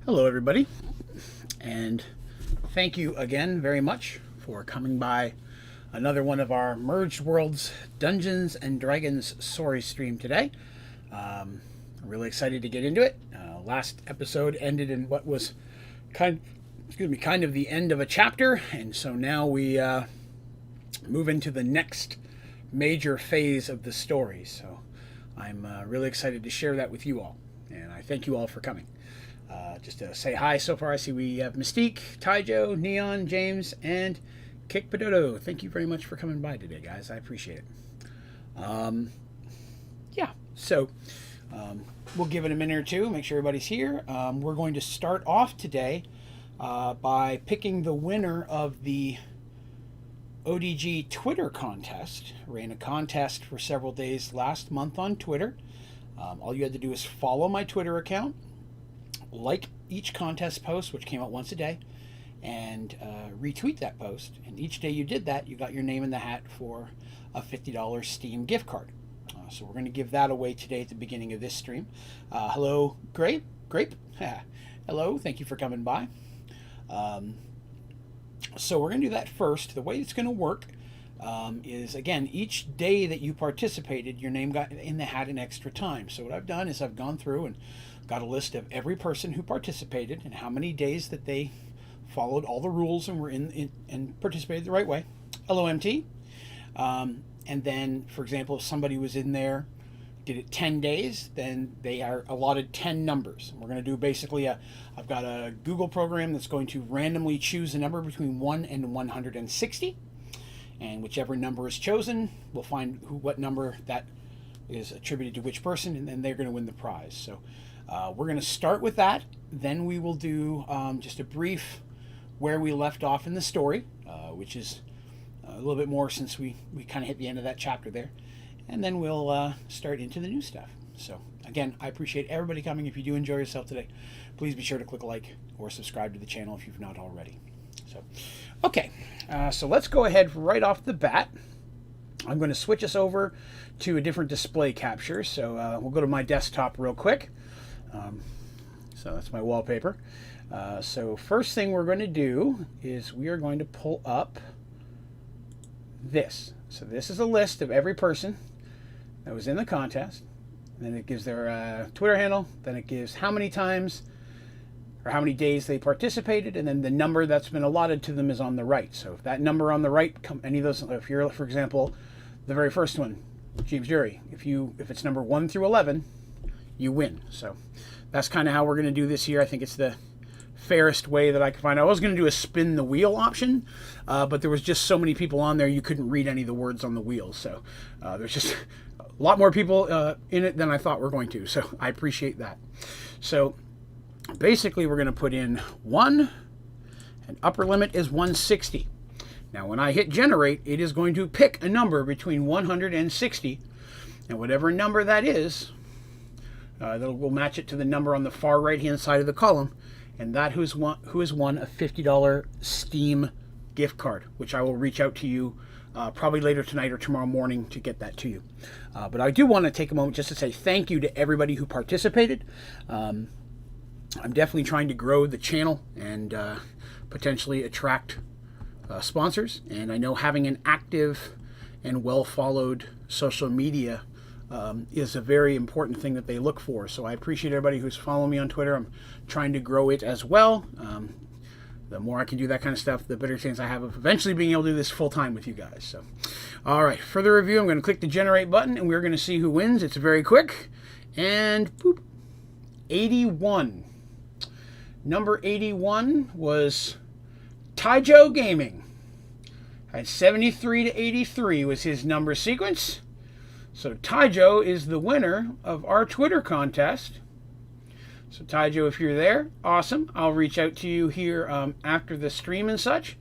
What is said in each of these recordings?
Hello, everybody, and thank you again very much for coming by another one of our Mergedworlds Dungeons and Dragons story stream today. I'm really excited to get into it. Last episode ended in what was kind of the end of a chapter, and so now we move into the next major phase of the story. So I'm really excited to share that with you all, and I thank you all for coming. Just to say hi, so far I see we have Mystique, Taijo, Neon, James, and Kick Potato. Thank you very much for coming by today, guys. I appreciate it. So we'll give it a minute or two, make sure everybody's here. We're going to start off today by picking the winner of the ODG Twitter contest. Ran a contest for several days last month on Twitter. All you had to do is follow my Twitter account, like each contest post, which came out once a day, and retweet that post. And each day you did that, you got your name in the hat for a $50 Steam gift card. So we're going to give that away today at the beginning of this stream. Hello, Grape. Hello, thank you for coming by. So we're going to do that first. The way it's going to work is, again, each day that you participated, your name got in the hat an extra time. So what I've done is I've gone through and got a list of every person who participated and how many days that they followed all the rules and were in and participated the right way. Hello, MT. And then, for example, if somebody was in there, did it 10 days, then they are allotted 10 numbers. And we're going to do basically I've got a Google program that's going to randomly choose a number between 1 and 160. And whichever number is chosen, we'll find what number that is attributed to which person, and then they're going to win the prize. So we're going to start with that. Then we will do just a brief where we left off in the story, which is a little bit more since we kind of hit the end of that chapter there. And then we'll start into the new stuff. So again, I appreciate everybody coming. If you do enjoy yourself today, please be sure to click like or subscribe to the channel if you've not already. So, okay, so let's go ahead right off the bat. I'm going to switch us over to a different display capture. So we'll go to my desktop real quick. So that's my wallpaper. So first thing we're going to do is we are going to pull up this. So this is a list of every person that was in the contest. Then it gives their Twitter handle. Then it gives how many times or how many days they participated, and then the number that's been allotted to them is on the right. So if that number on the right, any of those, if you're, for example, the very first one, James Jury, if it's number 1 through 11, you win. So that's kind of how we're going to do this here. I think it's the fairest way that I could find. I was going to do a spin the wheel option, but there was just so many people on there you couldn't read any of the words on the wheel. So there's just a lot more people in it than I thought were going to. So I appreciate that. So basically we're going to put in 1, and upper limit is 160. Now when I hit generate, it is going to pick a number between 100 and 60, and whatever number that is, we'll match it to the number on the far right hand side of the column, and that who has won a $50 Steam gift card, which I will reach out to you probably later tonight or tomorrow morning to get that to you. But I do want to take a moment just to say thank you to everybody who participated. I'm definitely trying to grow the channel and potentially attract sponsors. And I know having an active and well-followed social media is a very important thing that they look for. So I appreciate everybody who's following me on Twitter. I'm trying to grow it as well. The more I can do that kind of stuff, the better chance I have of eventually being able to do this full-time with you guys. So, all right, for the review, I'm going to click the generate button, and we're going to see who wins. It's very quick. And boop, 81. Number 81 was Taijo Gaming. At 73 to 83 was his number sequence. So Taijo is the winner of our Twitter contest. So Taijo, if you're there, awesome. I'll reach out to you here after the stream and such,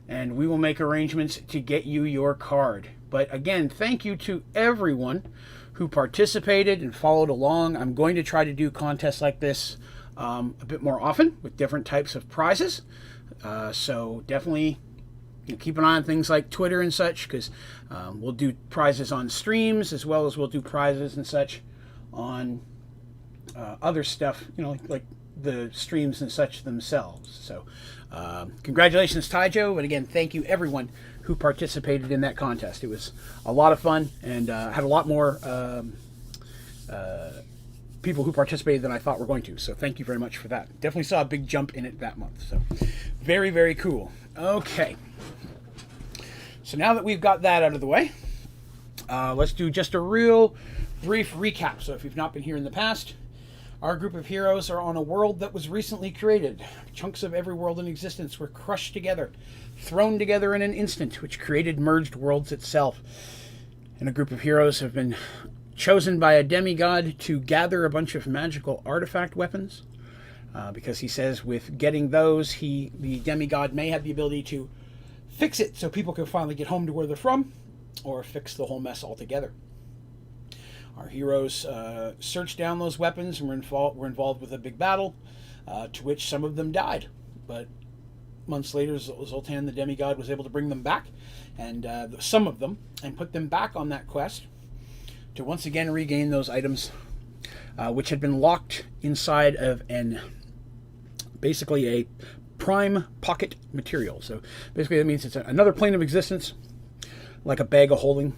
and we will make arrangements to get you your card. But again, thank you to everyone who participated and followed along. I'm going to try to do contests like this a bit more often with different types of prizes. So definitely keep an eye on things like Twitter and such, because we'll do prizes on streams as well as we'll do prizes and such on other stuff, like the streams and such themselves. So congratulations, Taijo, and again, thank you everyone who participated in that contest. It was a lot of fun, and had a lot more people who participated than I thought were going to. So thank you very much for that. Definitely saw a big jump in it that month. So very, very cool. Okay. So now that we've got that out of the way, let's do just a real brief recap. So if you've not been here in the past, our group of heroes are on a world that was recently created. Chunks of every world in existence were crushed together, thrown together in an instant, which created Mergedworlds itself. And a group of heroes have been chosen by a demigod to gather a bunch of magical artifact weapons, because he says with getting those, the demigod may have the ability to fix it so people can finally get home to where they're from, or fix the whole mess altogether. Our heroes searched down those weapons and were involved with a big battle, to which some of them died. But months later, Zoltan the demigod was able to bring them back, and some of them, and put them back on that quest to once again regain those items, which had been locked inside of basically a prime pocket material. So basically that means it's another plane of existence, like a bag of holding,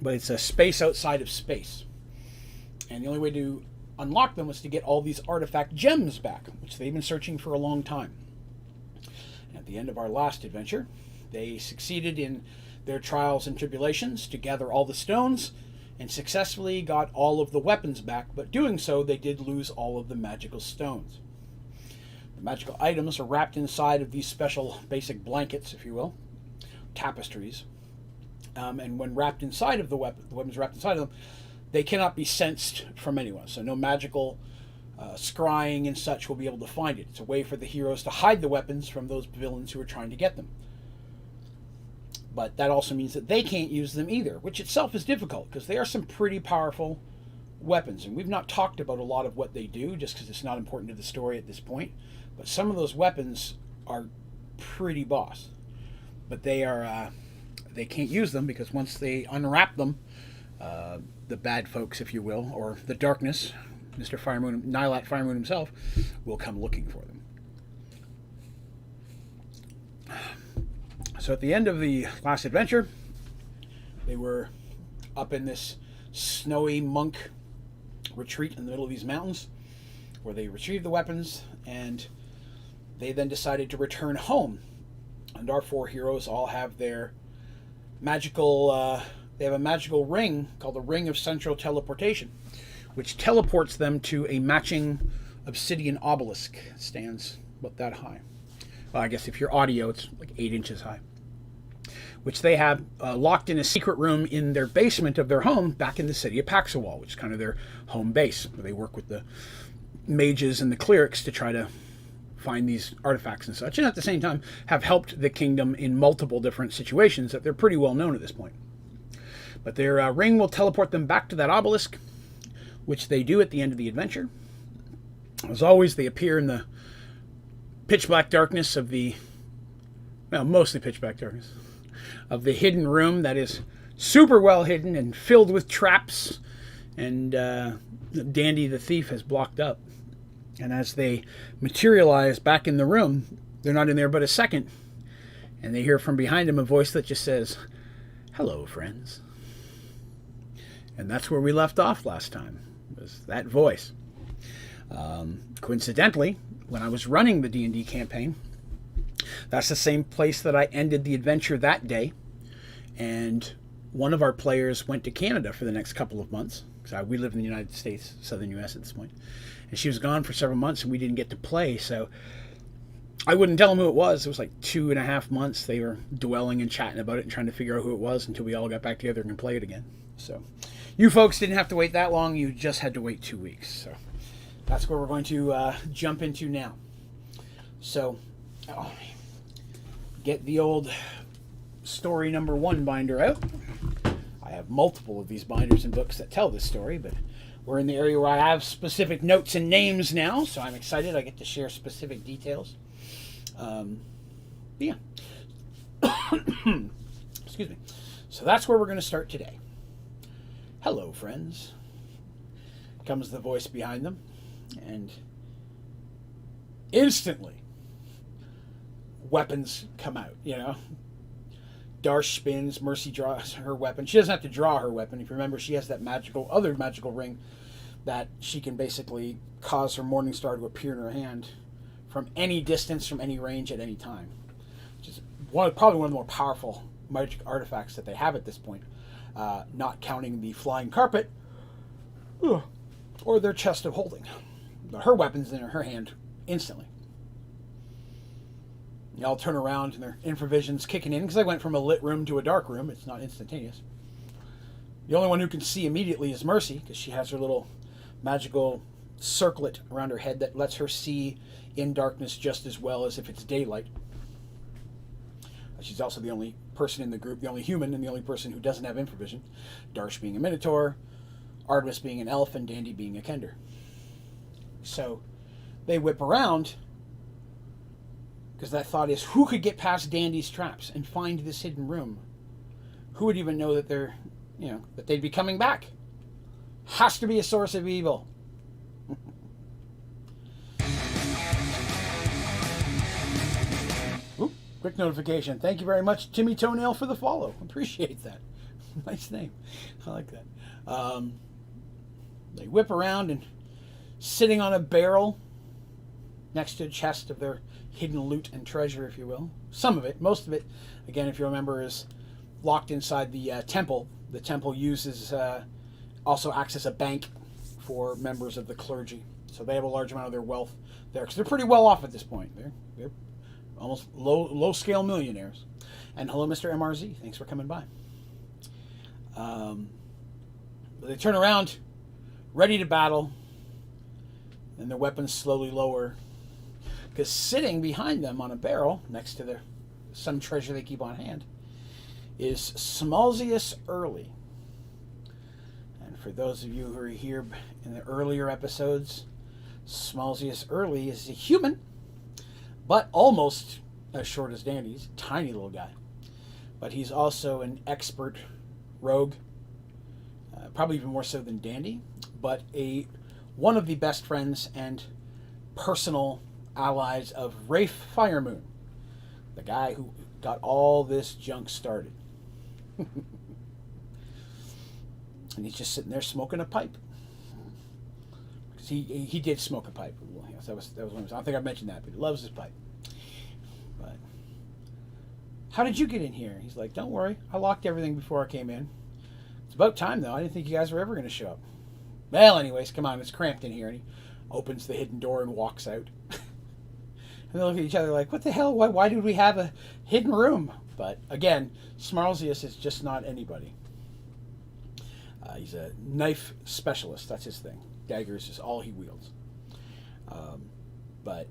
but it's a space outside of space. And the only way to unlock them was to get all these artifact gems back, which they've been searching for a long time. At the end of our last adventure, they succeeded in their trials and tribulations to gather all the stones, and successfully got all of the weapons back, but doing so, they did lose all of the magical stones. The magical items are wrapped inside of these special basic blankets, if you will, tapestries, and when wrapped inside of the weapons wrapped inside of them, they cannot be sensed from anyone, so no magical scrying and such will be able to find it. It's a way for the heroes to hide the weapons from those villains who are trying to get them. But that also means that they can't use them either, which itself is difficult because they are some pretty powerful weapons. And we've not talked about a lot of what they do just because it's not important to the story at this point. But some of those weapons are pretty boss. But they can't use them because once they unwrap them, the bad folks, if you will, or the darkness, Mr. Firemoon, Nylat Firemoon himself, will come looking for them. So at the end of the last adventure, they were up in this snowy monk retreat in the middle of these mountains, where they retrieved the weapons, and they then decided to return home. And our four heroes all have their magical, they have a magical ring called the Ring of Central Teleportation, which teleports them to a matching obsidian obelisk. It stands about that high. Well, I guess if you're audio, it's like 8 inches high, which they have locked in a secret room in their basement of their home back in the city of Paxawal, which is kind of their home base, where they work with the mages and the clerics to try to find these artifacts and such, and at the same time have helped the kingdom in multiple different situations that they're pretty well known at this point. But their ring will teleport them back to that obelisk, which they do at the end of the adventure. As always, they appear in the pitch black darkness of the, well, mostly pitch black darkness, of the hidden room that is super well hidden and filled with traps, and Dandy the thief has blocked up. And as they materialize back in the room, they're not in there but a second, and they hear from behind them a voice that just says, "Hello, friends." And that's where we left off last time, was that voice. Coincidentally, when I was running the D&D campaign, that's the same place that I ended the adventure that day. And one of our players went to Canada for the next couple of months, because we live in the United States, southern U.S. at this point. And she was gone for several months, and we didn't get to play. So I wouldn't tell them who it was. It was like 2.5 months. They were dwelling and chatting about it and trying to figure out who it was until we all got back together and could play it again. So you folks didn't have to wait that long. You just had to wait 2 weeks. So that's where we're going to jump into now. So get the old story number 1 binder out. I have multiple of these binders and books that tell this story, but we're in the area where I have specific notes and names now, so I'm excited. I get to share specific details. Yeah. Excuse me. So that's where we're going to start today. "Hello, friends," comes the voice behind them, and instantly, weapons come out, Darsh spins, Mercy draws her weapon. She doesn't have to draw her weapon. If you remember, she has that other magical ring that she can basically cause her Morningstar to appear in her hand from any distance, from any range, at any time. Which is probably one of the more powerful magic artifacts that they have at this point, not counting the flying carpet or their chest of holding. But her weapon's in her hand instantly. You all turn around and their infravision's kicking in because I went from a lit room to a dark room. It's not instantaneous. The only one who can see immediately is Mercy, because she has her little magical circlet around her head that lets her see in darkness just as well as if it's daylight. She's also the only person in the group, the only human, and the only person who doesn't have infravision. Darsh being a Minotaur, Artemis being an elf, and Dandy being a Kender. So they whip around, because that thought is, who could get past Dandy's traps and find this hidden room? Who would even know that that they'd be coming back? Has to be a source of evil. Oop, quick notification. Thank you very much, Timmy Toenail, for the follow. Appreciate that. Nice name. I like that. They whip around and sitting on a barrel next to a chest of their hidden loot and treasure, if you will. Some of it, most of it, again, if you remember, is locked inside the temple. The temple also acts as a bank for members of the clergy. So they have a large amount of their wealth there, because they're pretty well off at this point. They're almost low-scale millionaires. And hello, Mr. MRZ. Thanks for coming by. But they turn around, ready to battle, and their weapons slowly lower. Because sitting behind them on a barrel, next to some treasure they keep on hand, is Smalzius Early. And for those of you who are here in the earlier episodes, Smalzius Early is a human, but almost as short as Dandy. He's a tiny little guy. But he's also an expert rogue, probably even more so than Dandy, but one of the best friends and personal allies of Rafe Firemoon, the guy who got all this junk started. And he's just sitting there smoking a pipe. Because he did smoke a pipe. Yes, that was one of his, I don't think I mentioned that, but he loves his pipe. But how did you get in here? He's like, don't worry, I locked everything before I came in. It's about time, though. I didn't think you guys were ever going to show up. Well, anyways, come on, it's cramped in here. And he opens the hidden door and walks out. And they look at each other like, what the hell? Why did we have a hidden room? But again, Smalzius is just not anybody. He's a knife specialist. That's his thing. Daggers is all he wields. But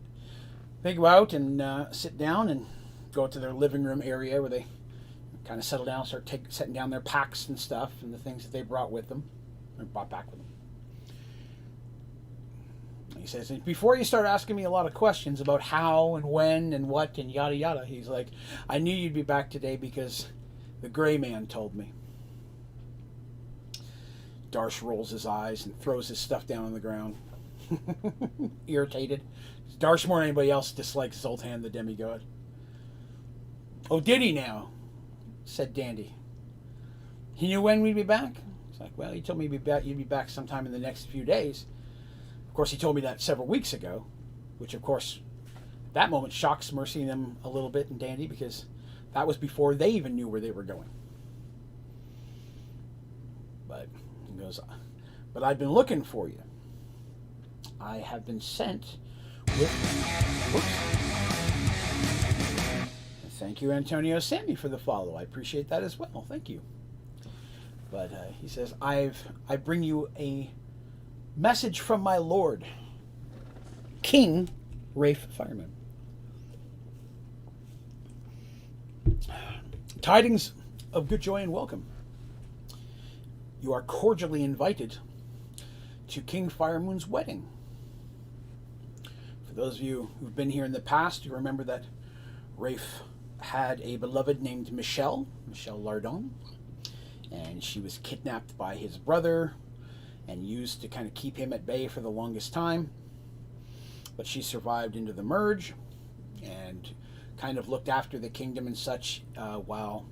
they go out and sit down and go to their living room area where they kind of settle down, start setting down their packs and stuff and the things that they brought with them, or brought back with them. He says, before you start asking me a lot of questions about how and when and what and yada yada, he's like, I knew you'd be back today because the gray man told me. Darsh rolls his eyes and throws his stuff down on the ground. Irritated. Darsh more than anybody else dislikes Zoltan the demigod. Oh, did he now? Said Dandy. He knew when we'd be back? It's like, well, he told me you'd be back sometime in the next few days. Of course, he told me that several weeks ago, which, of course, at that moment shocks Mercy and them a little bit and Dandy, because that was before they even knew where they were going. But he goes, but I've been looking for you. I have been sent with... Whoops. Thank you, Antonio Sammy, for the follow. I appreciate that as well. Thank you. But he says, I bring you a message from my lord, King Rafe Fireman. Tidings of good joy and welcome. You are cordially invited to King Firemoon's wedding. For those of you who've been here in the past, you remember that Rafe had a beloved named Michelle Lardon, and she was kidnapped by his brother and used to kind of keep him at bay for the longest time. but she survived into the merge and kind of looked after the kingdom and such, while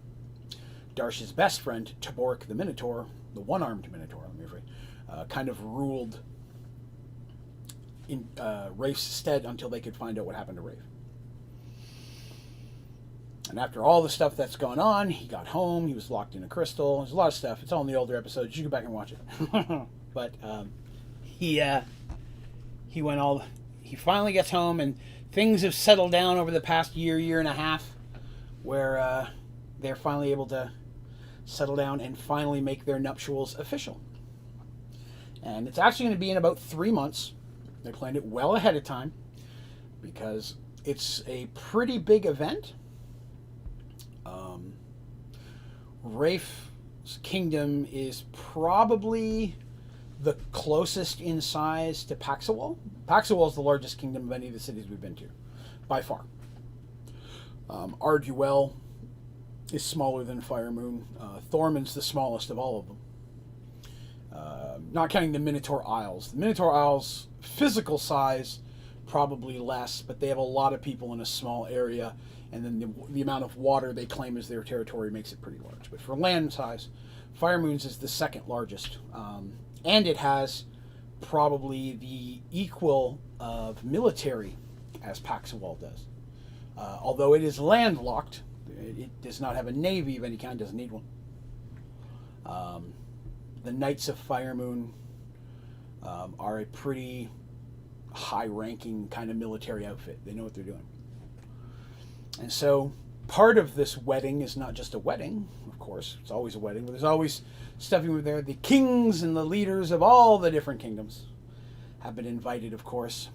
Darsh's best friend, Tabork the Minotaur, the one-armed Minotaur, let me rephrase, kind of ruled in Rafe's stead until they could find out what happened to Rafe. And after all the stuff that's gone on, he got home, he was locked in a crystal. There's a lot of stuff. It's all in the older episodes. You go back and watch it. But he finally gets home, and things have settled down over the past year and a half, where they're finally able to settle down and finally make their nuptials official. And it's actually going to be in about 3 months. They planned it well ahead of time because it's a pretty big event. Rafe's kingdom is probably the closest in size to Paxawal. Paxawal is the largest kingdom of any of the cities we've been to, by far. Arduel is smaller than Firemoon. Thorman's the smallest of all of them. Not counting the Minotaur Isles. The Minotaur Isles, physical size, probably less, but they have a lot of people in a small area, and then the amount of water they claim as their territory makes it pretty large. But for land size, Firemoon's is the second largest. And it has probably the equal of military as Paxawal does. Although it is landlocked, it does not have a navy of any kind, doesn't need one. The Knights of Firemoon are a pretty high-ranking kind of military outfit. They know what they're doing. And so part of this wedding is not just a wedding, of course. It's always a wedding, but there's always stuff over there. The kings and the leaders of all the different kingdoms have been invited, of course,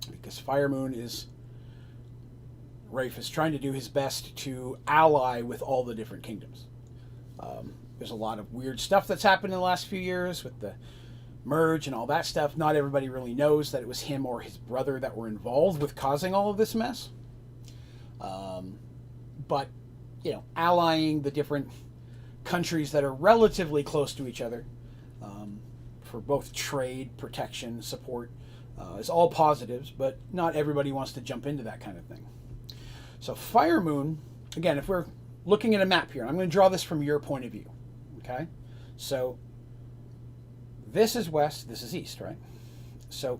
because Rafe is trying to do his best to ally with all the different kingdoms. There's a lot of weird stuff that's happened in the last few years with the merge and all that stuff. Not everybody really knows that it was him or his brother that were involved with causing all of this mess. But, allying the different countries that are relatively close to each other for both trade, protection, support is all positives, but not everybody wants to jump into that kind of thing. So Firemoon, again, if we're looking at a map here, I'm going to draw this from your point of view, okay? So this is west, this is east, right? So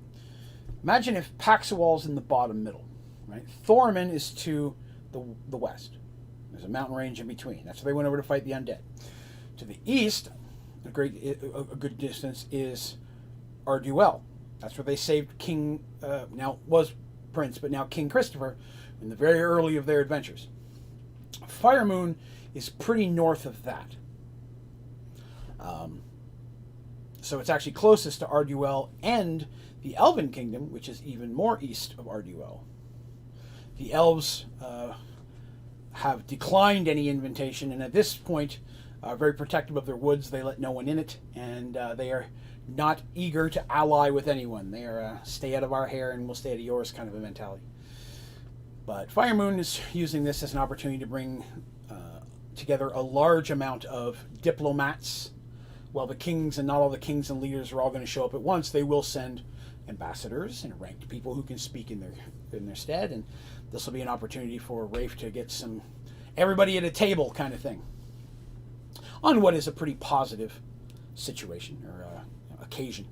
imagine if Paxawal's in the bottom middle, right? Thorman is to the west. There's a mountain range in between. That's where they went over to fight the undead. To the east, a good distance, is Arduel. That's where they saved King, now was Prince, but now King Christopher, in the very early of their adventures. Firemoon is pretty north of that. So it's actually closest to Arduel and the Elven Kingdom, which is even more east of Arduel. The elves have declined any invitation, and at this point are very protective of their woods. They let no one in it, and they are not eager to ally with anyone. They are stay out of our hair and we'll stay out of yours kind of a mentality. But Firemoon is using this as an opportunity to bring together a large amount of diplomats. While the kings and not all the kings and leaders are all going to show up at once, they will send ambassadors and ranked people who can speak in their stead, and this will be an opportunity for Rafe to get some everybody at a table kind of thing on what is a pretty positive situation or occasion.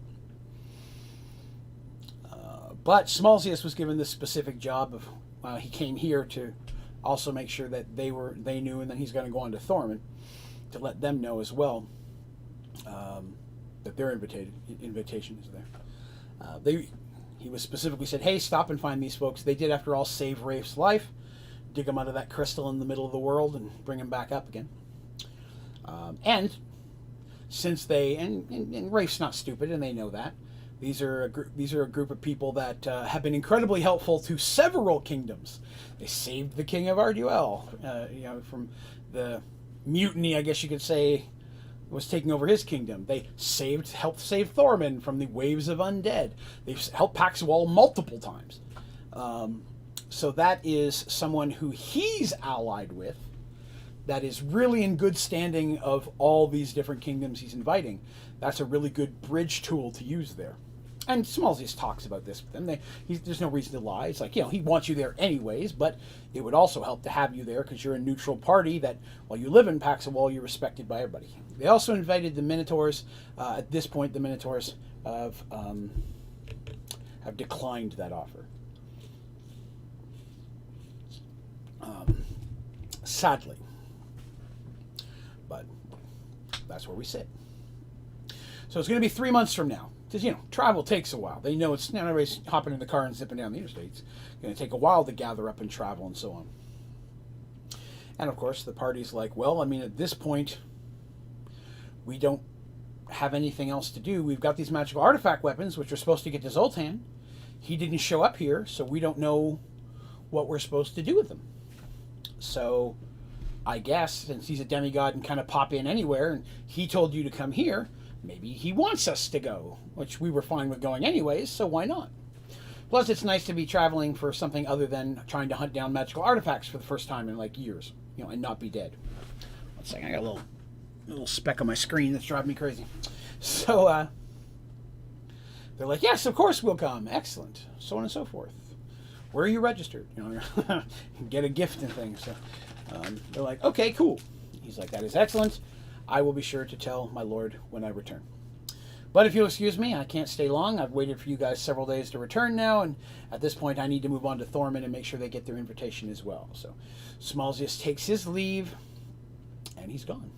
But Smalzius was given this specific job of he came here to also make sure that they knew, and then he's going to go on to Thorman to let them know as well that their invitation is there. He was specifically said, hey, stop and find these folks. They did, after all, save Rafe's life, dig him out of that crystal in the middle of the world and bring him back up again. And since and Rafe's not stupid, and they know that, these are a group of people that have been incredibly helpful to several kingdoms. They saved the king of Arduel, from the mutiny, I guess you could say, was taking over his kingdom. They helped save Thorman from the waves of undead. They've helped Paxawal multiple times. So that is someone who he's allied with, that is really in good standing of all these different kingdoms he's inviting. That's a really good bridge tool to use there. And Smalzius talks about this with them. There's no reason to lie. It's like, he wants you there anyways, but it would also help to have you there because you're a neutral party that, while you live in Paxawal, you're respected by everybody. They also invited the Minotaurs. At this point, the Minotaurs have declined that offer. Sadly. But that's where we sit. So it's going to be 3 months from now. Because, travel takes a while. They know it's not everybody's hopping in the car and zipping down the interstates. It's going to take a while to gather up and travel and so on. And, of course, the party's like, well, I mean, at this point, we don't have anything else to do. We've got these magical artifact weapons, which are supposed to get to Zoltan. He didn't show up here, so we don't know what we're supposed to do with them. So, I guess, since he's a demigod and kind of pop in anywhere, and he told you to come here, maybe he wants us to go, which we were fine with going anyways, so why not? Plus, it's nice to be traveling for something other than trying to hunt down magical artifacts for the first time in, years, and not be dead. 1 second, I got a little speck on my screen that's driving me crazy. So, they're like, yes, of course we'll come. Excellent. So on and so forth. Where are you registered? Get a gift and things. So, they're like, okay, cool. He's like, that is excellent. I will be sure to tell my lord when I return. But if you'll excuse me, I can't stay long. I've waited for you guys several days to return now, and at this point I need to move on to Thorman and make sure they get their invitation as well. So Smalzius takes his leave, and he's gone.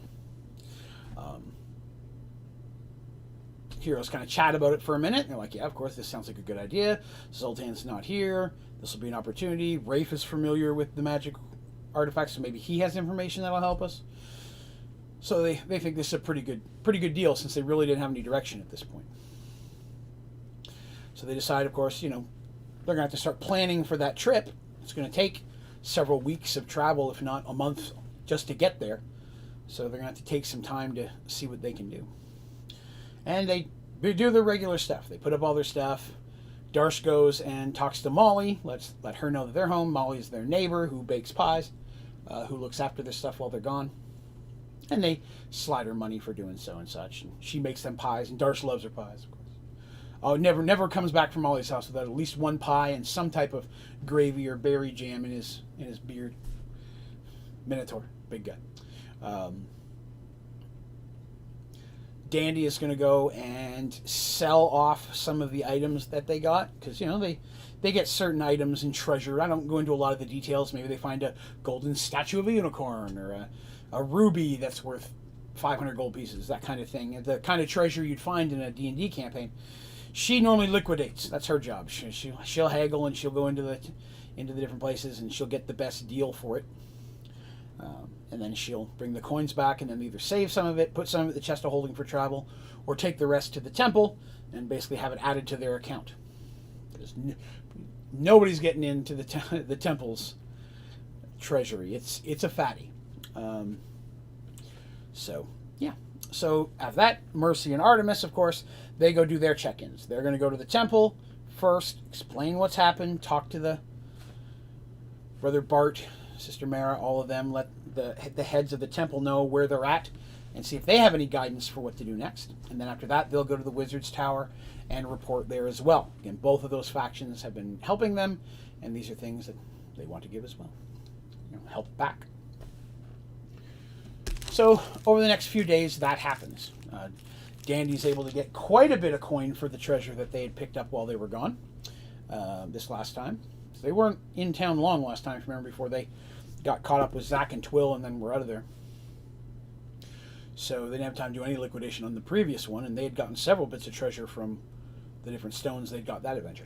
Heroes kind of chat about it for a minute. They're like, yeah, of course, this sounds like a good idea. Zoltan's not here. This will be an opportunity. Rafe is familiar with the magic artifacts, so maybe he has information that'll help us. So they think this is a pretty good deal since they really didn't have any direction at this point. So they decide, of course, they're going to have to start planning for that trip. It's going to take several weeks of travel, if not a month, just to get there. So they're going to have to take some time to see what they can do. And they do their regular stuff. They put up all their stuff. Darsh goes and talks to Molly. Let her know that they're home. Molly's their neighbor who bakes pies, who looks after their stuff while they're gone. And they slide her money for doing so and such. And she makes them pies, and Darsh loves her pies, of course. Oh, never comes back from Molly's house without at least one pie and some type of gravy or berry jam in his beard. Minotaur, big guy. Dandy is going to go and sell off some of the items that they got, because they get certain items and treasure. I don't go into a lot of the details. Maybe they find a golden statue of a unicorn or a ruby that's worth 500 gold pieces, that kind of thing. The kind of treasure you'd find in a D&D campaign. She normally liquidates. That's her job. She'll haggle and she'll go into the different places and she'll get the best deal for it. And then she'll bring the coins back and then either save some of it, put some of it in the chest of holding for travel, or take the rest to the temple and basically have it added to their account. Because nobody's getting into the temple's treasury. It's a fatty. So, yeah. So, after that, Mercy and Artemis, of course, they go do their check-ins. They're going to go to the temple first, explain what's happened, talk to the Brother Bart, Sister Mara, all of them, let the heads of the temple know where they're at, and see if they have any guidance for what to do next. And then after that, they'll go to the Wizard's Tower and report there as well. Again, both of those factions have been helping them, and these are things that they want to give as well. Help back. So, over the next few days, that happens. Dandy's able to get quite a bit of coin for the treasure that they had picked up while they were gone this last time. They weren't in town long last time, if you remember, before they got caught up with Zack and Twill and then were out of there. So they didn't have time to do any liquidation on the previous one, and they had gotten several bits of treasure from the different stones they'd got that adventure.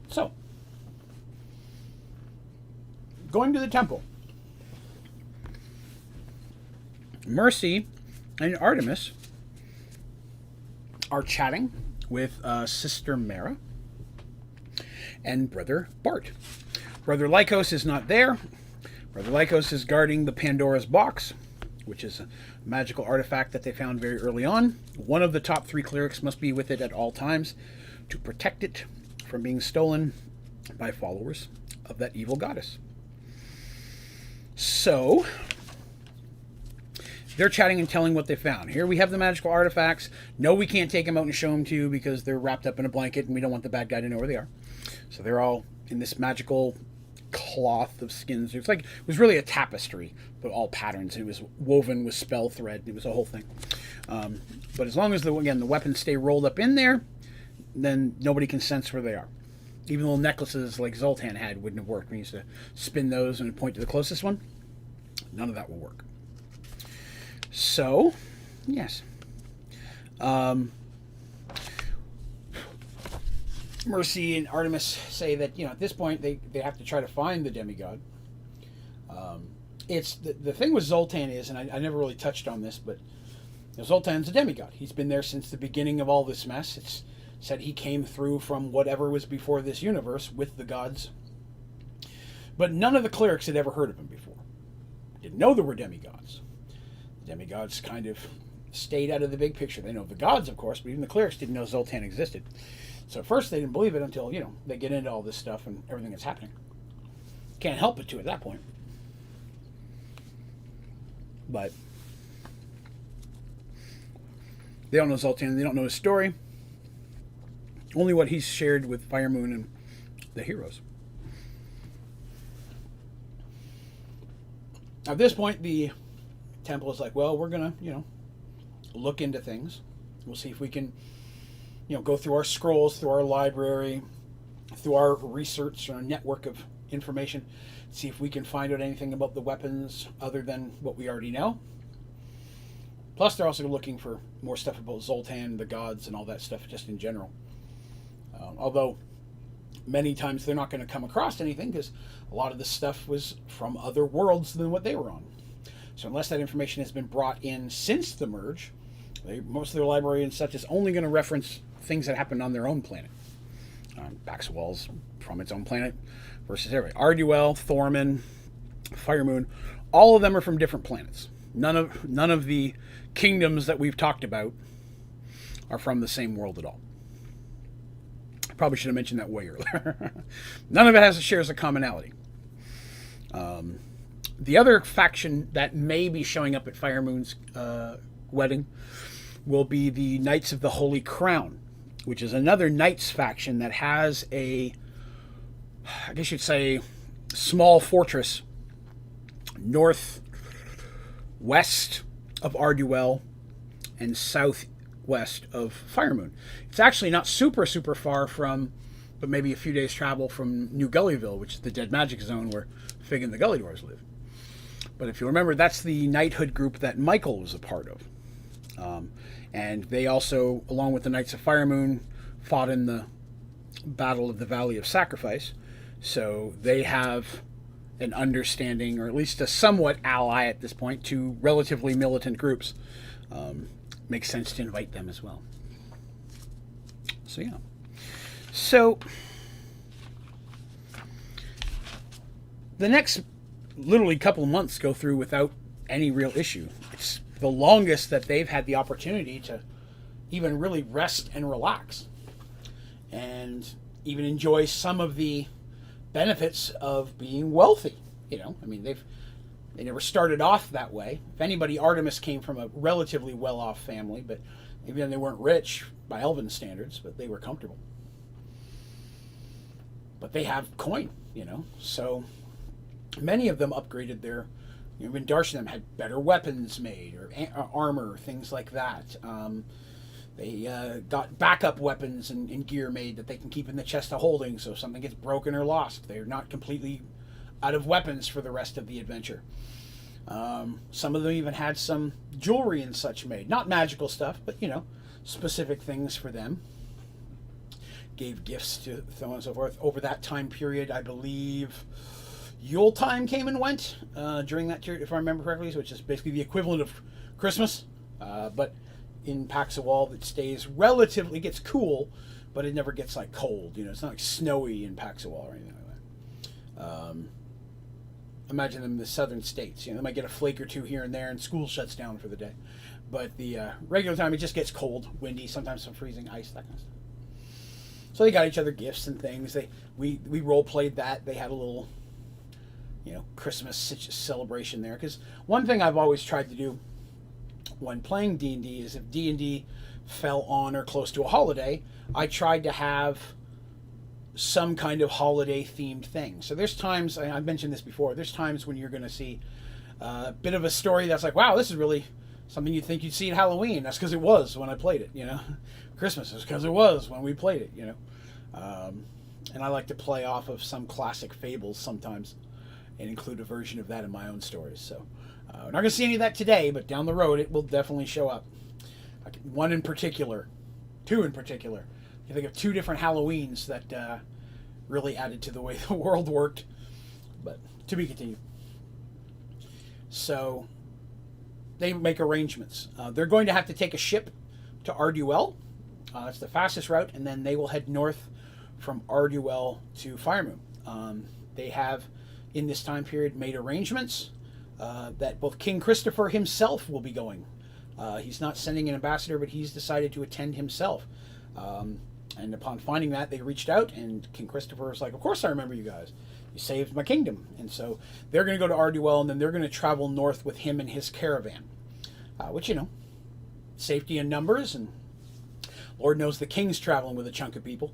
So, going to the temple. Mercy and Artemis are chatting with Sister Mara and Brother Bart. Brother Lycos is not there. Brother Lycos is guarding the Pandora's box, which is a magical artifact that they found very early on. One of the top 3 clerics must be with it at all times to protect it from being stolen by followers of that evil goddess. So, they're chatting and telling what they found. Here we have the magical artifacts. No, we can't take them out and show them to you because they're wrapped up in a blanket and we don't want the bad guy to know where they are. So they're all in this magical cloth of skins. It was really a tapestry, but all patterns. It was woven with spell thread. It was a whole thing. But as long as the weapons stay rolled up in there, then nobody can sense where they are. Even little necklaces like Zoltan had wouldn't have worked. We used to spin those and point to the closest one. None of that will work. So, yes. Mercy and Artemis say that, at this point they have to try to find the demigod. It's the thing with Zoltan is, and I never really touched on this, but Zoltan's a demigod. He's been there since the beginning of all this mess. It's said he came through from whatever was before this universe with the gods. But none of the clerics had ever heard of him before. Didn't know there were demigods. The demigods kind of stayed out of the big picture. They know the gods, of course, but even the clerics didn't know Zoltan existed. So at first they didn't believe it until, they get into all this stuff and everything that's happening. Can't help but to at that point. But they don't know Zoltan. They don't know his story. Only what he's shared with Firemoon and the heroes. At this point, the temple is like, well, we're going to, look into things. We'll see if we can, go through our scrolls, through our library, through our research, our network of information, see if we can find out anything about the weapons other than what we already know. Plus, they're also looking for more stuff about Zoltan, the gods, and all that stuff just in general. Although, many times they're not going to come across anything because a lot of this stuff was from other worlds than what they were on. So unless that information has been brought in since the merge, most of their library and such is only going to reference things that happened on their own planet. Paxwell's from its own planet versus everybody. Arduel, Thorman, Firemoon, all of them are from different planets. None of the kingdoms that we've talked about are from the same world at all. Probably should have mentioned that way earlier. None of it shares a commonality. The other faction that may be showing up at Firemoon's wedding will be the Knights of the Holy Crown, which is another Knights faction that has I guess you'd say, small fortress northwest of Arduel and southwest of Firemoon. It's actually not super far from, but maybe a few days travel from New Gullyville, which is the Dead Magic Zone where Fig and the Gully Dwarves live. But if you remember, that's the knighthood group that Michael was a part of. And they also, along with the Knights of Firemoon, fought in the Battle of the Valley of Sacrifice. So they have an understanding, or at least a somewhat ally at this point, to relatively militant groups. Makes sense to invite them as well. So, yeah. So, the next literally couple of months go through without any real issue. It's the longest that they've had the opportunity to even really rest and relax and even enjoy some of the benefits of being wealthy. They never started off that way. If anybody, Artemis came from a relatively well-off family, but even they weren't rich by Elven standards, but they were comfortable. But they have coin, so many of them upgraded their, even Darshan had better weapons made, or armor, things like that. They got backup weapons and gear made that they can keep in the chest of holding, so if something gets broken or lost, they're not completely out of weapons for the rest of the adventure. Some of them even had some jewelry and such made. Not magical stuff, but, specific things for them. Gave gifts to so on and so forth. Over that time period, I believe Yule time came and went during that period, if I remember correctly, which is basically the equivalent of Christmas. But in Paxawal, it stays relatively, it gets cool, but it never gets cold. It's not snowy in Paxawal or anything like that. Imagine them in the southern states. They might get a flake or two here and there, and school shuts down for the day. But the regular time, it just gets cold, windy, sometimes some freezing ice, that kind of stuff. So they got each other gifts and things. We role played that. They had a little, Christmas celebration there. Because one thing I've always tried to do when playing D&D is if D&D fell on or close to a holiday, I tried to have some kind of holiday themed thing. So there's times, I've mentioned this before, there's times when you're going to see a bit of a story that's like, wow, this is really something you'd think you'd see at Halloween. That's because it was when I played it, you know. Christmas is because it was when we played it, you know. And I like to play off of some classic fables sometimes and include a version of that in my own stories. So we're not going to see any of that today, but down the road it will definitely show up. One in particular, two in particular. You think of two different Halloweens that really added to the way the world worked, but to be continued. So they make arrangements. They're going to have to take a ship to Arduel. That's the fastest route, and then they will head north from Arduel to Firemoon. They have, in this time period, made arrangements that both King Christopher himself will be going. He's not sending an ambassador, but he's decided to attend himself. And upon finding that, they reached out, and King Christopher is like, of course I remember you guys. You saved my kingdom. And so they're going to go to Arduel, and then they're going to travel north with him and his caravan. Which, you know, safety in numbers, and Lord knows the king's traveling with a chunk of people.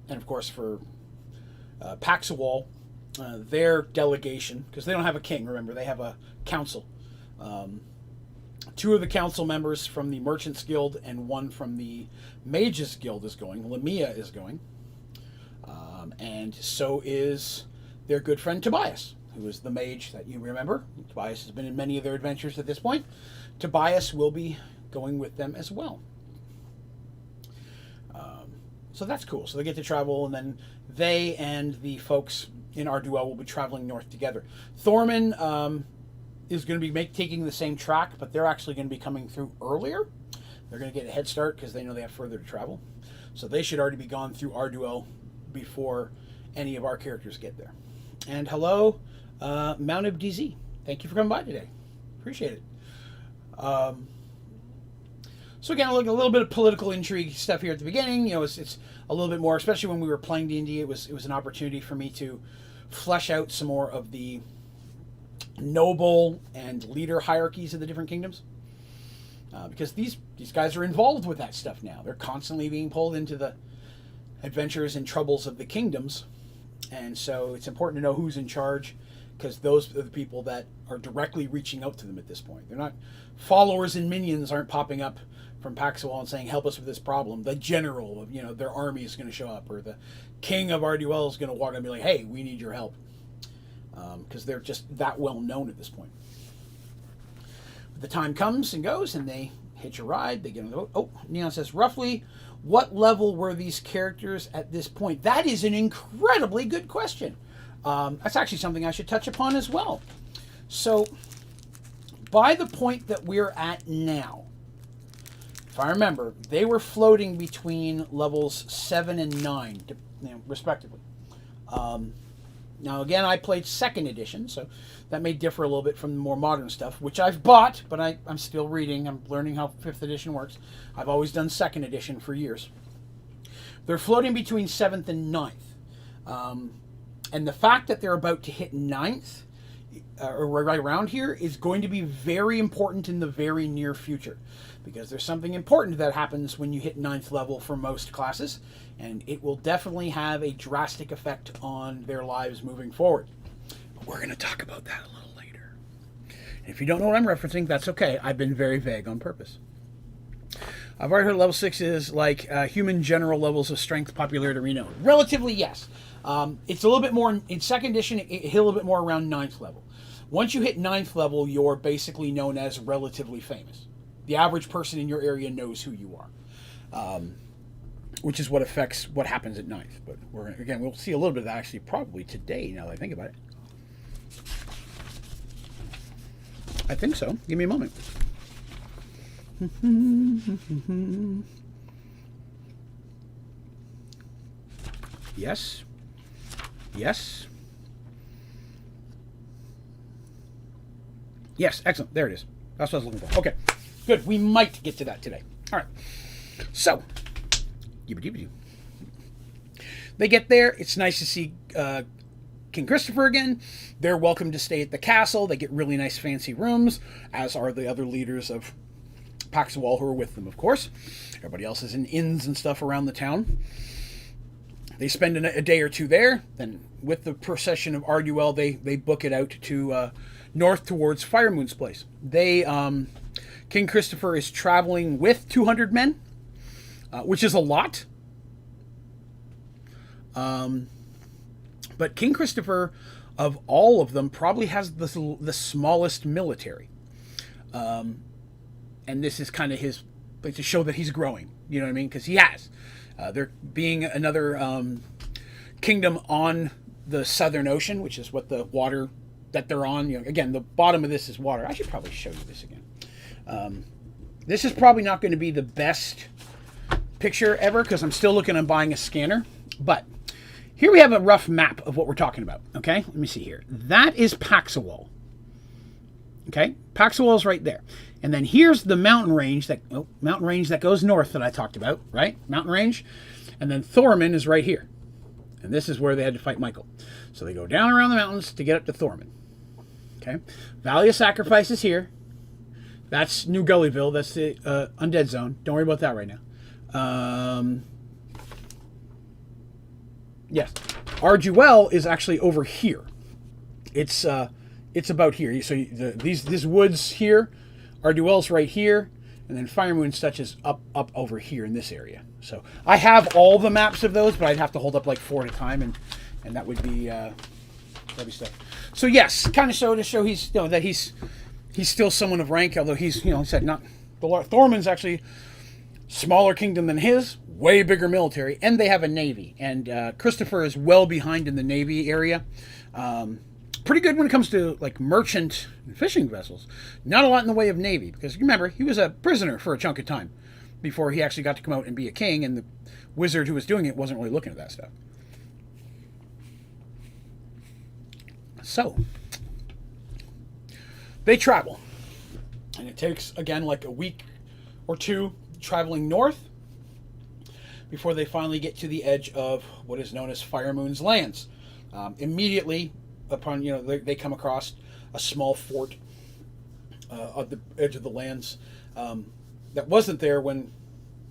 And of course for Paxawal, their delegation, because they don't have a king, remember, they have a council. Two of the council members from the Merchants Guild and one from the Mages Guild is going. Lamia is going. And so is their good friend Tobias, who is the mage that you remember. Tobias has been in many of their adventures at this point. Tobias will be going with them as well. So that's cool. So they get to travel, and then they and the folks in Arduel will be traveling north together. Thorman is going to be taking the same track, but they're actually going to be coming through earlier. They're going to get a head start because they know they have further to travel. So they should already be gone through Arduel before any of our characters get there. And hello, Mount DZ. Thank you for coming by today. Appreciate it. So again, a little bit of political intrigue stuff here at the beginning. You know, it's a little bit more, especially when we were playing D&D. It was an opportunity for me to flesh out some more of the noble and leader hierarchies of the different kingdoms, because these guys are involved with that stuff now. They're constantly being pulled into the adventures and troubles of the kingdoms, and so it's important to know who's in charge, because those are the people that are directly reaching out to them at this point. They're not followers, and minions aren't popping up from Paxawal and saying, help us with this problem. The general of, you know, their army is going to show up, or the king of Arduel is going to walk up and be like, hey, we need your help. Because they're just that well known at this point. But the time comes and goes, and they hitch a ride. They get on the boat. Oh, Neon says, roughly what level were these characters at this point? That is an incredibly good question. That's actually something I should touch upon as well. So, by the point that we're at now, if I remember, they were floating between levels 7 and 9, respectively. Now, again, I played 2nd edition, so that may differ a little bit from the more modern stuff, which I've bought, but I'm still reading. I'm learning how 5th edition works. I've always done 2nd edition for years. They're floating between 7th and 9th. And the fact that they're about to hit 9th, or right around here, is going to be very important in the very near future. Because there's something important that happens when you hit 9th level for most classes, and it will definitely have a drastic effect on their lives moving forward. But we're going to talk about that a little later. And if you don't know what I'm referencing, that's okay. I've been very vague on purpose. I've already heard level 6 is like human general levels of strength, popularity, renown. Relatively, yes. It's a little bit more, in 2nd edition, it hit a little bit more around 9th level. Once you hit 9th level, you're basically known as relatively famous. The average person in your area knows who you are, which is what affects what happens at 9th. But we'll see a little bit of that actually probably today, now that I think about it. I think so. Give me a moment. Yes. Yes. Yes, excellent. There it is. That's what I was looking for. Okay, good. We might get to that today. All right. So, they get there. It's nice to see King Christopher again. They're welcome to stay at the castle. They get really nice fancy rooms, as are the other leaders of Paxawal who are with them, of course. Everybody else is in inns and stuff around the town. They spend a day or two there. Then with the procession of Arduel, they book it out to north towards Firemoon's place. King Christopher is traveling with 200 men, which is a lot. But King Christopher, of all of them, probably has the smallest military. And this is kind of his, like, to show that he's growing. You know what I mean? Because he has. There being another kingdom on the Southern Ocean, which is what the water that they're on. You know, again, the bottom of this is water. I should probably show you this again. This is probably not going to be the best picture ever because I'm still looking on buying a scanner. But here we have a rough map of what we're talking about. Okay, let me see here. That is Paxawal. Okay, Paxawal's right there. And then here's the mountain range that goes north that I talked about, right? Mountain range. And then Thorman is right here. And this is where they had to fight Michael. So they go down around the mountains to get up to Thorman. Okay. Valley of Sacrifice is here. That's New Gullyville. That's the undead zone. Don't worry about that right now. Yes. Arduel is actually over here. It's about here. So these woods here, Arduel's right here, and then Firemoon's touches up over here in this area. So I have all the maps of those, but I'd have to hold up like 4 at a time, and that would be heavy stuff. So yes, kind of to show he's that he's still someone of rank, although he's he said not the Thorman's actually smaller kingdom than his, way bigger military, and they have a navy. And Christopher is well behind in the navy area. Pretty good when it comes to like merchant and fishing vessels. Not a lot in the way of navy, because remember, he was a prisoner for a chunk of time before he actually got to come out and be a king, and the wizard who was doing it wasn't really looking at that stuff. So they travel, and it takes again like a week or two traveling north before they finally get to the edge of what is known as Firemoon's lands. Immediately upon they come across a small fort at the edge of the lands that wasn't there when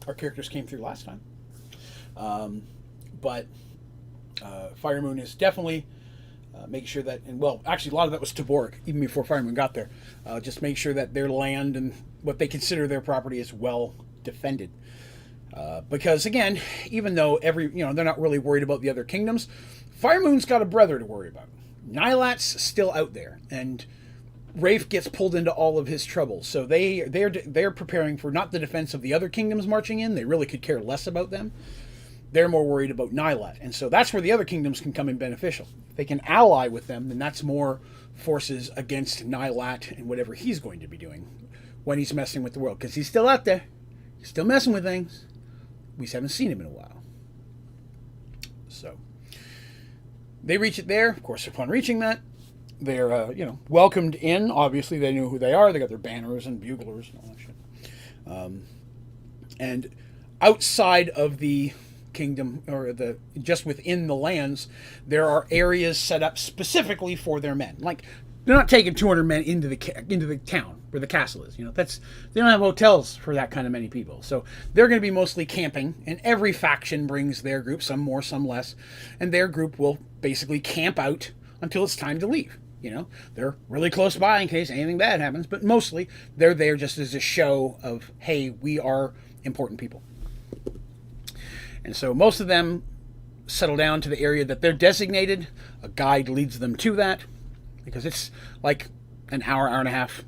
our characters came through last time. But Firemoon is definitely making sure that, and well, actually a lot of that was Taborg even before Firemoon got there. Just make sure that their land and what they consider their property is well defended. Because again, even though they're not really worried about the other kingdoms, Firemoon's got a brother to worry about. Nylat's still out there, and Rafe gets pulled into all of his troubles. So they're preparing for not the defense of the other kingdoms marching in. They really could care less about them. They're more worried about Nylat, and so that's where the other kingdoms can come in beneficial. If they can ally with them, then that's more forces against Nylat and whatever he's going to be doing when he's messing with the world, because he's still out there. He's still messing with things. We just haven't seen him in a while. So they reach it there. Of course, upon reaching that, they're welcomed in. Obviously, they know who they are. They got their banners and buglers and all that shit. And outside of the kingdom, or just within the lands, there are areas set up specifically for their men. Like, they're not taking 200 men into the town where the castle is. They don't have hotels for that kind of many people. So they're going to be mostly camping, and every faction brings their group, some more, some less, and their group will basically camp out until it's time to leave. They're really close by in case anything bad happens, but mostly they're there just as a show of, hey, we are important people. And so most of them settle down to the area that they're designated. A guide leads them to that, because it's like an hour and a half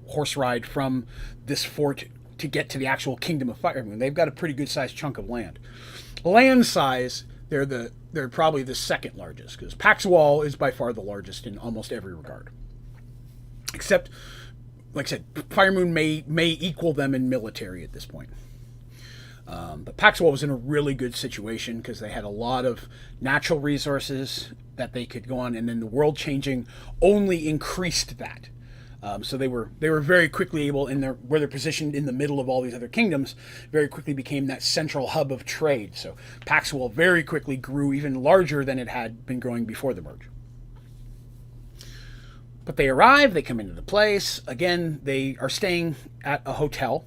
horse ride from this fort to get to the actual Kingdom of Firemoon. They've got a pretty good sized chunk of land. Land size, they're probably the second largest, because Paxawal is by far the largest in almost every regard. Except, like I said, Firemoon may equal them in military at this point. But Paxawal was in a really good situation because they had a lot of natural resources that they could go on, and then the world changing only increased that. So they were very quickly able, where they're positioned in the middle of all these other kingdoms, very quickly became that central hub of trade. So Paxwell very quickly grew even larger than it had been growing before the merge. But they arrive, they come into the place. Again, they are staying at a hotel,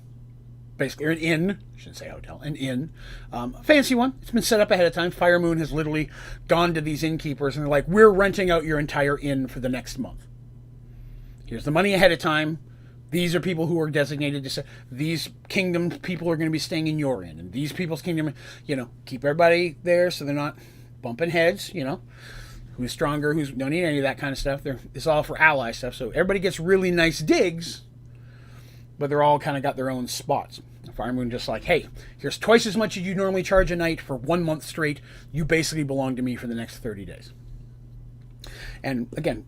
basically, or an inn. I shouldn't say hotel, an inn. A fancy one. It's been set up ahead of time. Fire Moon has literally gone to these innkeepers and they're like, we're renting out your entire inn for the next month. Here's the money ahead of time. These are people who are designated to say, these kingdom people are going to be staying in your inn. And these people's kingdom, keep everybody there so they're not bumping heads, who's stronger, who's don't need any of that kind of stuff. It's all for ally stuff. So everybody gets really nice digs, but they're all kind of got their own spots. Fire Moon just like, hey, here's twice as much as you normally charge a night for 1 month straight. You basically belong to me for the next 30 days. And again,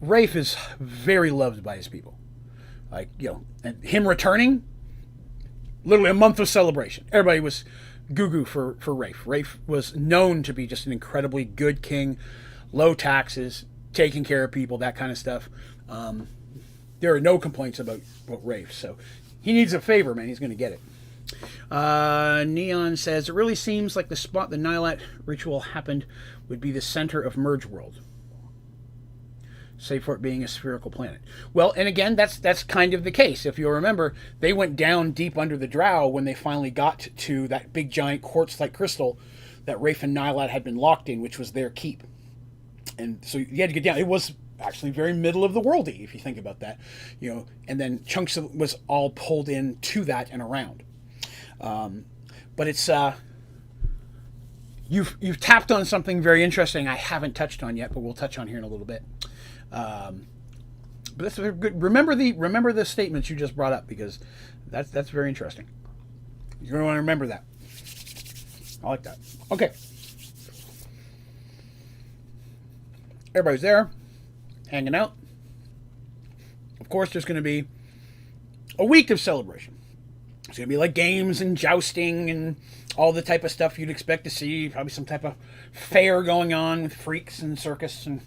Rafe is very loved by his people. Like, and him returning, literally a month of celebration. Everybody was goo-goo for Rafe. Rafe was known to be just an incredibly good king, low taxes, taking care of people, that kind of stuff. There are no complaints about Rafe, so he needs a favor, man. He's going to get it. Neon says, it really seems like the spot the Nylat ritual happened would be the center of Mergeworld, save for it being a spherical planet. Well, and again, that's kind of the case. If you'll remember, they went down deep under the Drow when they finally got to that big giant quartz-like crystal that Rafe and Nylat had been locked in, which was their keep. And so you had to get down. It was actually very middle of the worldy, if you think about that. And then chunks of it was all pulled in to that and around. But it's you've tapped on something very interesting I haven't touched on yet, but we'll touch on here in a little bit. But that's good. Remember the statements you just brought up, because that's very interesting. You're going to want to remember that. I like that. Okay. Everybody's there, hanging out. Of course, there's going to be a week of celebration. It's going to be like games and jousting and all the type of stuff you'd expect to see. Probably some type of fair going on with freaks and circus and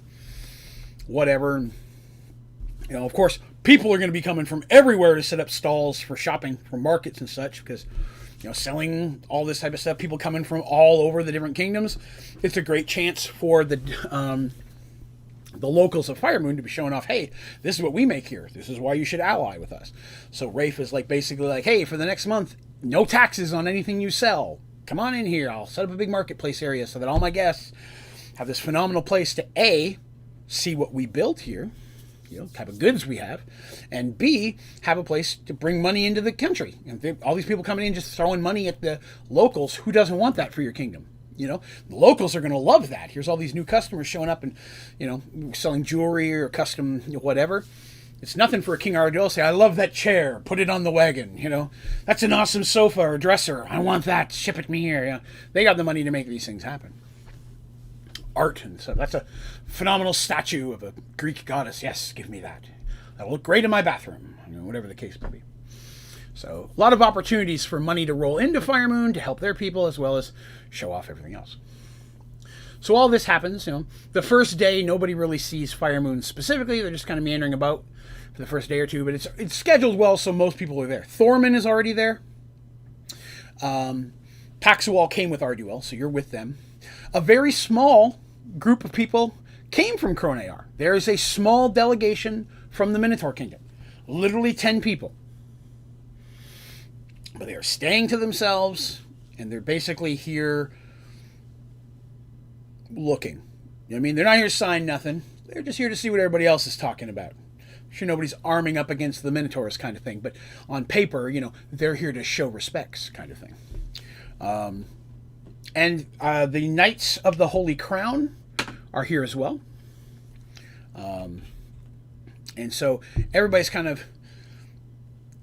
whatever. And, of course, people are going to be coming from everywhere to set up stalls for shopping, for markets and such, because, selling all this type of stuff, people coming from all over the different kingdoms. It's a great chance for the locals of Fire Moon to be showing off, hey, this is what we make here. This is why you should ally with us. So Rafe is basically like, hey, for the next month, no taxes on anything you sell. Come on in here. I'll set up a big marketplace area so that all my guests have this phenomenal place to A, see what we built here, type of goods we have, and B, have a place to bring money into the country. And all these people coming in just throwing money at the locals, who doesn't want that for your kingdom? The locals are going to love that. Here's all these new customers showing up and, selling jewelry or custom whatever. It's nothing for a King Ardell to say, I love that chair, put it on the wagon, That's an awesome sofa or dresser. I want that, ship it me here. They got the money to make these things happen. Art, and so that's a phenomenal statue of a Greek goddess. Yes, give me that. That'll look great in my bathroom, whatever the case may be. So a lot of opportunities for money to roll into Fire Moon to help their people, as well as show off everything else. So all this happens, the first day nobody really sees Fire Moon specifically. They're just kind of meandering about for the first day or two, but it's scheduled well, so most people are there. Thorman is already there. Paxwell came with Arduel, so you're with them. A very small group of people came from Kronear. There is a small delegation from the Minotaur Kingdom. Literally 10 people. But they are staying to themselves, and they're basically here looking. They're not here to sign nothing. They're just here to see what everybody else is talking about. I'm sure nobody's arming up against the Minotaurs kind of thing, but on paper, they're here to show respects kind of thing. And the Knights of the Holy Crown are here as well. And so everybody's kind of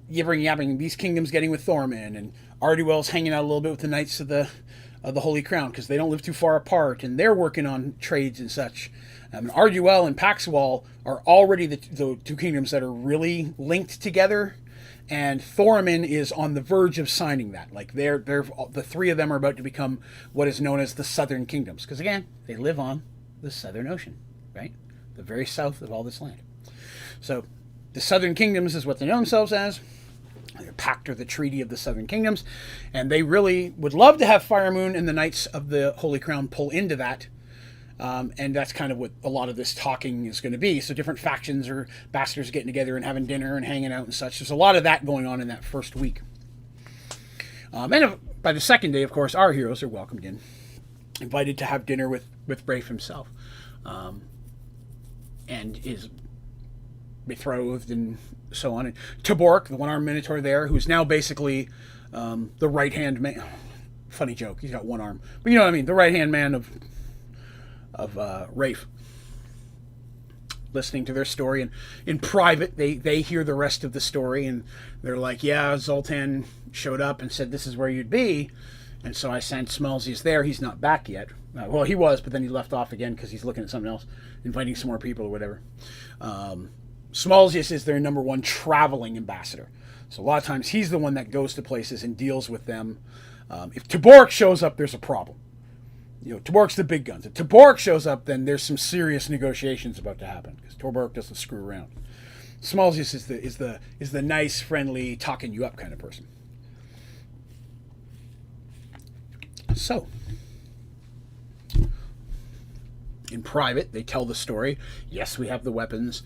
yabbing, these kingdoms getting with Thorman, and Arduel's hanging out a little bit with the Knights of the Holy Crown, because they don't live too far apart, and they're working on trades and such. Arduel and Paxwell are already the two kingdoms that are really linked together, and Thorman is on the verge of signing that. They're the three of them are about to become what is known as the Southern Kingdoms, because again, they live on the Southern Ocean, right? The very south of all this land. So The Southern Kingdoms is what they know themselves as. The Pact or the Treaty of the Southern Kingdoms. And they really would love to have Fire Moon and the Knights of the Holy Crown pull into that. And that's kind of what a lot of this talking is going to be. So different factions or bastards getting together and having dinner and hanging out and such. There's a lot of that going on in that first week. And by the second day, of course, our heroes are welcomed in, invited to have dinner with Rafe himself, and is betrothed and so on. And Tabork, the one-armed Minotaur there, who's now basically the right-hand man. Funny joke, he's got one arm. But you know what I mean, the right-hand man of Rafe. Listening to their story, and in private they hear the rest of the story, and they're like, yeah, Zoltan showed up and said this is where you'd be, and so I sent Smalzius there. He's not back yet. Well, he was, but then he left off again because he's looking at something else, inviting some more people or whatever. Smalzius is their number one traveling ambassador, so a lot of times he's the one that goes to places and deals with them. If Tabork shows up, there's a problem. You know, Tabork's the big guns. If Tabork shows up, then there's some serious negotiations about to happen, because Tabork doesn't screw around. Smalzius is the nice, friendly, talking you up kind of person. So, in private, they tell the story. Yes, we have the weapons.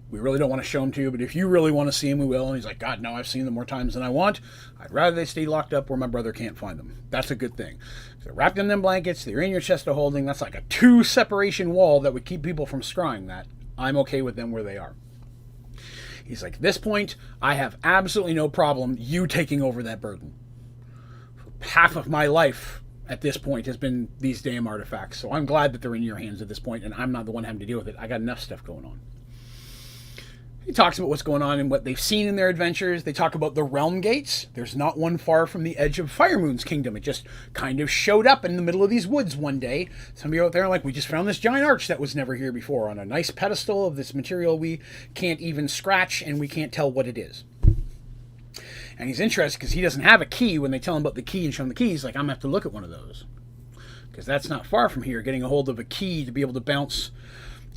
We really don't want to show them to you, but if you really want to see them, we will. And he's like, God, no, I've seen them more times than I want. I'd rather they stay locked up where my brother can't find them. That's a good thing. They're wrapped in them blankets. They're in your chest of holding. That's like a 2-separation wall that would keep people from scrying that. I'm okay with them where they are. He's like, at this point, I have absolutely no problem you taking over that burden. Half of my life at this point has been these damn artifacts. So I'm glad that they're in your hands at this point, and I'm not the one having to deal with it. I got enough stuff going on. He talks about what's going on and what they've seen in their adventures. They talk about the realm gates. There's not one far from the edge of Firemoon's kingdom. It just kind of showed up in the middle of these woods one day. Somebody out there like, we just found this giant arch that was never here before on a nice pedestal of this material we can't even scratch, and we can't tell what it is. And he's interested because he doesn't have a key. When they tell him about the key and show him the key, he's like, I'm going to have to look at one of those, because that's not far from here. Getting a hold of a key to be able to bounce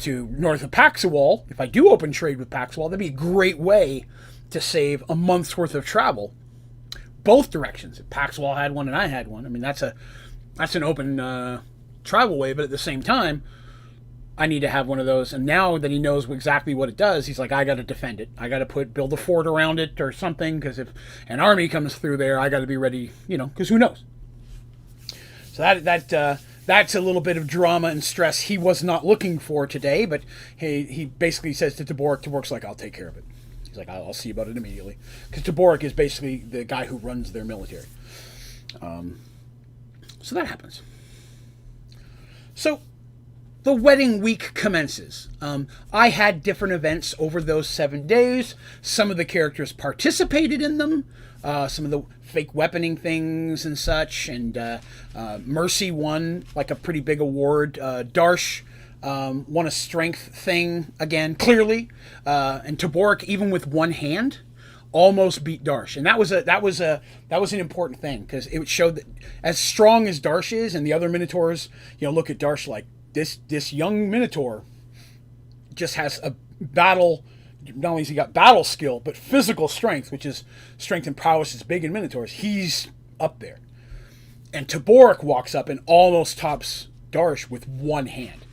to north of Paxawal, if I do open trade with Paxawal, that'd be a great way to save a month's worth of travel, both directions. If Paxawal had one and I had one, I mean, that's an open travel way, but at the same time, I need to have one of those. And now that he knows exactly what it does, he's like, I got to defend it. I got to build a fort around it or something, because if an army comes through there, I got to be ready, you know, because who knows. So that's a little bit of drama and stress he was not looking for today, but he basically says to Tabork, Tabork's like, I'll take care of it. He's like, I'll see about it immediately. Because Tabork is basically the guy who runs their military. So that happens. So the wedding week commences. I had different events over those 7 days. Some of the characters participated in them. Some of the fake weaponing things and such, and Mercy won like a pretty big award. Darsh won a strength thing again, clearly, and Tabork, even with one hand, almost beat Darsh, and that was an important thing, because it showed that as strong as Darsh is, and the other Minotaurs, you know, look at Darsh like this young Minotaur just has a battle. Not only has he got battle skill, but physical strength, which is strength and prowess is big in Minotaurs. He's up there. And Tabork walks up and almost tops Darsh with one hand.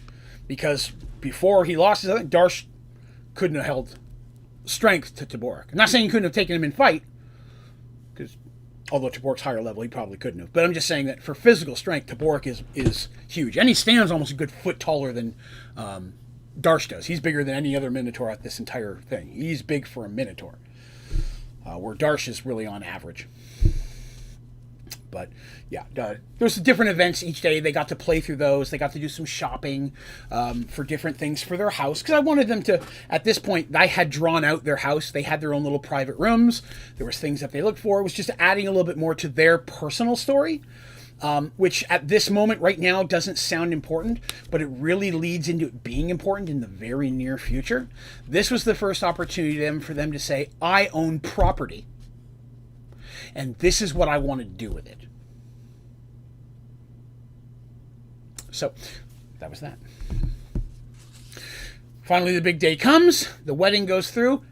Because before he lost his other, Darsh couldn't have held strength to Tabork. I'm not saying he couldn't have taken him in fight, because although Tabork's higher level, he probably couldn't have. But I'm just saying that for physical strength, Tabork is huge. And he stands almost a good foot taller than Darsh does. He's bigger than any other Minotaur at this entire thing. He's big for a Minotaur, where Darsh is really on average. But yeah, there's different events each day. They got to play through those. They got to do some shopping for different things for their house, because I wanted them to, at this point, I had drawn out their house. They had their own little private rooms. There was things that they looked for. It was just adding a little bit more to their personal story. Which at this moment right now doesn't sound important, but it really leads into it being important in the very near future. This was the first opportunity for them to say, I own property, and this is what I want to do with it. So that was that. Finally, the big day comes. The wedding goes through.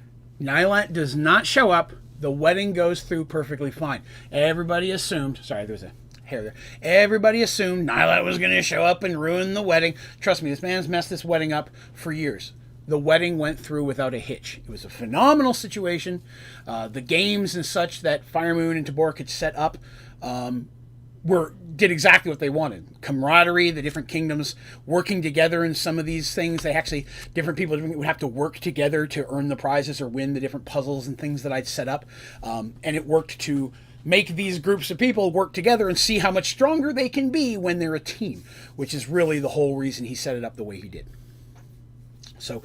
Nylat does not show up. The wedding goes through perfectly fine. Everybody assumed, sorry, there was a hair there. Everybody assumed Nylat was going to show up and ruin the wedding. Trust me, this man's messed this wedding up for years. The wedding went through without a hitch. It was a phenomenal situation. The games and such that Firemoon and Tabork had set up did exactly what they wanted. Camaraderie, the different kingdoms working together in some of these things. Different people would have to work together to earn the prizes or win the different puzzles and things that I'd set up. And it worked to make these groups of people work together and see how much stronger they can be when they're a team, which is really the whole reason he set it up the way he did. So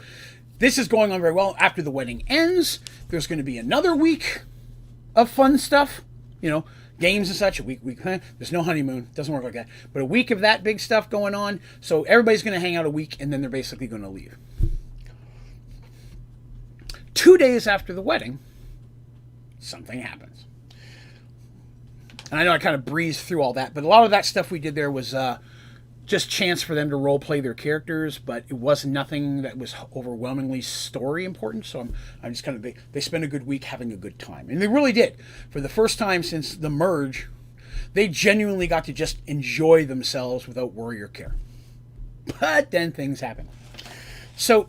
this is going on very well. After the wedding ends, there's going to be another week of fun stuff, games and such. There's no honeymoon. Doesn't work like that. But a week of that big stuff going on. So everybody's going to hang out a week, and then they're basically going to leave. 2 days after the wedding, something happens. And I know I kind of breezed through all that, but a lot of that stuff we did there was just chance for them to role play their characters, but it was nothing that was overwhelmingly story important. So I'm just kind of, they spent a good week having a good time. And they really did. For the first time since the merge, they genuinely got to just enjoy themselves without worry or care. But then things happen. So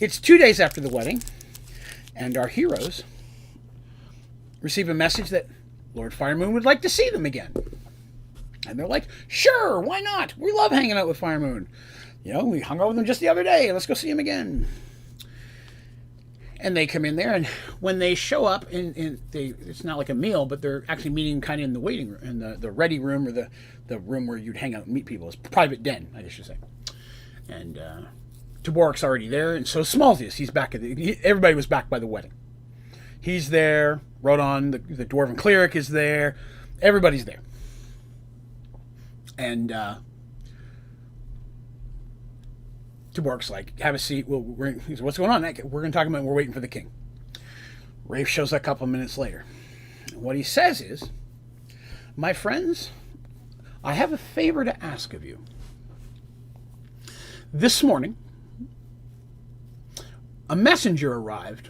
it's 2 days after the wedding, and our heroes receive a message that Lord Firemoon would like to see them again. And they're like, sure, why not? We love hanging out with Firemoon. We hung out with him just the other day. Let's go see him again. And they come in there, and when they show up, it's not like a meal, but they're actually meeting kind of in the waiting room, in the ready room, or the room where you'd hang out and meet people. It's private den, I should say. And Tabork's already there, and so Smallsius, he's back. Everybody was back by the wedding. He's there. Rodon, the Dwarven Cleric, is there. Everybody's there. And Tabork's like, have a seat. He said, what's going on? We're going to talk about it. We're waiting for the king. Rafe shows up a couple of minutes later. And what he says is, my friends, I have a favor to ask of you. This morning, a messenger arrived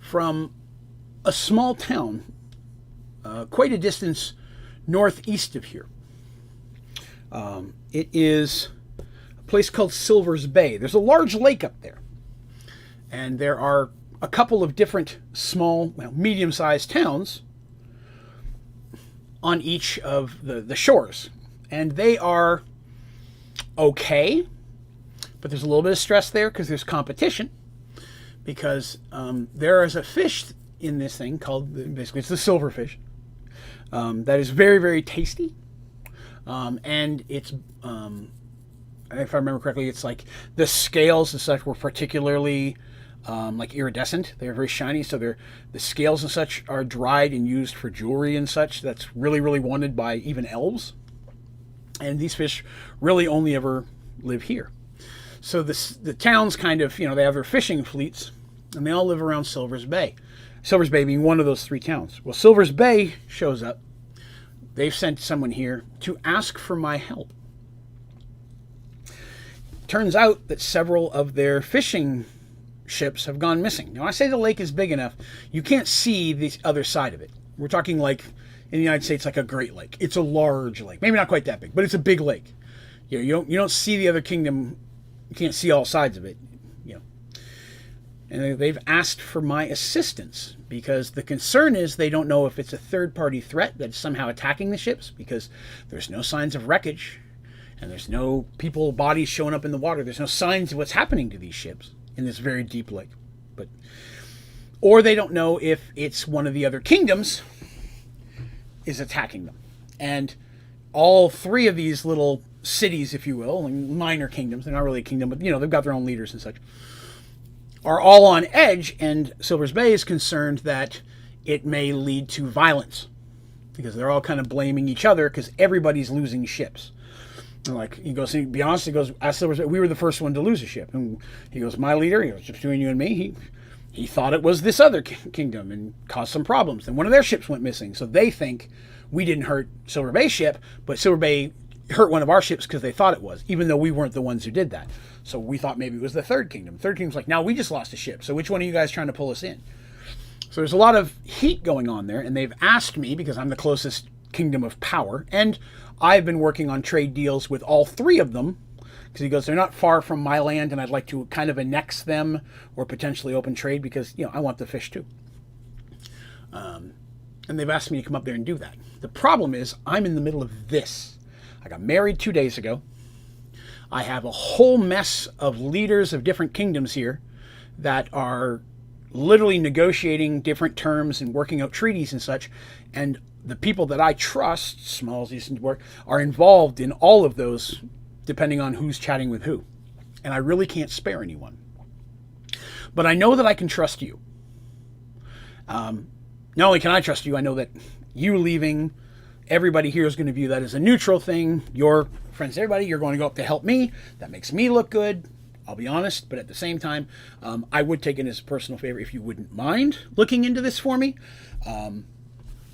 from a small town quite a distance northeast of here. It is a place called Silver's Bay. There's a large lake up there. And there are a couple of different small, medium-sized towns on each of the shores. And they are okay, but there's a little bit of stress there because there's competition. Because there is a fish in this thing called, basically it's the silverfish, that is very, very tasty. And it's, if I remember correctly, it's like the scales and such were particularly like iridescent. They're very shiny, so the scales and such are dried and used for jewelry and such. That's really, really wanted by even elves. And these fish really only ever live here. So the towns kind of, they have their fishing fleets, and they all live around Silver's Bay. Silver's Bay being one of those three towns. Well, Silver's Bay shows up. They've sent someone here to ask for my help. Turns out that several of their fishing ships have gone missing. Now, I say the lake is big enough, you can't see the other side of it. We're talking like, in the United States, like a Great Lake. It's a large lake. Maybe not quite that big, but it's a big lake. You don't see the other kingdom. You can't see all sides of it. And they've asked for my assistance because the concern is they don't know if it's a third-party threat that's somehow attacking the ships because there's no signs of wreckage and there's no bodies showing up in the water. There's no signs of what's happening to these ships in this very deep lake. Or they don't know if it's one of the other kingdoms is attacking them. And all three of these little cities, if you will, and minor kingdoms, they're not really a kingdom, but they've got their own leaders and such, are all on edge, and Silver's Bay is concerned that it may lead to violence because they're all kind of blaming each other because everybody's losing ships. And he goes, to be honest, ask Silver's Bay, we were the first one to lose a ship. And he goes, my leader, just between you and me, he thought it was this other kingdom and caused some problems. And one of their ships went missing. So they think we didn't hurt Silver Bay's ship, but Silver Bay hurt one of our ships because they thought it was, even though we weren't the ones who did that. So we thought maybe it was the Third Kingdom. Third Kingdom's like, now we just lost a ship. So which one are you guys trying to pull us in? So there's a lot of heat going on there, and they've asked me, because I'm the closest kingdom of power, and I've been working on trade deals with all three of them, because he goes, they're not far from my land, and I'd like to kind of annex them or potentially open trade because, I want the fish too. And they've asked me to come up there and do that. The problem is I'm in the middle of this. I got married 2 days ago. I have a whole mess of leaders of different kingdoms here that are literally negotiating different terms and working out treaties and such. And the people that I trust, small as these work, are involved in all of those, depending on who's chatting with who. And I really can't spare anyone. But I know that I can trust you. Not only can I trust you, I know that you leaving, everybody here is going to view that as a neutral thing. Your friends, everybody, you're going to go up to help me. That makes me look good. I'll be honest, but at the same time, I would take it as a personal favor if you wouldn't mind looking into this for me.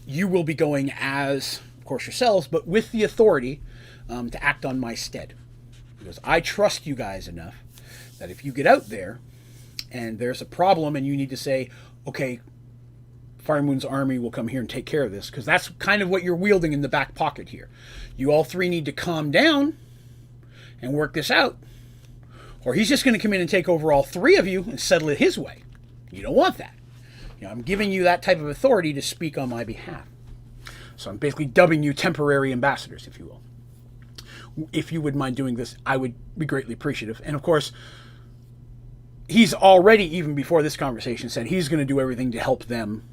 You will be going as, of course, yourselves, but with the authority to act on my stead. Because I trust you guys enough that if you get out there and there's a problem and you need to say, okay, Fire Moon's army will come here and take care of this, because that's kind of what you're wielding in the back pocket here. You all three need to calm down and work this out, or he's just going to come in and take over all three of you and settle it his way. You don't want that. I'm giving you that type of authority to speak on my behalf. So I'm basically dubbing you temporary ambassadors, if you will. If you would mind doing this, I would be greatly appreciative. And of course, he's already, even before this conversation, said he's going to do everything to help them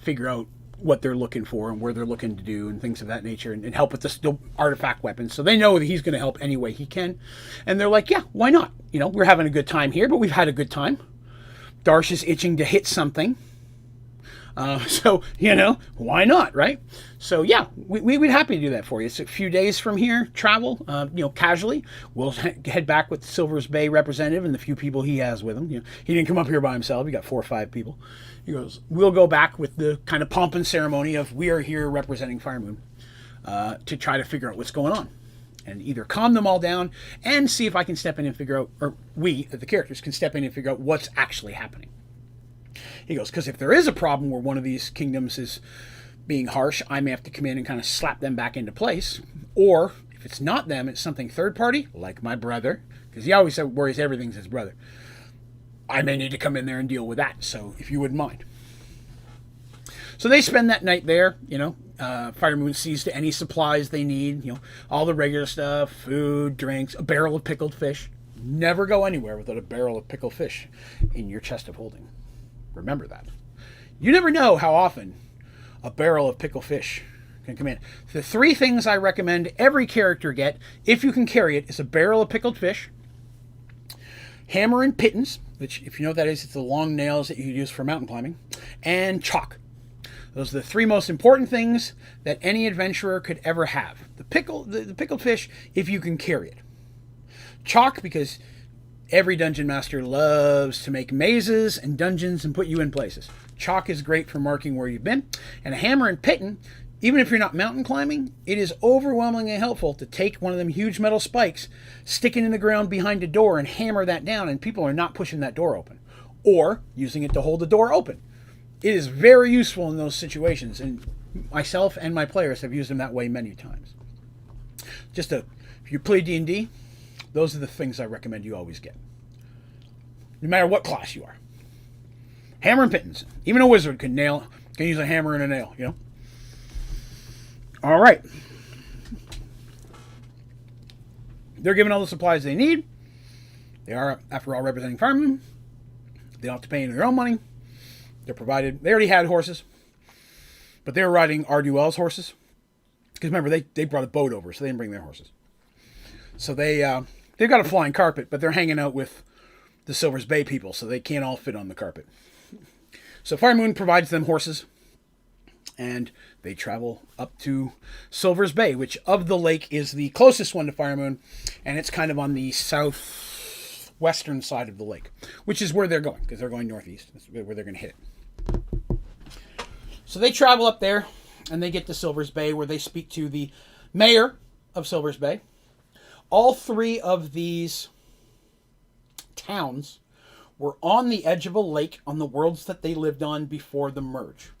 figure out what they're looking for and where they're looking to do and things of that nature, and help with the artifact weapons. So they know that he's going to help any way he can. And they're like, yeah, why not? We're having a good time here, but we've had a good time. Darsh is itching to hit something. So, why not, right? So, yeah, we'd be happy to do that for you. It's a few days from here, travel, casually. We'll head back with the Silver's Bay representative and the few people he has with him. He didn't come up here by himself. He got 4 or 5 people. He goes, we'll go back with the kind of pomp and ceremony of we are here representing Fire Moon to try to figure out what's going on. And either calm them all down and see if I can step in and figure out, or we, the characters, can step in and figure out what's actually happening. He goes, because if there is a problem where one of these kingdoms is being harsh, I may have to come in and kind of slap them back into place. Or if it's not them, it's something third party, like my brother, because he always worries everything's his brother. I may need to come in there and deal with that. So if you wouldn't mind. So they spend that night there, Fire Moon sees to any supplies they need, all the regular stuff, food, drinks, a barrel of pickled fish. Never go anywhere without a barrel of pickled fish in your chest of holding. Remember that. You never know how often a barrel of pickled fish can come in. The 3 things I recommend every character get, if you can carry it, is a barrel of pickled fish, hammer and pittance, which, if you know what that is, it's the long nails that you use for mountain climbing, and chalk. Those are the 3 most important things that any adventurer could ever have. The pickled fish, if you can carry it. Chalk, because every dungeon master loves to make mazes and dungeons and put you in places. Chalk is great for marking where you've been. And a hammer and piton, even if you're not mountain climbing, it is overwhelmingly helpful to take one of them huge metal spikes, stick it in the ground behind a door, and hammer that down, and people are not pushing that door open. Or using it to hold the door open. It is very useful in those situations, and myself and my players have used them that way many times. If you play D&D, those are the things I recommend you always get. No matter what class you are. Hammer and pittance. Even a wizard can use a hammer and a nail, All right. They're given all the supplies they need. They are, after all, representing Fire Moon. They don't have to pay any of their own money. They're provided. They already had horses, but they were riding Arduel's horses. Because remember, they brought a boat over, so they didn't bring their horses. So they've got a flying carpet, but they're hanging out with the Silver's Bay people, so they can't all fit on the carpet. So Fire Moon provides them horses, and they travel up to Silver's Bay, which of the lake is the closest one to Fire Moon, and it's kind of on the southwestern side of the lake, which is where they're going, because they're going northeast. That's where they're going to hit it. So they travel up there, and they get to Silver's Bay, where they speak to the mayor of Silver's Bay. All three of these towns were on the edge of a lake on the worlds that they lived on before the merge.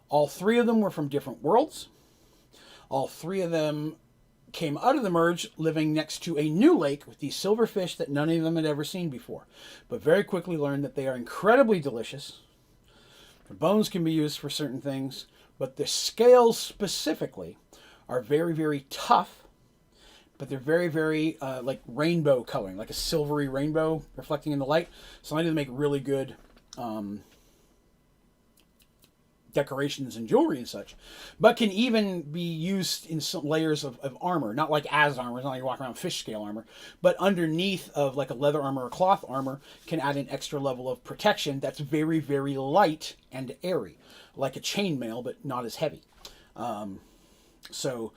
All three of them were from different worlds. All three of them came out of the merge living next to a new lake with these silverfish that none of them had ever seen before, but very quickly learned that they are incredibly delicious. Their bones can be used for certain things, but the scales specifically are very, very tough, but they're very, very like rainbow coloring, like a silvery rainbow reflecting in the light. So I need to make really good decorations and jewelry and such, but can even be used in some layers of armor, not like as armor, it's not like you walk around fish scale armor, but underneath of like a leather armor or cloth armor can add an extra level of protection that's very, very light and airy, like a chainmail, but not as heavy. So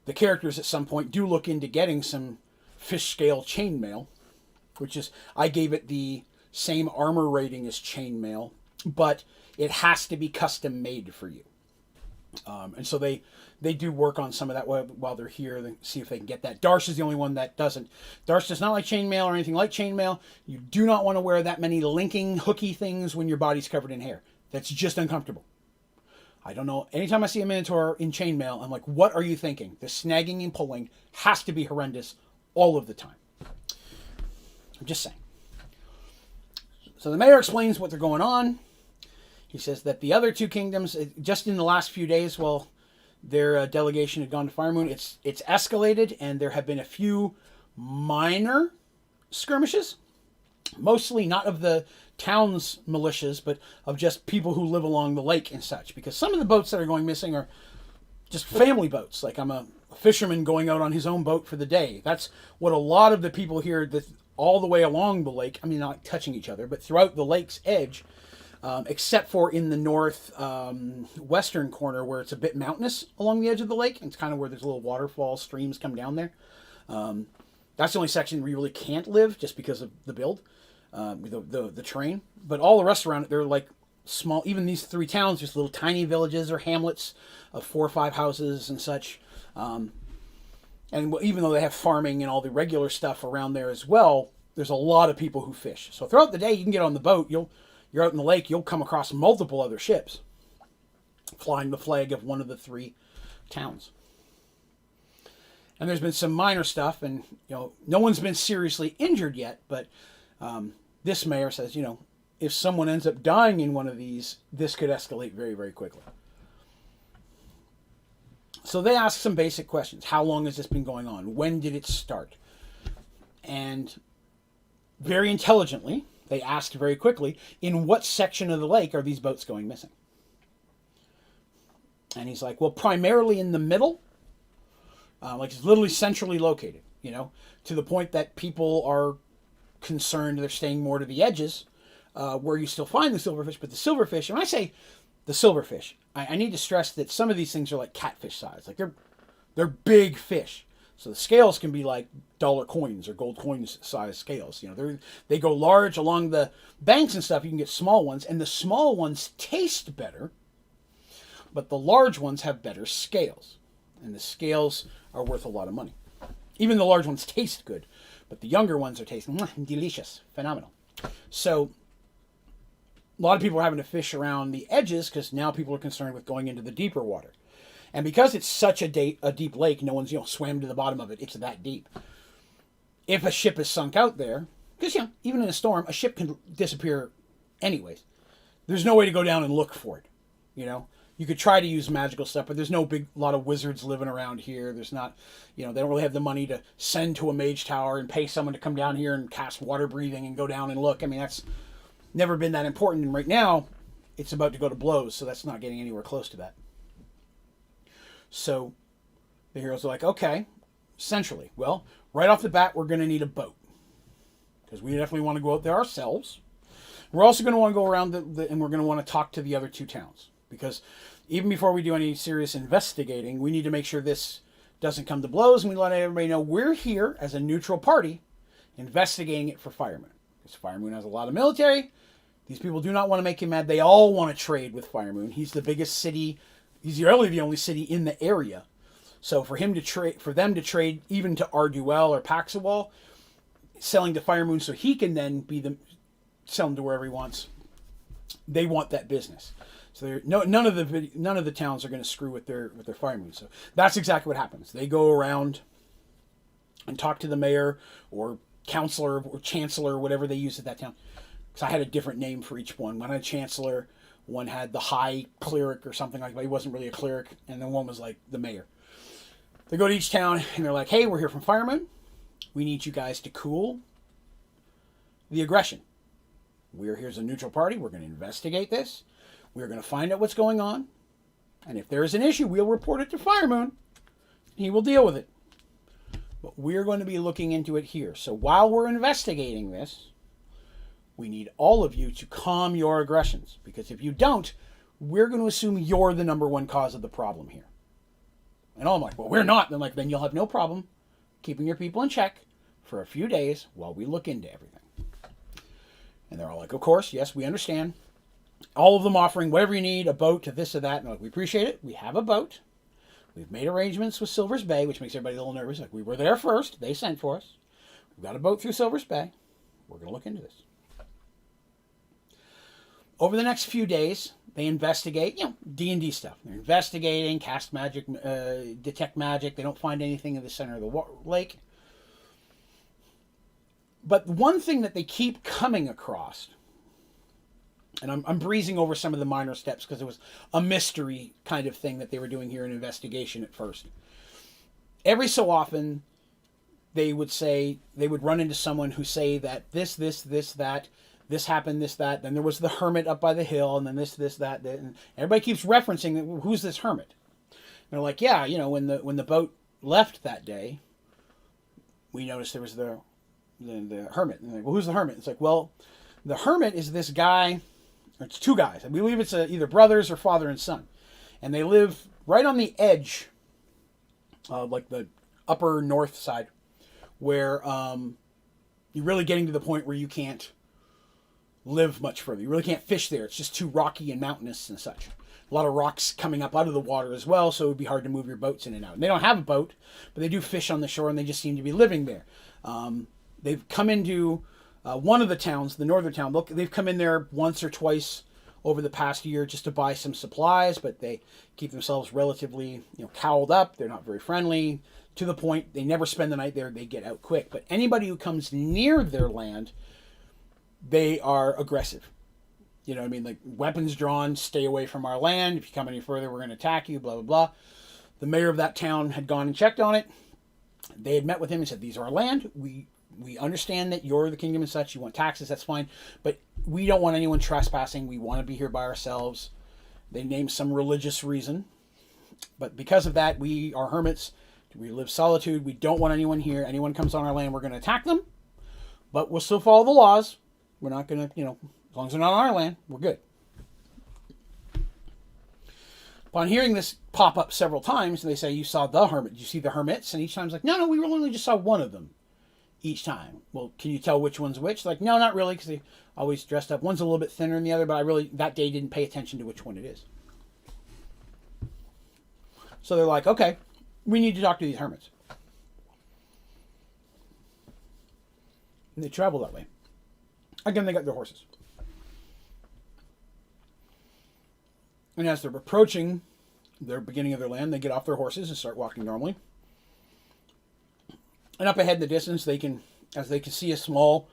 the characters at some point do look into getting some fish scale chainmail, which is, I gave it the same armor rating as chainmail, but it has to be custom made for you. And so they do work on some of that while they're here, to see if they can get that. Darsh is the only one that doesn't. Darsh does not like chainmail or anything like chainmail. You do not want to wear that many linking, hooky things when your body's covered in hair. That's just uncomfortable. I don't know. Anytime I see a Minotaur in chainmail, I'm like, what are you thinking? The snagging and pulling has to be horrendous all of the time. I'm just saying. So the mayor explains what they're going on. He says that the other two kingdoms, just in the last few days, while their delegation had gone to Firemoon, it's escalated, and there have been a few minor skirmishes, mostly not of the town's militias, but of just people who live along the lake and such. Because some of the boats that are going missing are just family boats. Like I'm a fisherman going out on his own boat for the day. That's what a lot of the people here, that all the way along the lake, I mean, not touching each other, but throughout the lake's edge, except for in the north western corner where it's a bit mountainous along the edge of the lake. It's kind of where there's little waterfalls, streams come down there. That's the only section where you really can't live just because of the build, the terrain. But all the rest around it, they're like small, even these three towns, just little tiny villages or hamlets of 4 or 5 houses and such. And even though they have farming and all the regular stuff around there as well, there's a lot of people who fish. So throughout the day, you can get on the boat, you're out in the lake, you'll come across multiple other ships flying the flag of one of the 3 towns. And there's been some minor stuff, and no one's been seriously injured yet, but this mayor says, if someone ends up dying in one of these, this could escalate very, very quickly. So they ask some basic questions. How long has this been going on? When did it start? And very intelligently, they asked very quickly, in what section of the lake are these boats going missing? And he's like, well, primarily in the middle. Like it's literally centrally located, to the point that people are concerned they're staying more to the edges, where you still find the silverfish. But the silverfish, and when I say the silverfish, I need to stress that some of these things are like catfish size. Like they're big fish. So the scales can be like dollar coins or gold coins size scales. They go large along the banks and stuff. You can get small ones, and the small ones taste better, but the large ones have better scales, and the scales are worth a lot of money. Even the large ones taste good, but the younger ones are tasting delicious, phenomenal. So a lot of people are having to fish around the edges because now people are concerned with going into the deeper water. And because it's such a deep lake, no one's swam to the bottom of it. It's that deep. If a ship is sunk out there, because even in a storm, a ship can disappear anyways. There's no way to go down and look for it. You could try to use magical stuff, but there's no lot of wizards living around here. There's not, they don't really have the money to send to a mage tower and pay someone to come down here and cast water breathing and go down and look. I mean, that's never been that important. And right now, it's about to go to blows, so that's not getting anywhere close to that. So the heroes are like, okay, centrally. Well, right off the bat, we're going to need a boat. Because we definitely want to go out there ourselves. We're also going to want to go around and we're going to want to talk to the other 2 towns. Because even before we do any serious investigating, we need to make sure this doesn't come to blows. And we let everybody know we're here as a neutral party investigating it for Firemoon. Because Firemoon has a lot of military. These people do not want to make him mad. They all want to trade with Firemoon. He's the biggest city. He's really the only city in the area. So for them to trade even to Arduel or Paxawal, selling to Firemoon so he can then sell them to wherever he wants. They want that business. So none of the towns are going to screw with their Firemoon. So that's exactly what happens. They go around and talk to the mayor or counselor or chancellor, whatever they use at that town. Because I had a different name for each one. One had a chancellor, one had the high cleric or something like that. He wasn't really a cleric, and then one was like the mayor. They go to each town and they're like, "Hey, we're here from Firemoon. We need you guys to cool the aggression. We're here as a neutral party. We're going to investigate this. We're going to find out what's going on. And if there is an issue, we'll report it to Firemoon. He will deal with it. But we're going to be looking into it here. So while we're investigating this, we need all of you to calm your aggressions. Because if you don't, we're going to assume you're the number one cause of the problem here." And I'm like, "Well, we're not." And they're like, "Then you'll have no problem keeping your people in check for a few days while we look into everything." And they're all like, "Of course, yes, we understand." All of them offering whatever you need, a boat to this or that. And like, "We appreciate it. We have a boat. We've made arrangements with Silver's Bay," which makes everybody a little nervous. Like, we were there first. They sent for us. We've got a boat through Silver's Bay. We're going to look into this. Over the next few days, they investigate, D&D stuff. They're investigating, cast magic, detect magic. They don't find anything in the center of the lake. But one thing that they keep coming across, and I'm breezing over some of the minor steps because it was a mystery kind of thing that they were doing here in investigation at first. Every so often, they would run into someone who say that this, that, this happened, this, that. Then there was the hermit up by the hill, and then this, that. And everybody keeps referencing, who's this hermit? And they're like, "Yeah, when the boat left that day, we noticed there was the hermit." And they're like, "Well, who's the hermit?" It's like, "Well, the hermit is this guy, or it's two guys. I believe it's either brothers or father and son. And they live right on the edge, like the upper north side, where you're really getting to the point where you can't live much further. You really can't fish there. It's just too rocky and mountainous and such. A lot of rocks coming up out of the water as well, so it would be hard to move your boats in and out. And they don't have a boat, but they do fish on the shore, and they just seem to be living there. They've come into one of the towns, the northern town. They've come in there once or twice over the past year just to buy some supplies, but they keep themselves relatively cowled up. They're not very friendly, to the point they never spend the night there. They get out quick. But anybody who comes near their land, they are aggressive. You know what I mean? Like, weapons drawn, stay away from our land. If you come any further, we're going to attack you, blah, blah, blah. The mayor of that town had gone and checked on it. They had met with him and said, "These are our land. We understand that you're the kingdom and such. You want taxes, that's fine. But we don't want anyone trespassing. We want to be here by ourselves." They named some religious reason. But because of that, we are hermits. We live solitude. We don't want anyone here. Anyone comes on our land, we're going to attack them. But we'll still follow the laws. We're not going to, as long as they're not on our land, we're good. Upon hearing this pop up several times, they say, "You saw the hermit. Did you see the hermits?" And each time's like, "No, we only just saw one of them each time." "Well, can you tell which one's which?" Like, "No, not really, because they always dressed up. One's a little bit thinner than the other, but I really, that day, didn't pay attention to which one it is." So they're like, "Okay, we need to talk to these hermits." And they travel that way. Again, they got their horses. And as they're approaching the beginning of their land, they get off their horses and start walking normally. And up ahead in the distance, they can see a small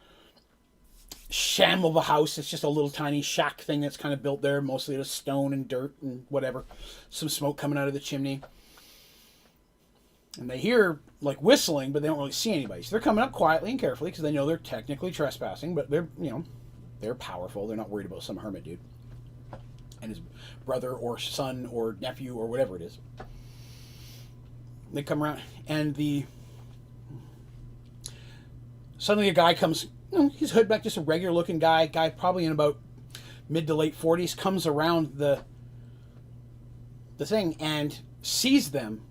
sham of a house. It's just a little tiny shack thing that's kind of built there, mostly out of stone and dirt and whatever. Some smoke coming out of the chimney. And they hear, like, whistling, but they don't really see anybody. So they're coming up quietly and carefully because they know they're technically trespassing, but they're powerful. They're not worried about some hermit dude and his brother or son or nephew or whatever it is. They come around, and suddenly a guy comes, he's hood back, just a regular looking guy probably in about mid to late 40s, comes around the thing and sees them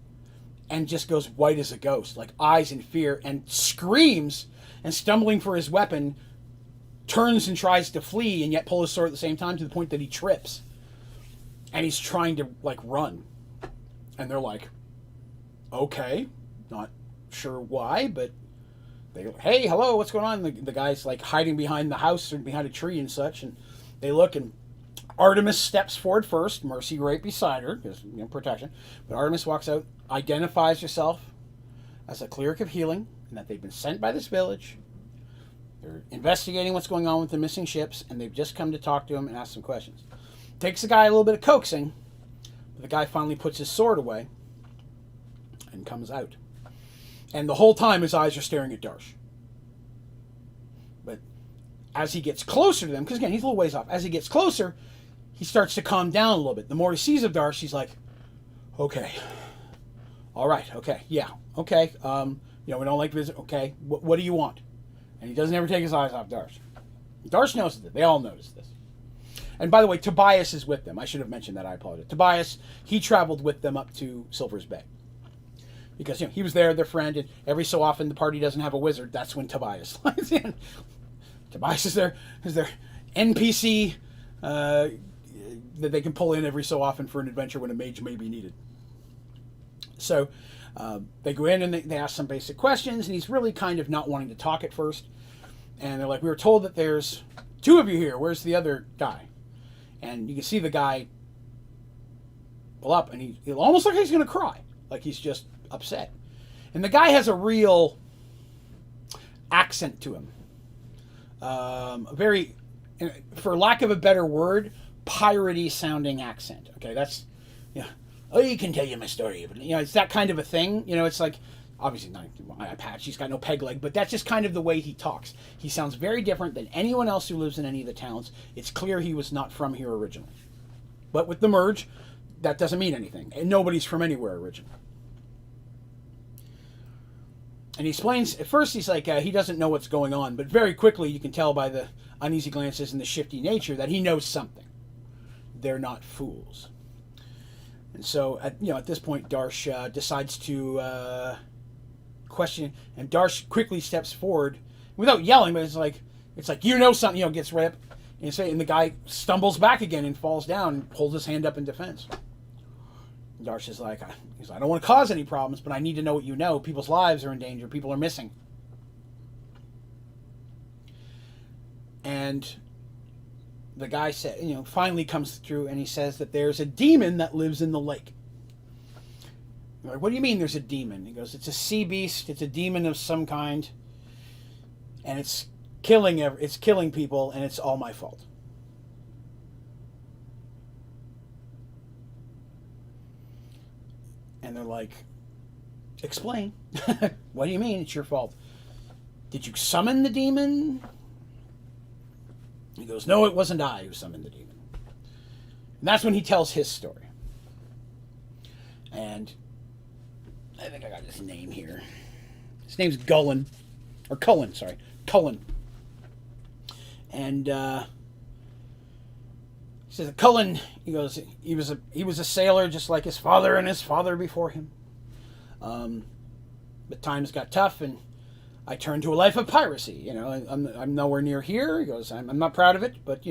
and just goes white as a ghost, like eyes in fear, and screams, and stumbling for his weapon, turns and tries to flee and yet pull his sword at the same time, to the point that he trips. And he's trying to, like, run. And they're like, okay, not sure why, but they go, hey, hello, what's going on? The guy's like hiding behind the house or behind a tree and such, and they look, and Artemis steps forward first, Mercy right beside her, because, protection. But Artemis walks out, identifies herself as a cleric of healing, and that they've been sent by this village. They're investigating what's going on with the missing ships, and they've just come to talk to him and ask some questions. Takes the guy a little bit of coaxing, but the guy finally puts his sword away and comes out. And the whole time his eyes are staring at Darsh. But as he gets closer to them, because again, he's a little ways off, as he gets closer, he starts to calm down a little bit. The more he sees of Darsh, he's like, okay, all right, okay, yeah, okay, we don't like visit, okay, what do you want? And he doesn't ever take his eyes off Darsh. Darsh knows that. They all notice this. And by the way, Tobias is with them. I should have mentioned that. I apologize. Tobias, he traveled with them up to Silver's Bay. Because he was there, their friend, and every so often the party doesn't have a wizard. That's when Tobias flies in. Tobias is their NPC that they can pull in every so often for an adventure when a mage may be needed. So they go in and they ask some basic questions, and he's really kind of not wanting to talk at first. And they're like, we were told that there's 2 of you here. Where's the other guy? And you can see the guy pull up, and he almost like he's going to cry. Like he's just upset. And the guy has a real accent to him. Very, for lack of a better word, piratey sounding accent. Okay, that's, oh, you can tell you my story. But, it's that kind of a thing. It's like, obviously not eye patch, he's got no peg leg, but that's just kind of the way he talks. He sounds very different than anyone else who lives in any of the towns. It's clear he was not from here originally. But with the merge, that doesn't mean anything. And nobody's from anywhere originally. And he explains, at first he's like, he doesn't know what's going on, but very quickly you can tell by the uneasy glances and the shifty nature that he knows something. They're not fools. And so, at this point, Darsh decides to question, and Darsh quickly steps forward, without yelling, but it's like, something, gets right up, and the guy stumbles back again and falls down and holds his hand up in defense. Darsh is like, I don't want to cause any problems, but I need to know what you know. People's lives are in danger. People are missing. And the guy said, finally comes through, and he says that there's a demon that lives in the lake. I'm like, what do you mean there's a demon? He goes, it's a sea beast. It's a demon of some kind, and it's killing people, and it's all my fault. And they're like, explain. What do you mean it's your fault? Did you summon the demon? He goes, no, it wasn't I who summoned the demon. And that's when he tells his story. And I think I got his name here. His name's Cullen. And he says, Cullen, he goes, he was a sailor just like his father and his father before him. But times got tough, and I turned to a life of piracy. I'm nowhere near here. He goes, I'm not proud of it, but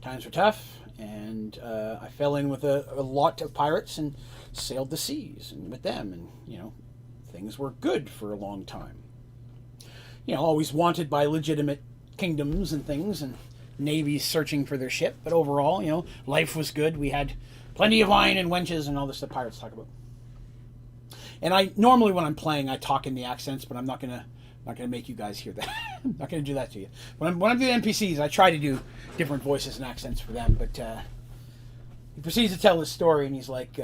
times were tough, and I fell in with a lot of pirates and sailed the seas and with them, and things were good for a long time. Always wanted by legitimate kingdoms and things, and navies searching for their ship, but overall, life was good. We had plenty of wine and wenches and all this that pirates talk about. And I normally, when I'm playing, I talk in the accents, but I'm not gonna make you guys hear that. I'm not gonna do that to you. When I'm doing NPCs, I try to do different voices and accents for them. But he proceeds to tell his story, and he's like,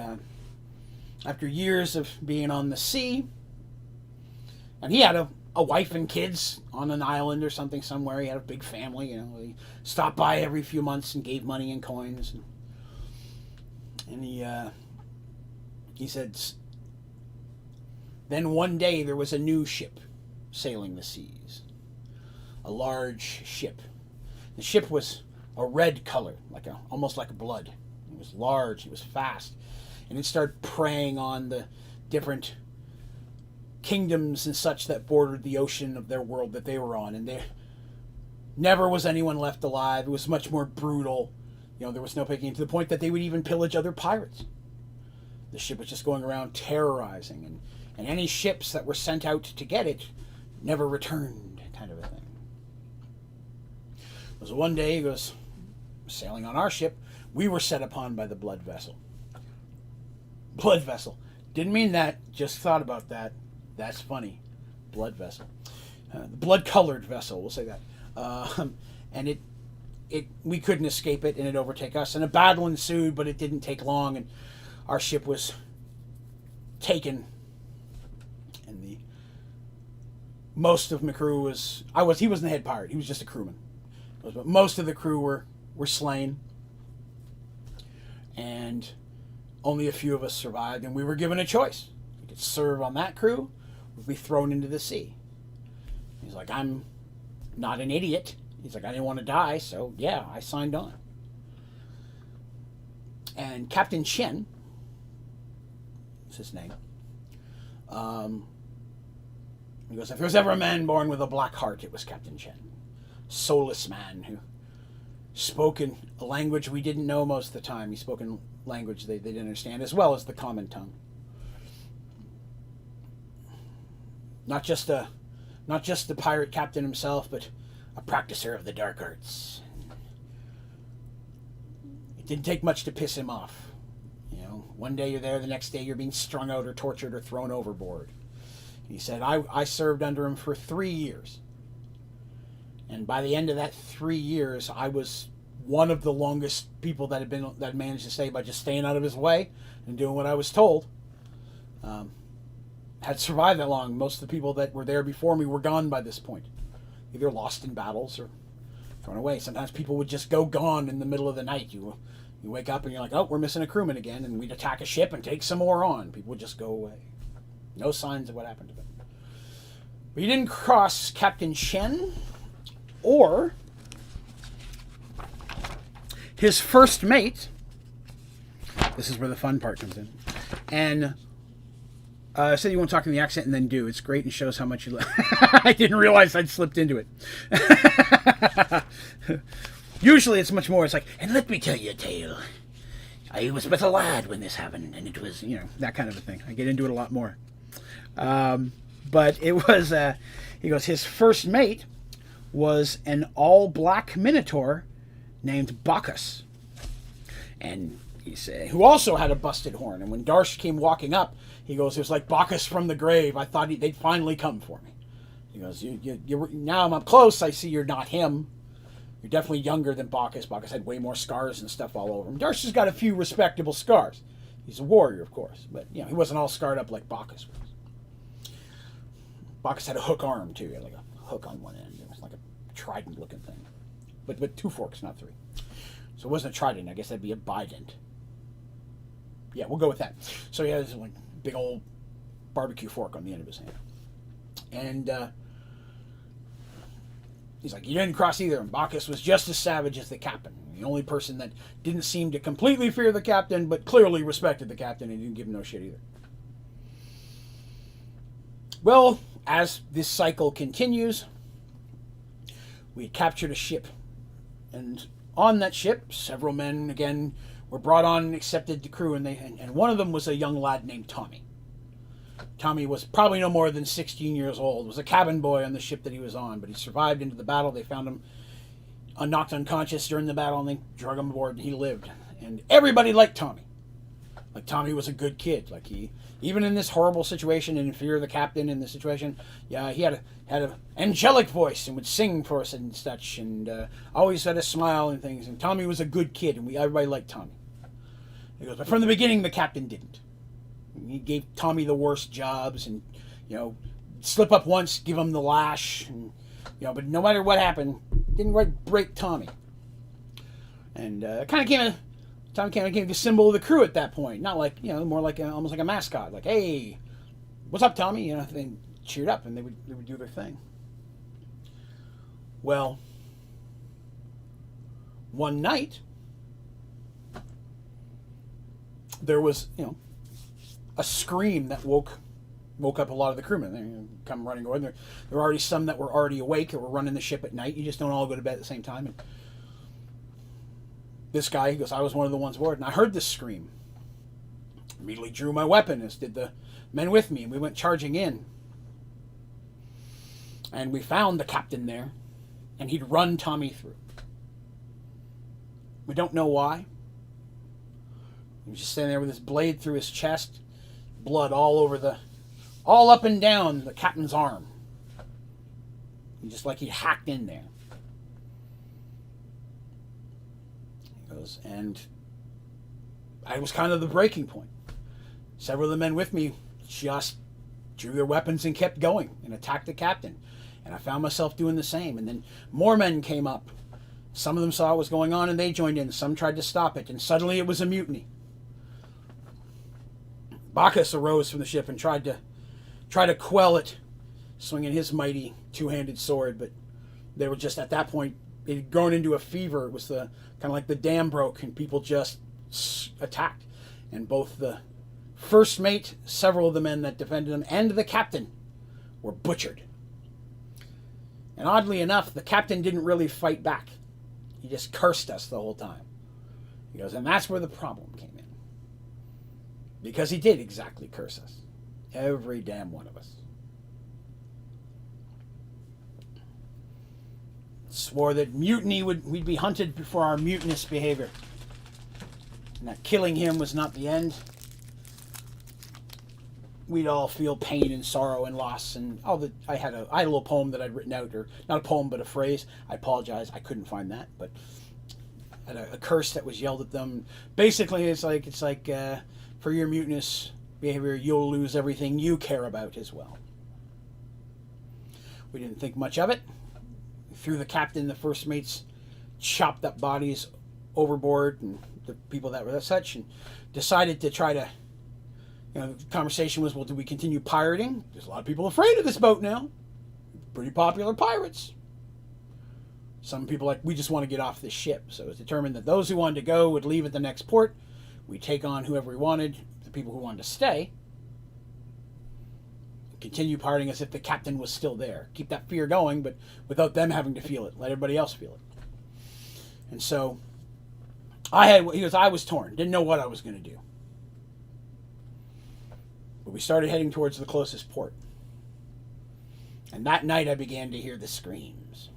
after years of being on the sea, and he had a wife and kids on an island or something somewhere. He had a big family. He stopped by every few months and gave money and coins. And he said, then one day there was a new ship sailing the seas, a large ship. The ship was a red color, almost like blood. It was large. It was fast, and it started preying on the different kingdoms and such that bordered the ocean of their world that they were on, and there never was anyone left alive. It was much more brutal. There was no picking, to the point that they would even pillage other pirates. The ship was just going around terrorizing, and and any ships that were sent out to get it never returned, kind of a thing. It was one day, he goes, sailing on our ship, we were set upon by the blood vessel. Blood vessel. Didn't mean that, just thought about that. That's funny. Blood vessel. Blood-colored vessel, we'll say that. And we couldn't escape it, and it overtake us. And a battle ensued, but it didn't take long, and our ship was taken. And most of my crew was... he wasn't the head pirate, he was just a crewman. But most of the crew were slain. And only a few of us survived, and we were given a choice. We could serve on that crew, or be thrown into the sea. He's like, I'm not an idiot. He's like, I didn't want to die, so yeah, I signed on. And Captain Chen is his name. He goes, if there was ever a man born with a black heart, it was Captain Chen. Soulless man who spoke in a language we didn't know most of the time. He spoke in language they didn't understand, as well as the common tongue. Not just the pirate captain himself, but a practicer of the dark arts. It didn't take much to piss him off. You know, one day you're there, the next day you're being strung out or tortured or thrown overboard. He said, I served under him for 3 years. And by the end of that 3 years, I was one of the longest people that had managed to stay by just staying out of his way and doing what I was told. Had survived that long. Most of the people that were there before me were gone by this point, either lost in battles or thrown away. Sometimes people would just go gone in the middle of the night. You wake up and you're like, oh, we're missing a crewman again, and we'd attack a ship and take some more on. People would just go away. No signs of what happened to them. But you didn't cross Captain Chen or his first mate. This is where the fun part comes in. And I said you won't talk in the accent and then do. It's great and shows how much you... I didn't realize I'd slipped into it. Usually it's much more. It's like, and let me tell you a tale. I was but a lad when this happened, and it was, that kind of a thing. I get into it a lot more. But it was, he goes, his first mate was an all-black minotaur named Bacchus. And he said, who also had a busted horn. And when Darsh came walking up, he goes, it was like Bacchus from the grave. I thought they'd finally come for me. He goes, now I'm up close, I see you're not him. You're definitely younger than Bacchus. Bacchus had way more scars and stuff all over him. Darsh has got a few respectable scars. He's a warrior, of course. But, he wasn't all scarred up like Bacchus was. Bacchus had a hook arm, too. He had like a hook on one end. It was like a trident-looking thing. But with 2 forks, not 3. So it wasn't a trident. I guess that'd be a bident. Yeah, we'll go with that. So he has like big old barbecue fork on the end of his hand. And he's like, you didn't cross either. And Bacchus was just as savage as the captain. The only person that didn't seem to completely fear the captain, but clearly respected the captain and didn't give him no shit either. Well, as this cycle continues, we had captured a ship. And on that ship, several men, again, were brought on and accepted the crew. And one of them was a young lad named Tommy. Tommy was probably no more than 16 years old. Was a cabin boy on the ship that he was on. But he survived into the battle. They found him knocked unconscious during the battle, and they drug him aboard, and he lived. And everybody liked Tommy. Like, Tommy was a good kid. Like, even in this horrible situation and in fear of the captain in the situation, yeah, he had a angelic voice and would sing for us and such, and always had a smile and things. And Tommy was a good kid, and everybody liked Tommy. He goes, but from the beginning, the captain didn't. He gave Tommy the worst jobs, and slip up once, give him the lash, and but no matter what happened, didn't quite break Tommy. And Tommy kind of became the symbol of the crew at that point. Not like, more like almost like a mascot. Like, hey, what's up, Tommy? They cheered up and they would do their thing. Well, one night, there was, a scream that woke up a lot of the crewmen. They come running over. There were already some that were already awake or were running the ship at night. You just don't all go to bed at the same time. And this guy, he goes, I was one of the ones aboard, and I heard this scream. Immediately drew my weapon, as did the men with me, and we went charging in. And we found the captain there, and he'd run Tommy through. We don't know why. He was just standing there with his blade through his chest, blood all up and down the captain's arm. And just like he hacked in there. He goes, and I was kind of the breaking point. Several of the men with me just drew their weapons and kept going and attacked the captain. And I found myself doing the same. And then more men came up. Some of them saw what was going on and they joined in. Some tried to stop it. And suddenly it was a mutiny. Bacchus arose from the ship and tried to quell it, swinging his mighty two-handed sword. But they were just, at that point, it had grown into a fever. It was kind of like the dam broke and people just attacked. And both the first mate, several of the men that defended him, and the captain were butchered. And oddly enough, the captain didn't really fight back. He just cursed us the whole time. He goes, and that's where the problem came in. Because he did exactly curse us. Every damn one of us. Swore that mutiny we'd be hunted for our mutinous behavior. And that killing him was not the end. We'd all feel pain and sorrow and loss, and I had a little poem that I'd written out, or not a poem but a phrase. I apologize, I couldn't find that, but I had a curse that was yelled at them. Basically, it's like for your mutinous behavior, you'll lose everything you care about as well. We didn't think much of it. We threw the captain, the first mates, chopped up bodies overboard, and the people that were such, and decided to try to. The conversation was, well, do we continue pirating? There's a lot of people afraid of this boat now. Pretty popular pirates. Some people we just want to get off this ship. So it was determined that those who wanted to go would leave at the next port. We'd take on whoever we wanted. The people who wanted to stay, continue pirating as if the captain was still there. Keep that fear going, but without them having to feel it. Let everybody else feel it. And so I was torn. Didn't know what I was going to do. But we started heading towards the closest port. And that night I began to hear the screams.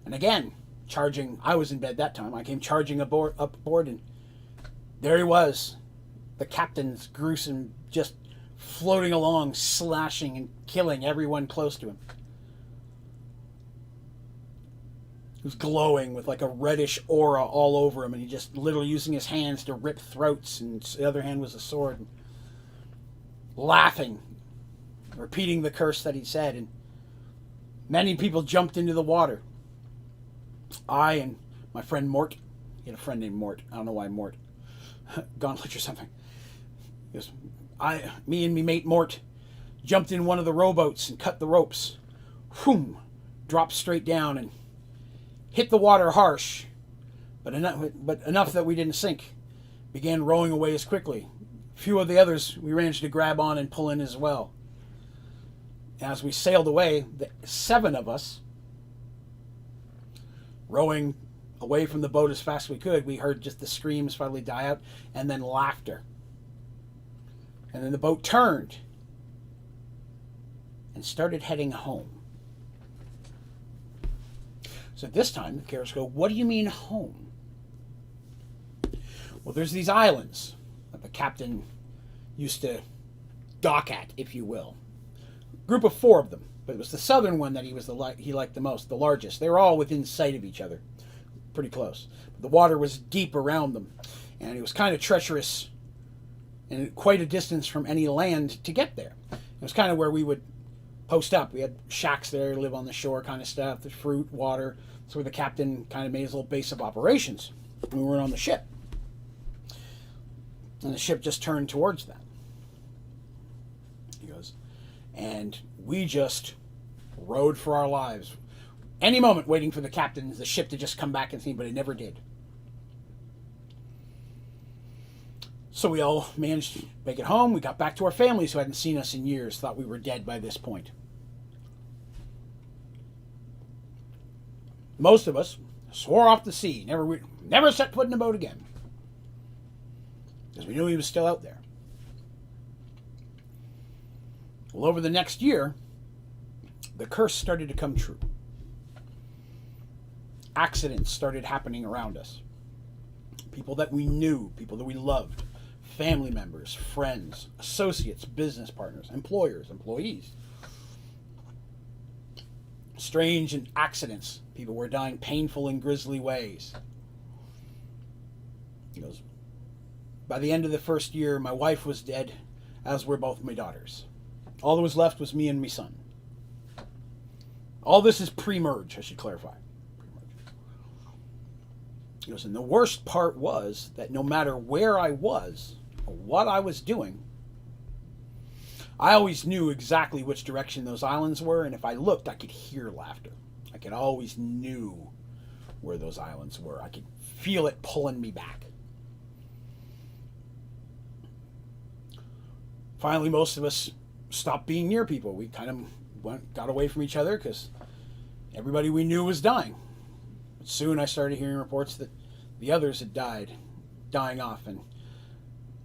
And again, charging, I was in bed that time. I came charging up aboard, and there he was. The captain's gruesome, just floating along, slashing and killing everyone close to him. He was glowing with like a reddish aura all over him, and he just literally using his hands to rip throats, and the other hand was a sword. And laughing, repeating the curse that he said, and many people jumped into the water. I and my friend Mort, he had a friend named Mort, I don't know why Mort, Gauntlet or something. Me and me mate Mort jumped in one of the rowboats and cut the ropes. Whoom, dropped straight down and hit the water harsh, but enough that we didn't sink. Began rowing away as quickly. A few of the others we managed to grab on and pull in as well. As we sailed away, the 7 of us, rowing away from the boat as fast as we could, we heard just the screams finally die out, and then laughter. And then the boat turned and started heading home. So this time, the carriers go, what do you mean home? Well, there's these islands that the captain used to dock at, if you will. Group of 4 of them, but it was the southern one that he liked the most, the largest. They were all within sight of each other, pretty close. The water was deep around them, and it was kind of treacherous and quite a distance from any land to get there. It was kind of where we would post up. We had shacks there, live on the shore kind of stuff, the fruit, water. That's where the captain kind of made his little base of operations when we were on the ship. And the ship just turned towards that. He goes, and we just rode for our lives. Any moment waiting for the ship to just come back and see, but it never did. So we all managed to make it home. We got back to our families who hadn't seen us in years, thought we were dead by this point. Most of us swore off the sea, never set foot in a boat again. because we knew he was still out there. Well, over the next year, the curse started to come true. Accidents started happening around us. People that we knew, people that we loved, family members, friends, associates, business partners, employers, employees. Strange accidents. People were dying painful and grisly ways. He goes, by the end of the first year, my wife was dead, as were both my daughters. All that was left was me and my son. All this is pre-merge, I should clarify. He goes, and the worst part was that no matter where I was or what I was doing, I always knew exactly which direction those islands were, and if I looked, I could hear laughter. I could always knew where those islands were. I could feel it pulling me back. Finally, most of us stopped being near people. We kind of got away from each other because everybody we knew was dying. But soon I started hearing reports that the others had dying off, and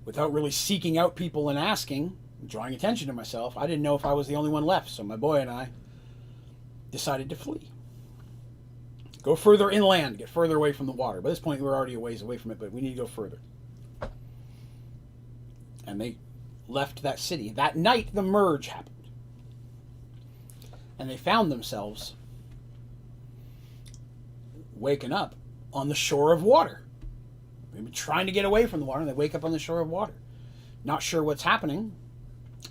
without really seeking out people and asking, drawing attention to myself, I didn't know if I was the only one left, so my boy and I decided to flee. Go further inland, get further away from the water. By this point, we were already a ways away from it, but we need to go further. And they left that city. That night, the merge happened. And they found themselves waking up on the shore of water. They've been trying to get away from the water, and they wake up on the shore of water. Not sure what's happening.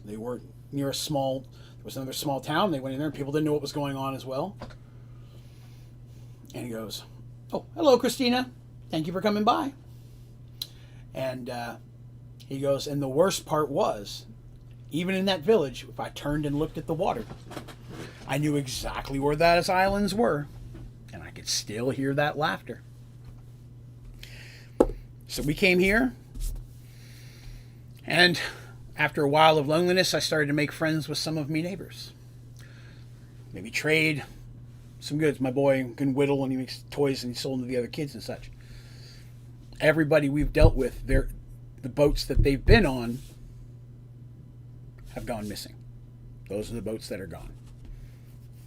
They were near there was another small town. They went in there, and people didn't know what was going on as well. And he goes, oh, hello, Christina. Thank you for coming by. And he goes, and the worst part was, even in that village, if I turned and looked at the water, I knew exactly where those islands were, and I could still hear that laughter. So we came here, and after a while of loneliness, I started to make friends with some of my neighbors. Maybe trade some goods. My boy can whittle, and he makes toys, and he sold them to the other kids and such. Everybody we've dealt with, the boats that they've been on have gone missing. Those are the boats that are gone.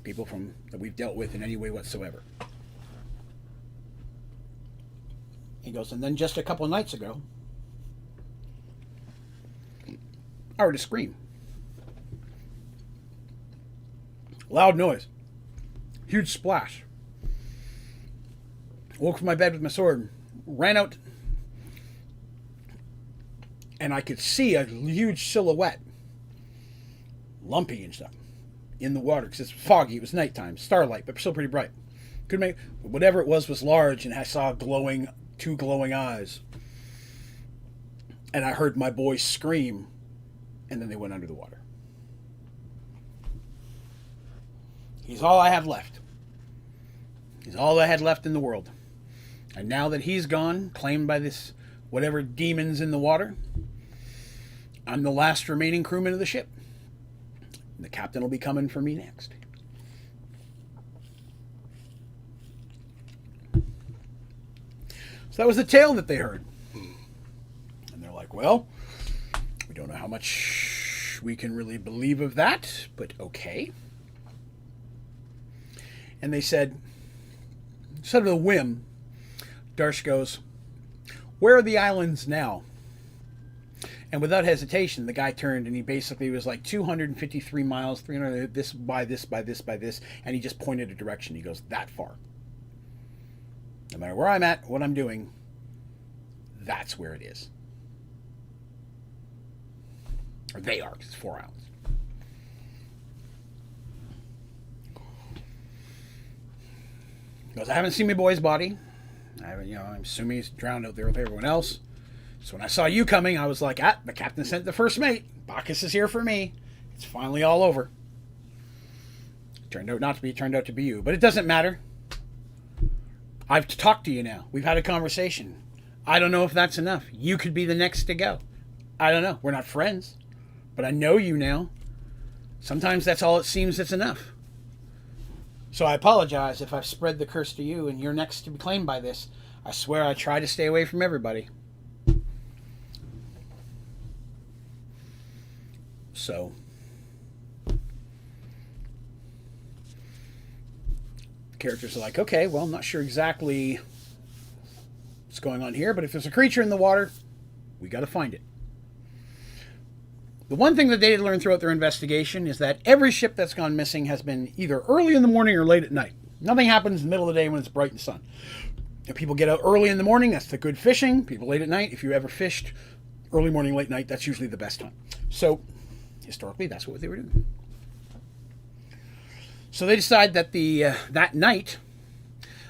People that we've dealt with in any way whatsoever. He goes, and then just a couple of nights ago, I heard a scream. Loud noise. Huge splash. Woke from my bed with my sword, ran out, and I could see a huge silhouette, lumpy and stuff, in the water because it's foggy. It was nighttime, starlight, but still pretty bright. Could make whatever it was large, and I saw two glowing eyes. And I heard my boy scream, and then they went under the water. He's all I have left. He's all I had left in the world. And now that he's gone, claimed by this whatever demons in the water, I'm the last remaining crewman of the ship. The captain will be coming for me next. So that was the tale that they heard. And they're like, well, we don't know how much we can really believe of that, but okay. And they said, instead of a whim, Darsh goes, where are the islands now? And without hesitation, the guy turned and he basically was like 253 miles, 300, this by this, by this, by this. And he just pointed a direction. He goes, that far. No matter where I'm at, what I'm doing, that's where it is. Or they are, because it's 4 islands. He goes, I haven't seen my boy's body. I'm assuming he's drowned out there with everyone else. So when I saw you coming, I was like, the captain sent the first mate. Bacchus is here for me. It's finally all over. It turned out to be you. But it doesn't matter. I've talked to you now. We've had a conversation. I don't know if that's enough. You could be the next to go. I don't know. We're not friends. But I know you now. Sometimes that's all it seems that's enough. So I apologize if I've spread the curse to you and you're next to be claimed by this. I swear I try to stay away from everybody. So the characters are like, okay, well, I'm not sure exactly what's going on here, but if there's a creature in the water, we got to find it. The one thing that they did learn throughout their investigation is that every ship that's gone missing has been either early in the morning or late at night. Nothing happens in the middle of the day when it's bright and sun. If people get out early in the morning, that's the good fishing. People late at night, if you ever fished early morning, late night, that's usually the best time. So historically, that's what they were doing. So they decide that that night,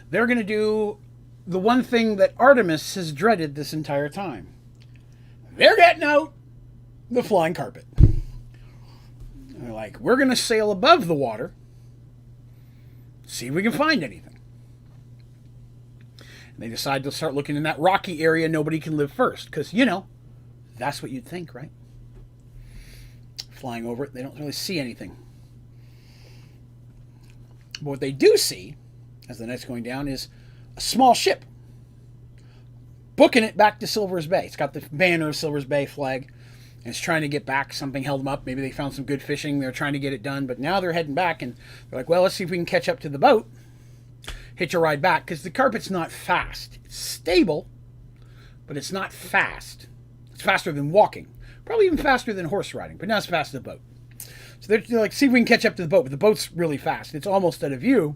they're going to do the one thing that Artemis has dreaded this entire time. They're getting out the flying carpet. And they're like, we're going to sail above the water, see if we can find anything. And they decide to start looking in that rocky area nobody can live first, because, you know, that's what you'd think, right? Flying over it, they don't really see anything. But what they do see, as the night's going down, is a small ship booking it back to Silver's Bay. It's got the banner of Silver's Bay flag, and it's trying to get back. Something held them up. Maybe they found some good fishing. They're trying to get it done, but now they're heading back, and they're like, well, let's see if we can catch up to the boat, hitch a ride back, because the carpet's not fast. It's stable, but it's not fast. It's faster than walking. Probably even faster than horse riding, but not as fast as a boat. So they're like, see if we can catch up to the boat, but the boat's really fast. It's almost out of view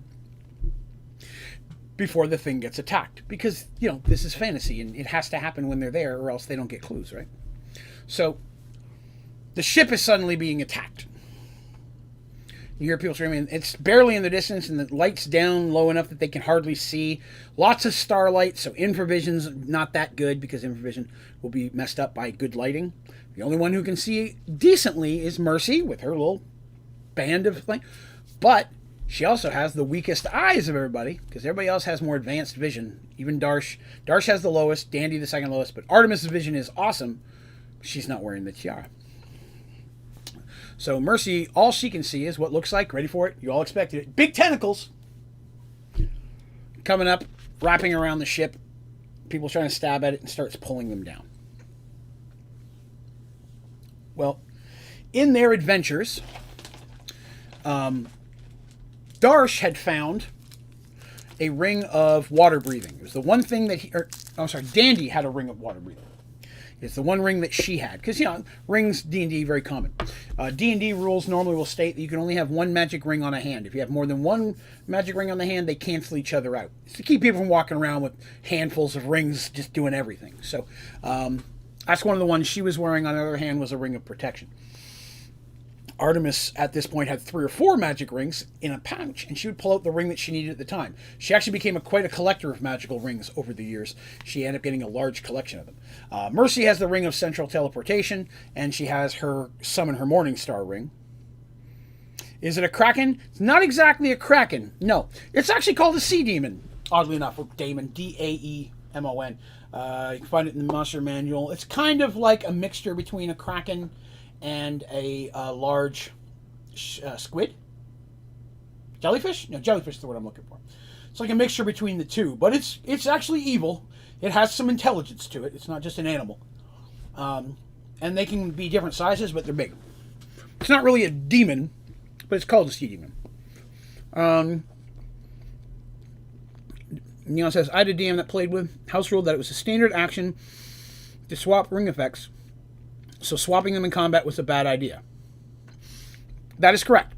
before the thing gets attacked. Because, you know, this is fantasy, and it has to happen when they're there, or else they don't get clues, right? So the ship is suddenly being attacked. You hear people screaming. It's barely in the distance, and the light's down low enough that they can hardly see. Lots of starlight, so infravision's not that good, because infravision will be messed up by good lighting. The only one who can see decently is Mercy, with her little band of thing. But she also has the weakest eyes of everybody, because everybody else has more advanced vision. Even Darsh. Darsh has the lowest, Dandy the second lowest, but Artemis' vision is awesome. She's not wearing the tiara. So Mercy, all she can see is what looks like, ready for it, you all expected it, big tentacles coming up, wrapping around the ship. People trying to stab at it, and starts pulling them down. Well, in their adventures, Darsh had found a ring of water breathing. It was the one thing that Dandy had a ring of water breathing. It's the one ring that she had. Because, you know, rings, D&D, very common. D&D rules normally will state that you can only have one magic ring on a hand. If you have more than one magic ring on the hand, they cancel each other out. It's to keep people from walking around with handfuls of rings just doing everything. So, that's one of the ones she was wearing. On the other hand was a ring of protection. Artemis, at this point, had 3 or 4 magic rings in a pouch, and she would pull out the ring that she needed at the time. She actually became quite a collector of magical rings over the years. She ended up getting a large collection of them. Mercy has the ring of central teleportation, and she has her summon her morning star ring. Is it a kraken? It's not exactly a kraken. No. It's actually called a sea demon, oddly enough, or daemon, D-A-E-M-O-N. You can find it in the monster manual. It's kind of like a mixture between a kraken and a large squid? Jellyfish? No, jellyfish is the word I'm looking for. It's like a mixture between the two, but it's actually evil. It has some intelligence to it. It's not just an animal. And they can be different sizes, but they're big. It's not really a demon, but it's called a sea demon. Neon says, I had a DM that played with house ruled that it was a standard action to swap ring effects, so swapping them in combat was a bad idea. That is correct.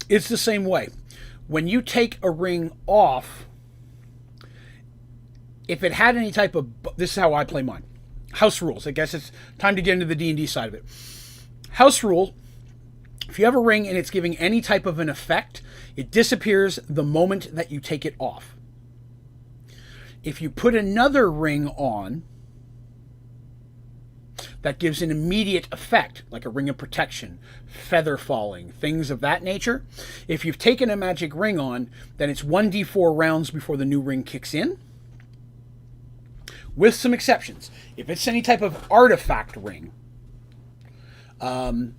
It's the same way. When you take a ring off, if it had any type of... This is how I play mine. House rules. I guess it's time to get into the D&D side of it. House rule, if you have a ring and it's giving any type of an effect, it disappears the moment that you take it off. If you put another ring on that gives an immediate effect, like a ring of protection, feather falling, things of that nature. If you've taken a magic ring on, then it's 1d4 rounds before the new ring kicks in, with some exceptions. If it's any type of artifact ring, an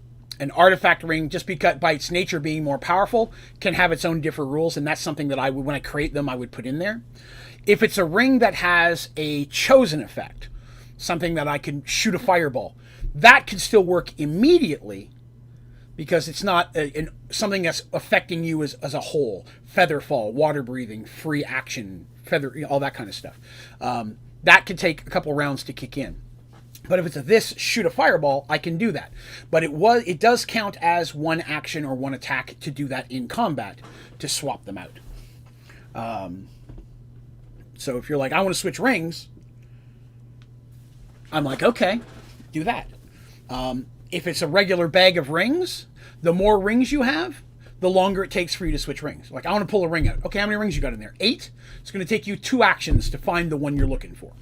artifact ring, just because by its nature being more powerful, can have its own different rules, and that's something that when I create them, I would put in there. If it's a ring that has a chosen effect, something that I can shoot a fireball, that can still work immediately because it's not something that's affecting you as a whole. Feather fall, water breathing, free action, feather, all that kind of stuff. That could take a couple rounds to kick in. But if it's this shoot a fireball, I can do that. But it does count as one action or one attack to do that in combat to swap them out. So if you're like, I want to switch rings, I'm like, okay, do that. If it's a regular bag of rings, the more rings you have, the longer it takes for you to switch rings. Like, I want to pull a ring out. Okay, how many rings you got in there? 8? It's going to take you 2 actions to find the one you're looking for.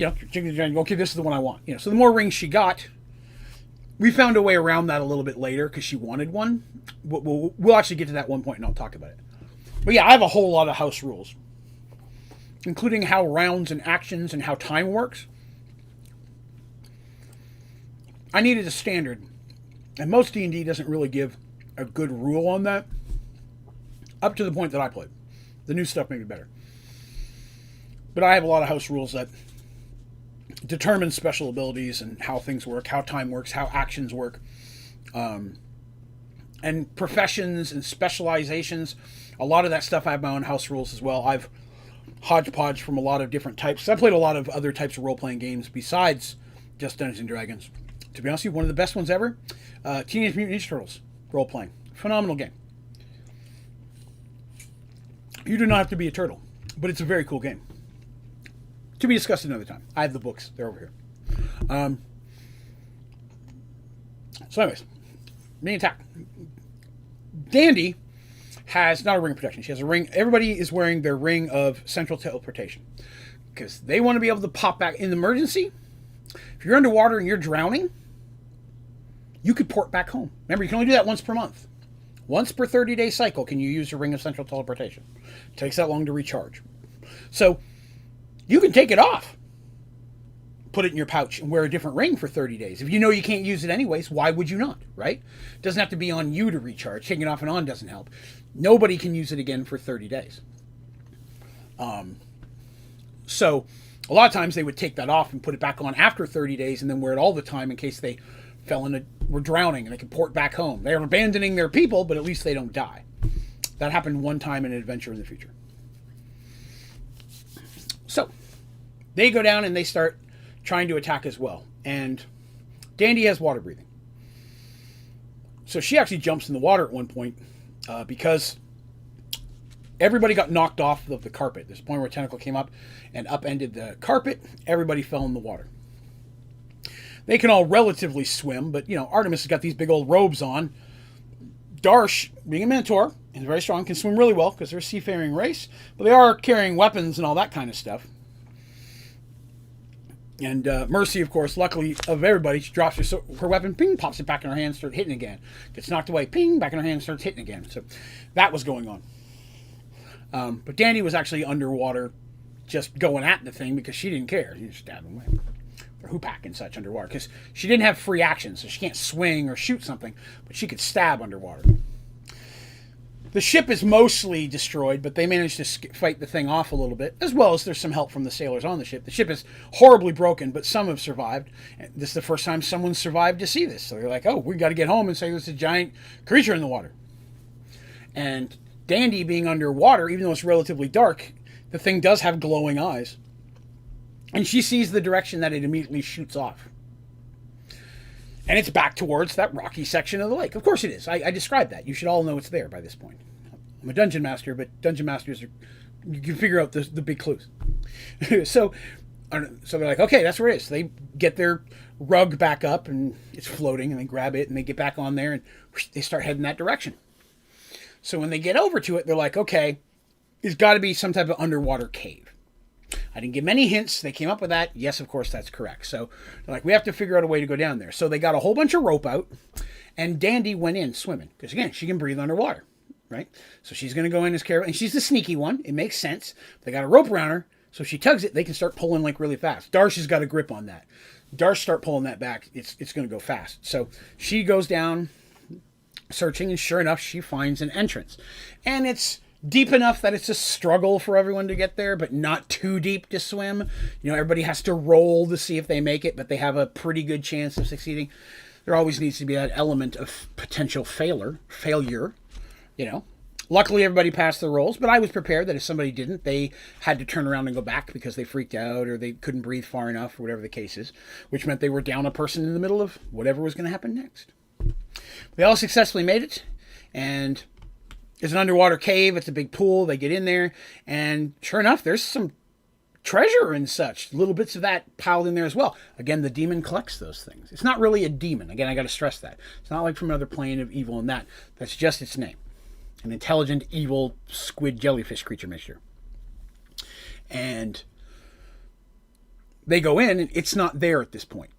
Okay, this is the one I want. So the more rings she got, we found a way around that a little bit later because she wanted one. We'll actually get to that one point and I'll talk about it. But yeah, I have a whole lot of house rules, including how rounds and actions and how time works. I needed a standard, and most D&D doesn't really give a good rule on that, up to the point that I played. The new stuff may be better. But I have a lot of house rules that determine special abilities and how things work, how time works, how actions work, and professions and specializations. A lot of that stuff I have my own house rules as well. I've hodgepodge from a lot of different types. I played a lot of other types of role-playing games besides just Dungeons & Dragons. To be honest with you, one of the best ones ever, Teenage Mutant Ninja Turtles role-playing. Phenomenal game. You do not have to be a turtle, but it's a very cool game. To be discussed another time. I have the books. They're over here. So anyways, main attack. Dandy has not a ring of protection. She has a ring. Everybody is wearing their ring of central teleportation because they want to be able to pop back in the emergency. If you're underwater and you're drowning, you could port back home. Remember, you can only do that once per month. Once per 30-day cycle can you use your ring of central teleportation. It takes that long to recharge. So you can take it off, put it in your pouch, and wear a different ring for 30 days. If you know you can't use it anyways, why would you not, right? It doesn't have to be on you to recharge. Taking it off and on doesn't help. Nobody can use it again for 30 days. So a lot of times they would take that off and put it back on after 30 days and then wear it all the time in case they were drowning and they could port back home. They're abandoning their people, but at least they don't die. That happened one time in an adventure in the future. So they go down and they start trying to attack as well. And Dandy has water breathing. So she actually jumps in the water at one point because everybody got knocked off of the carpet. There's a point where a tentacle came up and upended the carpet. Everybody fell in the water. They can all relatively swim, but, Artemis has got these big old robes on. Darsh, being a Minotaur, is very strong, can swim really well because they're a seafaring race, but they are carrying weapons and all that kind of stuff. And Mercy, of course, luckily of everybody, she drops her weapon, ping, pops it back in her hand, starts hitting again. Gets knocked away, ping, back in her hand, starts hitting again. So that was going on. But Dandy was actually underwater just going at the thing because she didn't care. She just stabbed him away. Or hoopak and such underwater. Because she didn't have free action, so she can't swing or shoot something, but she could stab underwater. The ship is mostly destroyed, but they managed to fight the thing off a little bit, as well as there's some help from the sailors on the ship. The ship is horribly broken, but some have survived. This is the first time someone survived to see this. So they're like, oh, we got to get home and say there's a giant creature in the water. And Dandy being underwater, even though it's relatively dark, the thing does have glowing eyes. And she sees the direction that it immediately shoots off. And it's back towards that rocky section of the lake. Of course it is. I described that. You should all know it's there by this point. I'm a dungeon master, but dungeon masters you can figure out the big clues. So they're like, okay, that's where it is. So they get their rug back up, and it's floating, and they grab it, and they get back on there, and whoosh, they start heading that direction. So when they get over to it, they're like, okay, there's got to be some type of underwater cave. I didn't give many hints. They came up with that. Yes, of course, that's correct. So they're like, we have to figure out a way to go down there. So they got a whole bunch of rope out, and Dandy went in swimming. Because, again, she can breathe underwater, right? So she's going to go in as careful. And she's the sneaky one. It makes sense. They got a rope around her, so if she tugs it, they can start pulling like really fast. Darsh has got a grip on that. Darsh start pulling that back, it's going to go fast. So she goes down searching, and sure enough, she finds an entrance. And it's deep enough that it's a struggle for everyone to get there, but not too deep to swim. Everybody has to roll to see if they make it, but they have a pretty good chance of succeeding. there always needs to be that element of potential failure. Luckily, everybody passed their rolls, but I was prepared that if somebody didn't, they had to turn around and go back because they freaked out or they couldn't breathe far enough or whatever the case is, which meant they were down a person in the middle of whatever was going to happen next. They all successfully made it, and there's an underwater cave. It's a big pool. They get in there, and sure enough, there's some treasure and such. Little bits of that piled in there as well. Again, the demon collects those things. It's not really a demon. Again, I got to stress that. It's not like from another plane of evil and that. That's just its name. An intelligent, evil squid jellyfish creature mixture. And they go in, and it's not there at this point.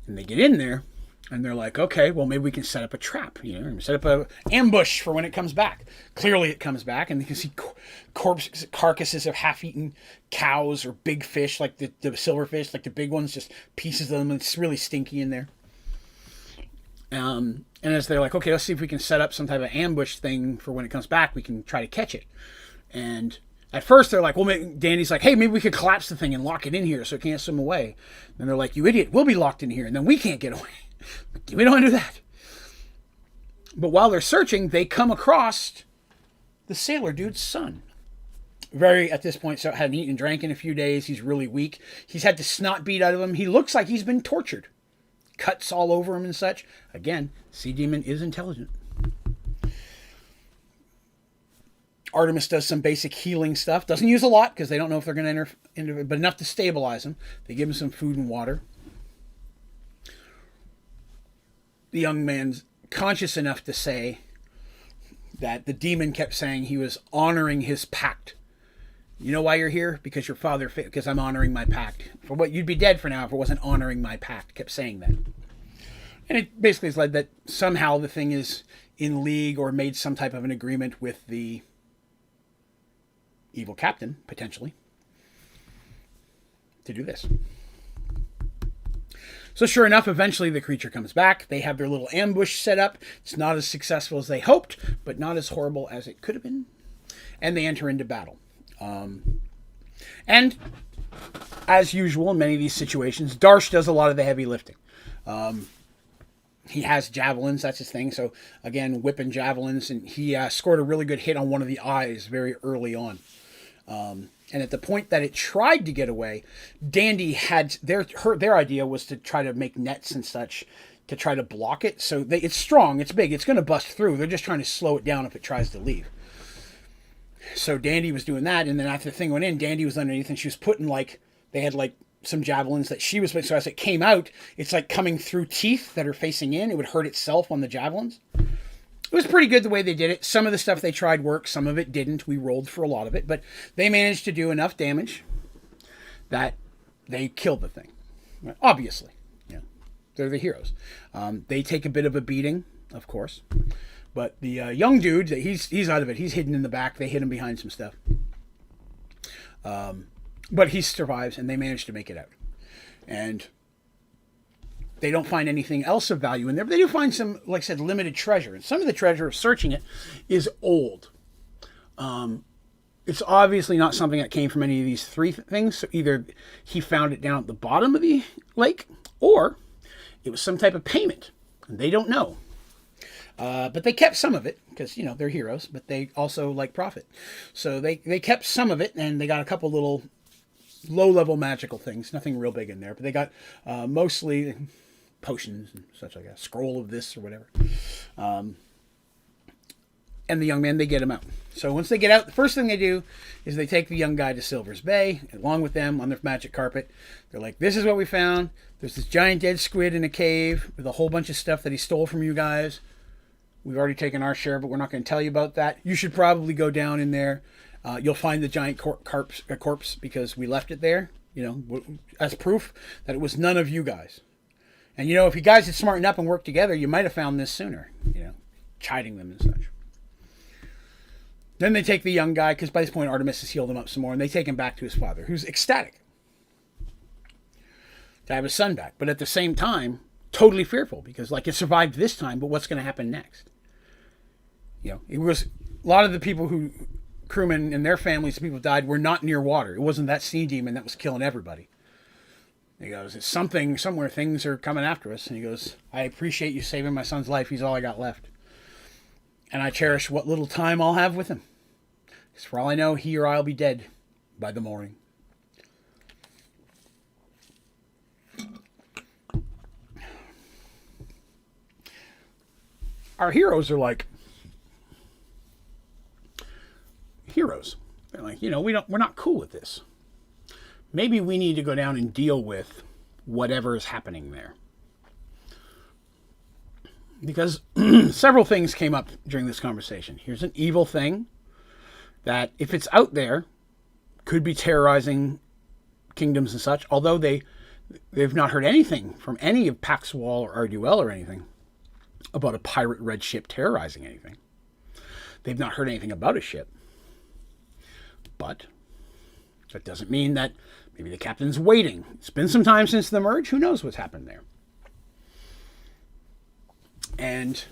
And they get in there, and they're like, okay, well, maybe we can set up a trap, set up an ambush for when it comes back. Clearly it comes back, and you can see carcasses of half-eaten cows or big fish, like the silverfish, like the big ones, just pieces of them. It's really stinky in there. And as they're like, okay, let's see if we can set up some type of ambush thing for when it comes back, we can try to catch it. And at first they're like, well, Dandy's like, hey, maybe we could collapse the thing and lock it in here so it can't swim away. And they're like, you idiot, we'll be locked in here and then we can't get away. We don't want to do that. But while they're searching, they come across the sailor dude's son. At this point, so hadn't eaten and drank in a few days. He's really weak. He's had the snot beat out of him. He looks like he's been tortured. Cuts all over him and such. Again, Sea Demon is intelligent. Artemis does some basic healing stuff. Doesn't use a lot because they don't know if they're going to enter, but enough to stabilize him. They give him some food and water. The young man's conscious enough to say that the demon kept saying he was honoring his pact. You know why you're here? Because your father, because I'm honoring my pact. For what, you'd be dead for now if it wasn't honoring my pact. Kept saying that. And it basically has led that somehow the thing is in league or made some type of an agreement with the evil captain, potentially, to do this. So sure enough, eventually the creature comes back. They have their little ambush set up. It's not as successful as they hoped, but not as horrible as it could have been. And they enter into battle. And as usual in many of these situations, Darsh does a lot of the heavy lifting. He has javelins, that's his thing. So again, whipping javelins, and he scored a really good hit on one of the eyes very early on. And at the point that it tried to get away, Dandy had their idea was to try to make nets and such to try to block it. So it's strong, it's big, it's going to bust through. They're just trying to slow it down if it tries to leave. So Dandy was doing that, and then after the thing went in, Dandy was underneath, and she was putting they had some javelins that she was putting. So as it came out, it's like coming through teeth that are facing in. It would hurt itself on the javelins. It was pretty good the way they did it. Some of the stuff they tried worked, some of it didn't. We rolled for a lot of it, but they managed to do enough damage that they killed the thing. Obviously, they're the heroes. They take a bit of a beating, of course. But the young dude, he's out of it. He's hidden in the back. They hid him behind some stuff. But he survives, and they manage to make it out. And they don't find anything else of value in there. But they do find some, like I said, limited treasure. And some of the treasure of searching it is old. It's obviously not something that came from any of these three things. So either he found it down at the bottom of the lake, or it was some type of payment. And they don't know. But they kept some of it because, they're heroes, but they also like profit. So they kept some of it, and they got a couple little low-level magical things. Nothing real big in there, but they got mostly potions and such, like a scroll of this or whatever. And the young man, they get him out. So once they get out, the first thing they do is they take the young guy to Silver's Bay, along with them on their magic carpet. They're like, this is what we found. There's this giant dead squid in a cave with a whole bunch of stuff that he stole from you guys. We've already taken our share, but we're not going to tell you about that. You should probably go down in there. You'll find the giant corpse because we left it there, as proof that it was none of you guys. And, if you guys had smartened up and worked together, you might have found this sooner, chiding them and such. Then they take the young guy, because by this point Artemis has healed him up some more, and they take him back to his father, who's ecstatic to have his son back. But at the same time, totally fearful, because it survived this time, but what's going to happen next? It was a lot of the people crewmen and their families, the people who died, were not near water. It wasn't that sea demon that was killing everybody. He goes, it's something, somewhere things are coming after us. And he goes, I appreciate you saving my son's life. He's all I got left. And I cherish what little time I'll have with him. Because for all I know, he or I'll be dead by the morning. Our heroes are like heroes. They're like, we're not cool with this. Maybe we need to go down and deal with whatever is happening there. Because several things came up during this conversation. Here's an evil thing that, if it's out there, could be terrorizing kingdoms and such, although they've not heard anything from any of Paxwall or Arduel or anything about a pirate red ship terrorizing anything. They've not heard anything about a ship. But that doesn't mean that maybe the captain's waiting. It's been some time since the merge. Who knows what's happened there? And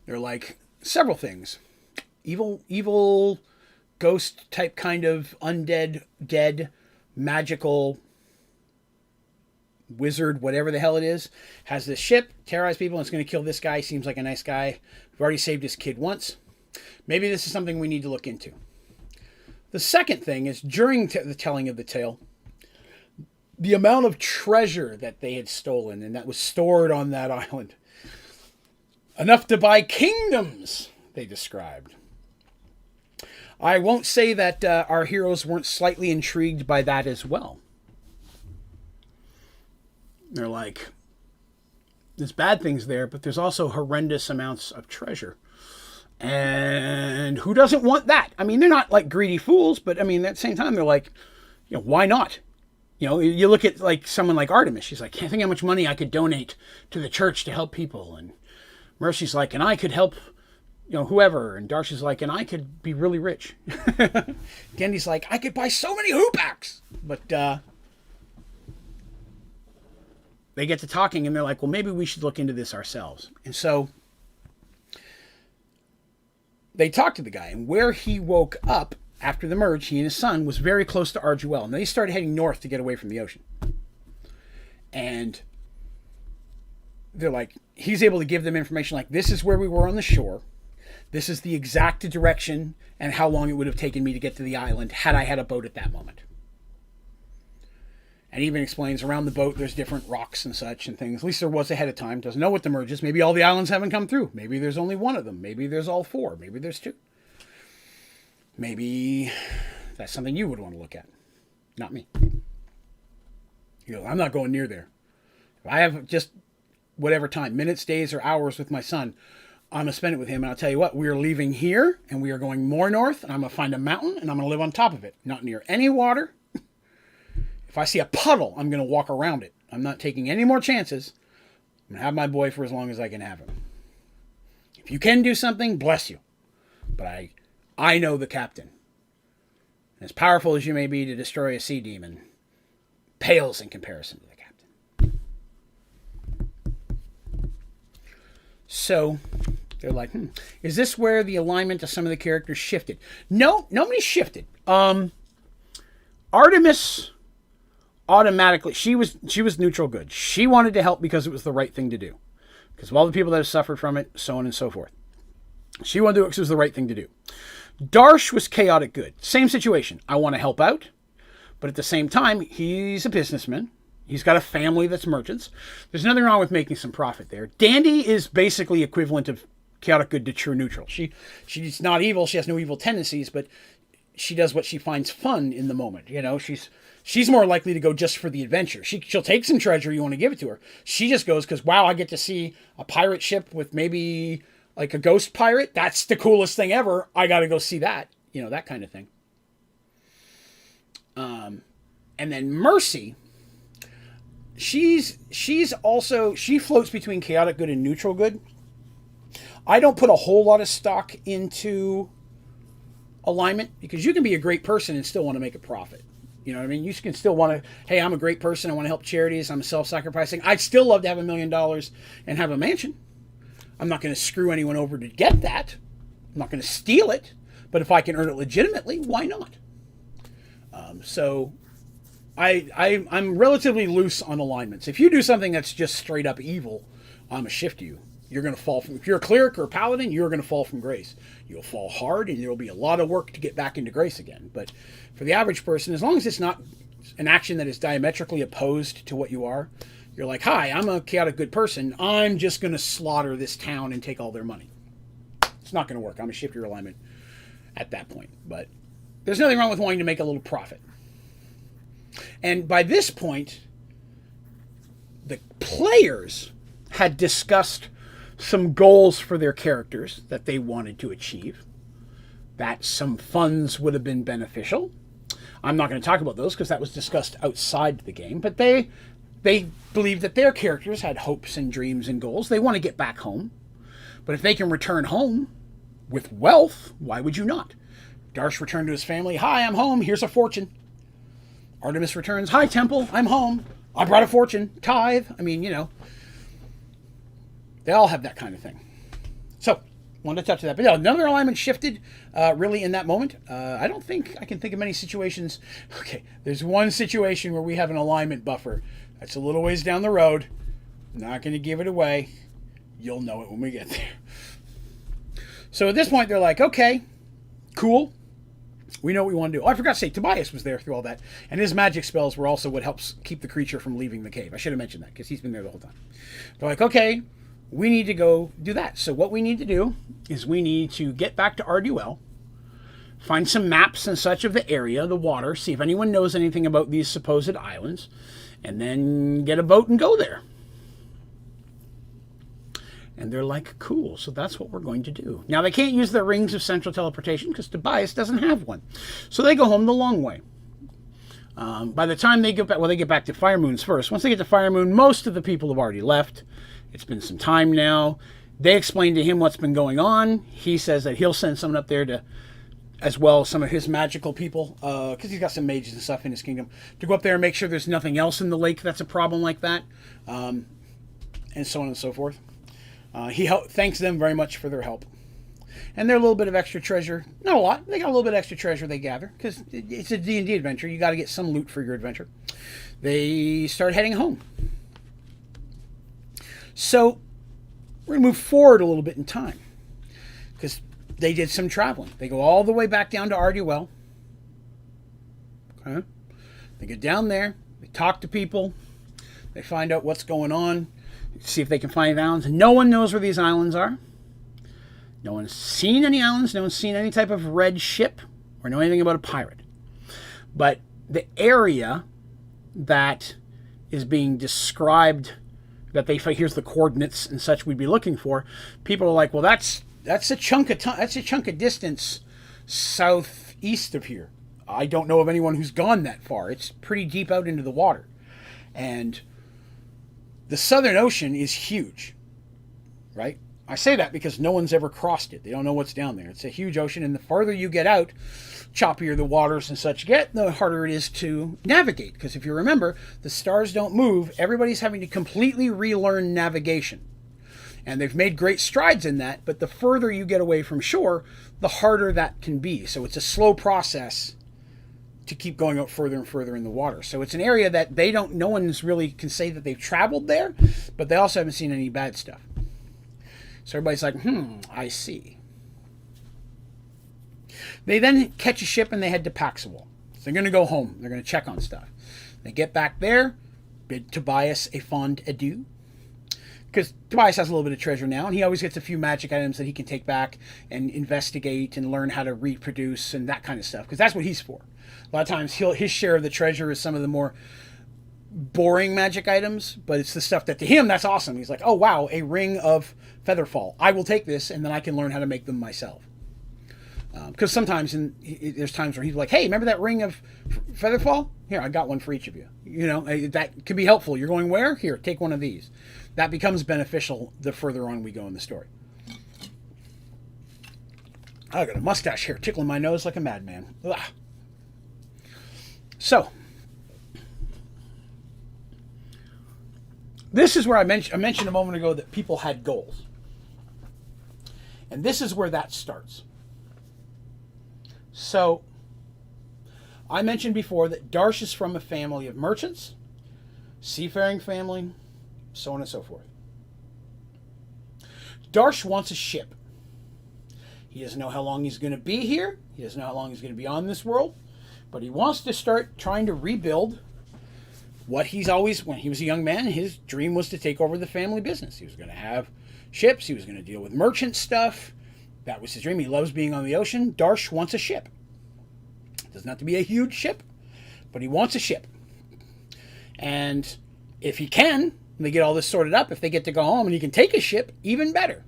they're like several things. Evil ghost type kind of undead, dead, magical wizard, whatever the hell it is, has this ship, terrorize people, and it's going to kill this guy. Seems like a nice guy. We've already saved his kid once. Maybe this is something we need to look into. The second thing is, during the telling of the tale, the amount of treasure that they had stolen and that was stored on that island. Enough to buy kingdoms, they described. I won't say that our heroes weren't slightly intrigued by that as well. They're like, there's bad things there, but there's also horrendous amounts of treasure. And who doesn't want that? I mean, they're not like greedy fools, but I mean, at the same time, they're like, why not? You look at like someone like Artemis. She's like, can't think how much money I could donate to the church to help people. And Mercy's like, and I could help, whoever. And Darcy's like, and I could be really rich. Gendy's like, I could buy so many hoopacks. But they get to talking and they're like, well, maybe we should look into this ourselves. And so they talked to the guy, and where he woke up after the merge, he and his son, was very close to Arduel. And they started heading north to get away from the ocean. And they're like, he's able to give them information like, this is where we were on the shore. This is the exact direction and how long it would have taken me to get to the island had I had a boat at that moment. And even explains around the boat, there's different rocks and such and things. At least there was ahead of time. Doesn't know what the merge is. Maybe all the islands haven't come through. Maybe there's only one of them. Maybe there's all four. Maybe there's two. Maybe that's something you would want to look at. Not me. I'm not going near there. If I have just whatever time, minutes, days, or hours with my son, I'm going to spend it with him. And I'll tell you what, we are leaving here and we are going more north. And I'm going to find a mountain and I'm going to live on top of it. Not near any water. If I see a puddle, I'm going to walk around it. I'm not taking any more chances. I'm going to have my boy for as long as I can have him. If you can do something, bless you. But I know the captain. As powerful as you may be to destroy a sea demon, pales in comparison to the captain. So they're like, is this where the alignment of some of the characters shifted? No, nobody shifted. Artemis automatically, she was neutral good. She wanted to help because it was the right thing to do. Because of all the people that have suffered from it, so on and so forth. She wanted to do it because it was the right thing to do. Darsh was chaotic good. Same situation. I want to help out. But at the same time, he's a businessman. He's got a family that's merchants. There's nothing wrong with making some profit there. Dandy is basically equivalent of chaotic good to true neutral. She's not evil. She has no evil tendencies, but she does what she finds fun in the moment. She's more likely to go just for the adventure. She'll take some treasure, you want to give it to her. She just goes because, wow, I get to see a pirate ship with maybe like a ghost pirate. That's the coolest thing ever. I got to go see that. That kind of thing. And then Mercy, she floats between chaotic good and neutral good. I don't put a whole lot of stock into alignment because you can be a great person and still want to make a profit. You know what I mean? You can still want to, hey, I'm a great person. I want to help charities. I'm self-sacrificing. I'd still love to have $1 million and have a mansion. I'm not going to screw anyone over to get that. I'm not going to steal it. But if I can earn it legitimately, why not? So I'm relatively loose on alignments. If you do something that's just straight up evil, I'm gonna shift you. You're gonna fall from. If you're a cleric or a paladin, you're gonna fall from grace. You'll fall hard, and there'll be a lot of work to get back into grace again. But for the average person, as long as it's not an action that is diametrically opposed to what you are, you're like, hi, I'm a chaotic good person. I'm just gonna slaughter this town and take all their money. It's not gonna work. I'm gonna shift your alignment at that point. But there's nothing wrong with wanting to make a little profit. And by this point, the players had discussed some goals for their characters that they wanted to achieve, that some funds would have been beneficial. I'm not going to talk about those because that was discussed outside the game, but they believed that their characters had hopes and dreams and goals. They want to get back home. But if they can return home with wealth, why would you not? Darsh returned to his family. Hi, I'm home. Here's a fortune. Artemis returns. Hi, Temple. I'm home. I brought a fortune. Tithe. I mean, you know. They all have that kind of thing. So, wanted to touch that. But yeah, another alignment shifted really in that moment. I don't think I can think of many situations. Okay, there's one situation where we have an alignment buffer. That's a little ways down the road. Not going to give it away. You'll know it when we get there. So at this point, they're like, okay, cool. We know what we want to do. Oh, I forgot to say, Tobias was there through all that. And his magic spells were also what helps keep the creature from leaving the cave. I should have mentioned that because he's been there the whole time. They're like, okay, we need to go do that. So what we need to do is we need to get back to Arduel, find some maps and such of the area, the water, see if anyone knows anything about these supposed islands, and then get a boat and go there. And they're like, cool, so that's what we're going to do. Now, they can't use their rings of central teleportation because Tobias doesn't have one. So they go home the long way. By the time they get back, well, they get back to Fire Moons first. Once they get to Fire Moon, most of the people have already left. It's been some time now. They explain to him what's been going on. He says that he'll send someone up there to, as well as some of his magical people, because he's got some mages and stuff in his kingdom, to go up there and make sure there's nothing else in the lake that's a problem like that, and so on and so forth. He thanks them very much for their help. And their little bit of extra treasure, not a lot, they got a little bit of extra treasure they gather, because it's a D&D adventure. You got to get some loot for your adventure. They start heading home. So, we're going to move forward a little bit in time, because they did some traveling. They go all the way back down to Arduel. Okay? They get down there, they talk to people, they find out what's going on, see if they can find islands. No one knows where these islands are. No one's seen any islands. No one's seen any type of red ship or know anything about a pirate. But the area that is being described, that they here's the coordinates and such we'd be looking for. People are like, well, that's a chunk of distance southeast of here. I don't know of anyone who's gone that far. It's pretty deep out into the water, and the Southern Ocean is huge, right? I say that because no one's ever crossed it. They don't know what's down there. It's a huge ocean, and the farther you get out, choppier the waters and such get, the harder it is to navigate. Because if you remember, the stars don't move. Everybody's having to completely relearn navigation. And they've made great strides in that, but the further you get away from shore, the harder that can be. So it's a slow process to keep going out further and further in the water. So it's an area that no one's really can say that they've traveled there, but they also haven't seen any bad stuff. So everybody's like, I see. They then catch a ship and they head to Paxawal. So they're going to go home. They're going to check on stuff. They get back there, bid Tobias a fond adieu. Because Tobias has a little bit of treasure now, and he always gets a few magic items that he can take back and investigate and learn how to reproduce and that kind of stuff. Because that's what he's for. A lot of times his share of the treasure is some of the more boring magic items, but it's the stuff that to him, that's awesome. He's like, oh wow, a ring of Featherfall. I will take this, and then I can learn how to make them myself. Because sometimes there's times where he's like, hey, remember that ring of Featherfall? Here, I got one for each of you. You know, that could be helpful. You're going where? Here, take one of these. That becomes beneficial the further on we go in the story. I got a mustache here tickling my nose like a madman. Ugh. So, this is where I mentioned a moment ago that people had goals. And this is where that starts. So, I mentioned before that Darsh is from a family of merchants, seafaring family, so on and so forth. Darsh wants a ship. He doesn't know how long he's going to be here. He doesn't know how long he's going to be on this world. But he wants to start trying to rebuild what he's always, when he was a young man, his dream was to take over the family business. He was going to have ships. He was going to deal with merchant stuff. That was his dream. He loves being on the ocean. Darsh wants a ship. It doesn't have to be a huge ship, but he wants a ship. And if he can, they get all this sorted up, if they get to go home and he can take a ship, even better.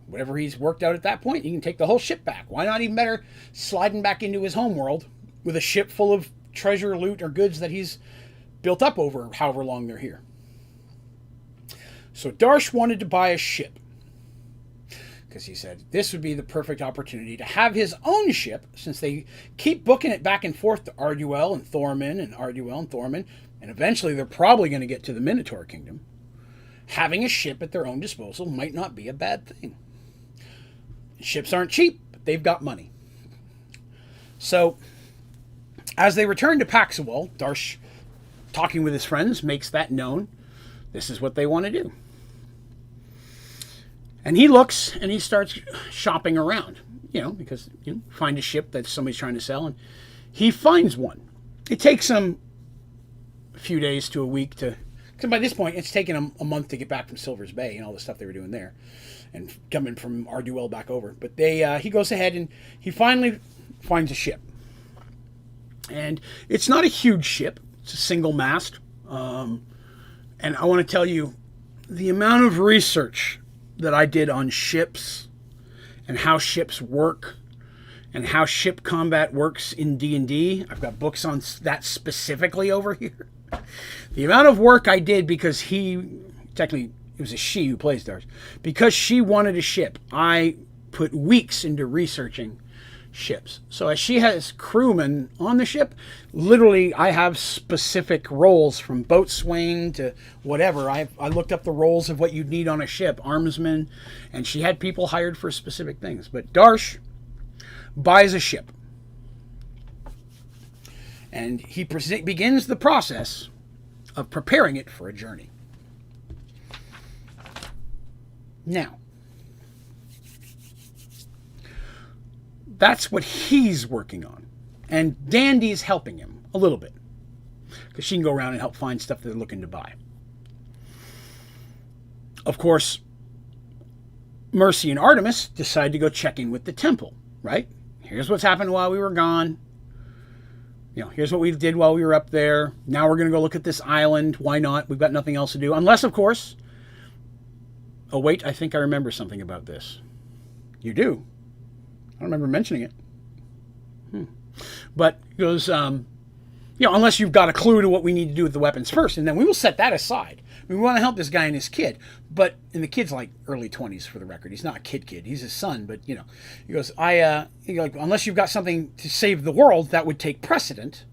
Whatever he's worked out at that point, he can take the whole ship back. Why not even better sliding back into his home world with a ship full of treasure, loot, or goods that he's built up over however long they're here. So Darsh wanted to buy a ship because he said this would be the perfect opportunity to have his own ship, since they keep booking it back and forth to Arduel and Thorman and Arduel and Thorman, and eventually they're probably going to get to the Minotaur Kingdom. Having a ship at their own disposal might not be a bad thing. Ships aren't cheap, but they've got money. So as they return to Paxawal, Darsh, talking with his friends, makes that known. This is what they want to do. And he looks and he starts shopping around, because find a ship that somebody's trying to sell, and he finds one. It takes him a few days to a week to, because by this point it's taken him a month to get back from Silver's Bay and all the stuff they were doing there, and coming from Arduel back over. But he goes ahead and he finally finds a ship. And it's not a huge ship. It's a single mast. And I want to tell you, the amount of research that I did on ships and how ships work and how ship combat works in D&D. I've got books on that specifically over here. The amount of work I did, because technically it was a she who plays Darsh, because she wanted a ship, I put weeks into researching ships. So as she has crewmen on the ship, literally I have specific roles, from boatswain to whatever. I looked up the roles of what you'd need on a ship, armsmen, and she had people hired for specific things. But Darsh buys a ship, and he begins the process of preparing it for a journey. Now, that's what he's working on. And Dandy's helping him a little bit, because she can go around and help find stuff they're looking to buy. Of course, Mercy and Artemis decide to go check in with the temple, right? Here's what's happened while we were gone. Here's what we did while we were up there. Now we're going to go look at this island. Why not? We've got nothing else to do. Unless, of course... Oh, wait, I think I remember something about this. You do? I don't remember mentioning it. But he goes, unless you've got a clue to what we need to do with the weapons first, and then we will set that aside. We want to help this guy and his kid. And the kid's like early 20s for the record. He's not a kid. He's his son, but he goes, unless you've got something to save the world, that would take precedent.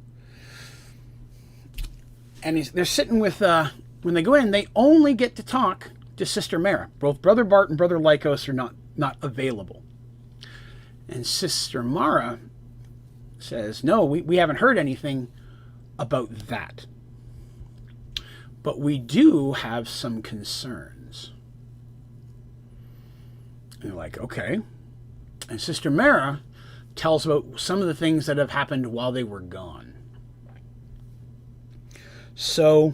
And they're sitting with, when they go in, they only get to talk to Sister Mara. Both Brother Bart and Brother Lycos are not available. And Sister Mara says, no, we haven't heard anything about that. But we do have some concerns. And they're like, okay. And Sister Mara tells about some of the things that have happened while they were gone. So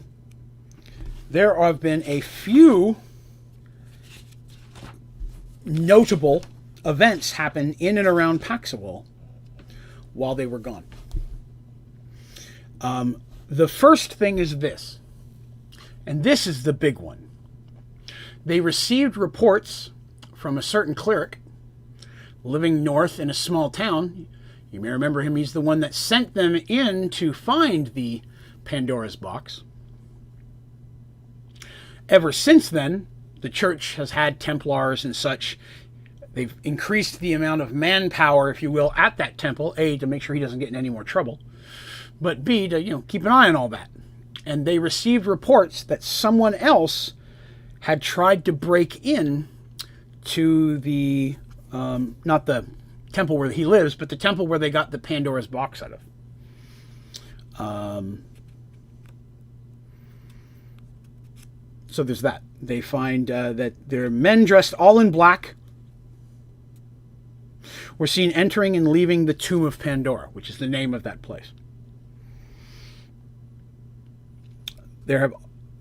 there have been a few notable events happen in and around Paxawal while they were gone. The first thing is this, and this is the big one. They received reports from a certain cleric living north in a small town. You may remember him. He's the one that sent them in to find the Pandora's box. Ever since then, the church has had Templars and such. They've increased the amount of manpower, if you will, at that temple, A, to make sure he doesn't get in any more trouble, but B, to keep an eye on all that. And they received reports that someone else had tried to break in to the, not the temple where he lives, but the temple where they got the Pandora's box out of. So there's that. They find that there are men dressed all in black were seen entering and leaving the Tomb of Pandora, which is the name of that place. There have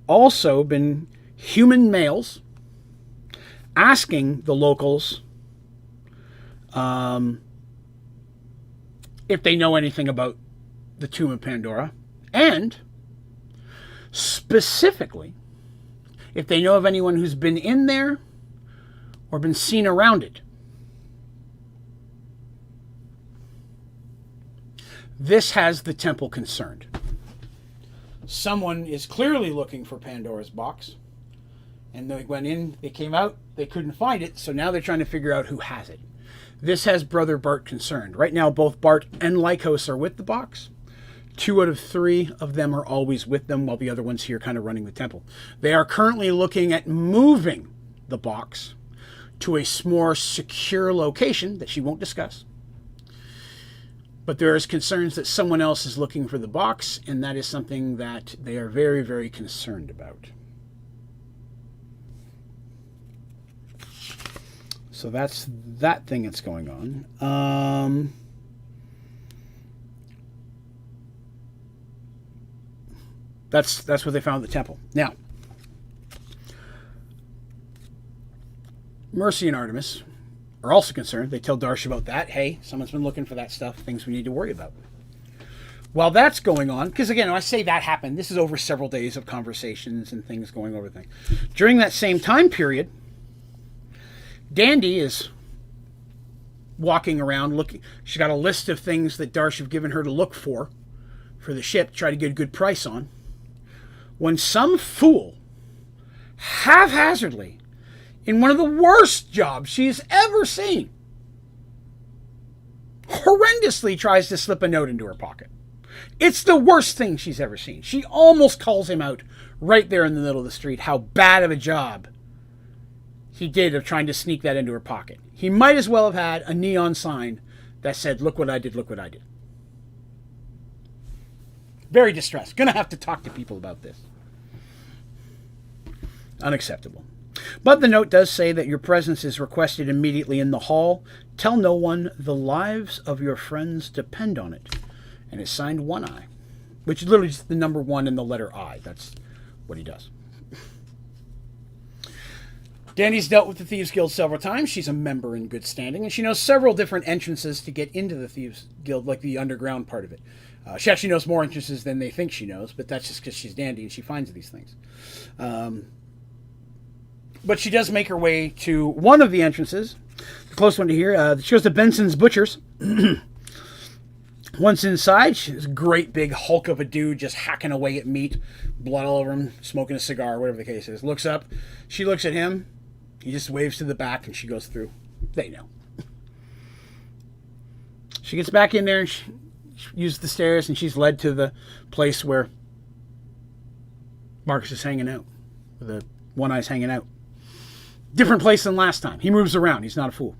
also been human males asking the locals if they know anything about the Tomb of Pandora, and specifically if they know of anyone who's been in there or been seen around it. This has the temple concerned. Someone is clearly looking for Pandora's box, and they went in, they came out, they couldn't find it, so now they're trying to figure out who has it. This has Brother Bart concerned. Right now, both Bart and Lycos are with the box. 2 out of 3 of them are always with them, while the other one's here kind of running the temple. They are currently looking at moving the box to a more secure location that she won't discuss. But there is concerns that someone else is looking for the box, and that is something that they are very, very concerned about. So that's that thing that's going on. That's what they found at the temple. Now, Mercy and Artemis are also concerned. They tell Darsh about that. Hey, someone's been looking for that stuff, things we need to worry about. While that's going on, because again, when I say that happened, this is over several days of conversations and things going over things. During that same time period, Dandy is walking around looking. She's got a list of things that Darsh have given her to look for the ship, try to get a good price on. When some fool, haphazardly, in one of the worst jobs she's ever seen, horrendously tries to slip a note into her pocket. It's the worst thing she's ever seen. She almost calls him out right there in the middle of the street, how bad of a job he did of trying to sneak that into her pocket. He might as well have had a neon sign that said, "Look what I did, look what I did." Very distressed. Gonna have to talk to people about this. Unacceptable. But the note does say that your presence is requested immediately in the hall. Tell no one, the lives of your friends depend on it. And it's signed One Eye, which is literally just the number 1 in the letter I. That's what he does. Danny's dealt with the Thieves Guild several times. She's a member in good standing, and she knows several different entrances to get into the Thieves Guild, like the underground part of it. She actually knows more entrances than they think she knows, but that's just because she's Dandy and she finds these things. But she does make her way to one of the entrances, the close one to here. She goes to Benson's Butchers. Once inside, she's a great big hulk of a dude just hacking away at meat, blood all over him, smoking a cigar, whatever the case is. Looks up, she looks at him, he just waves to the back and she goes through. They know. She gets back in there and she uses the stairs and she's led to the place where Marcus is hanging out, where the One Eye's hanging out. Different place than last time. He moves around. He's not a fool.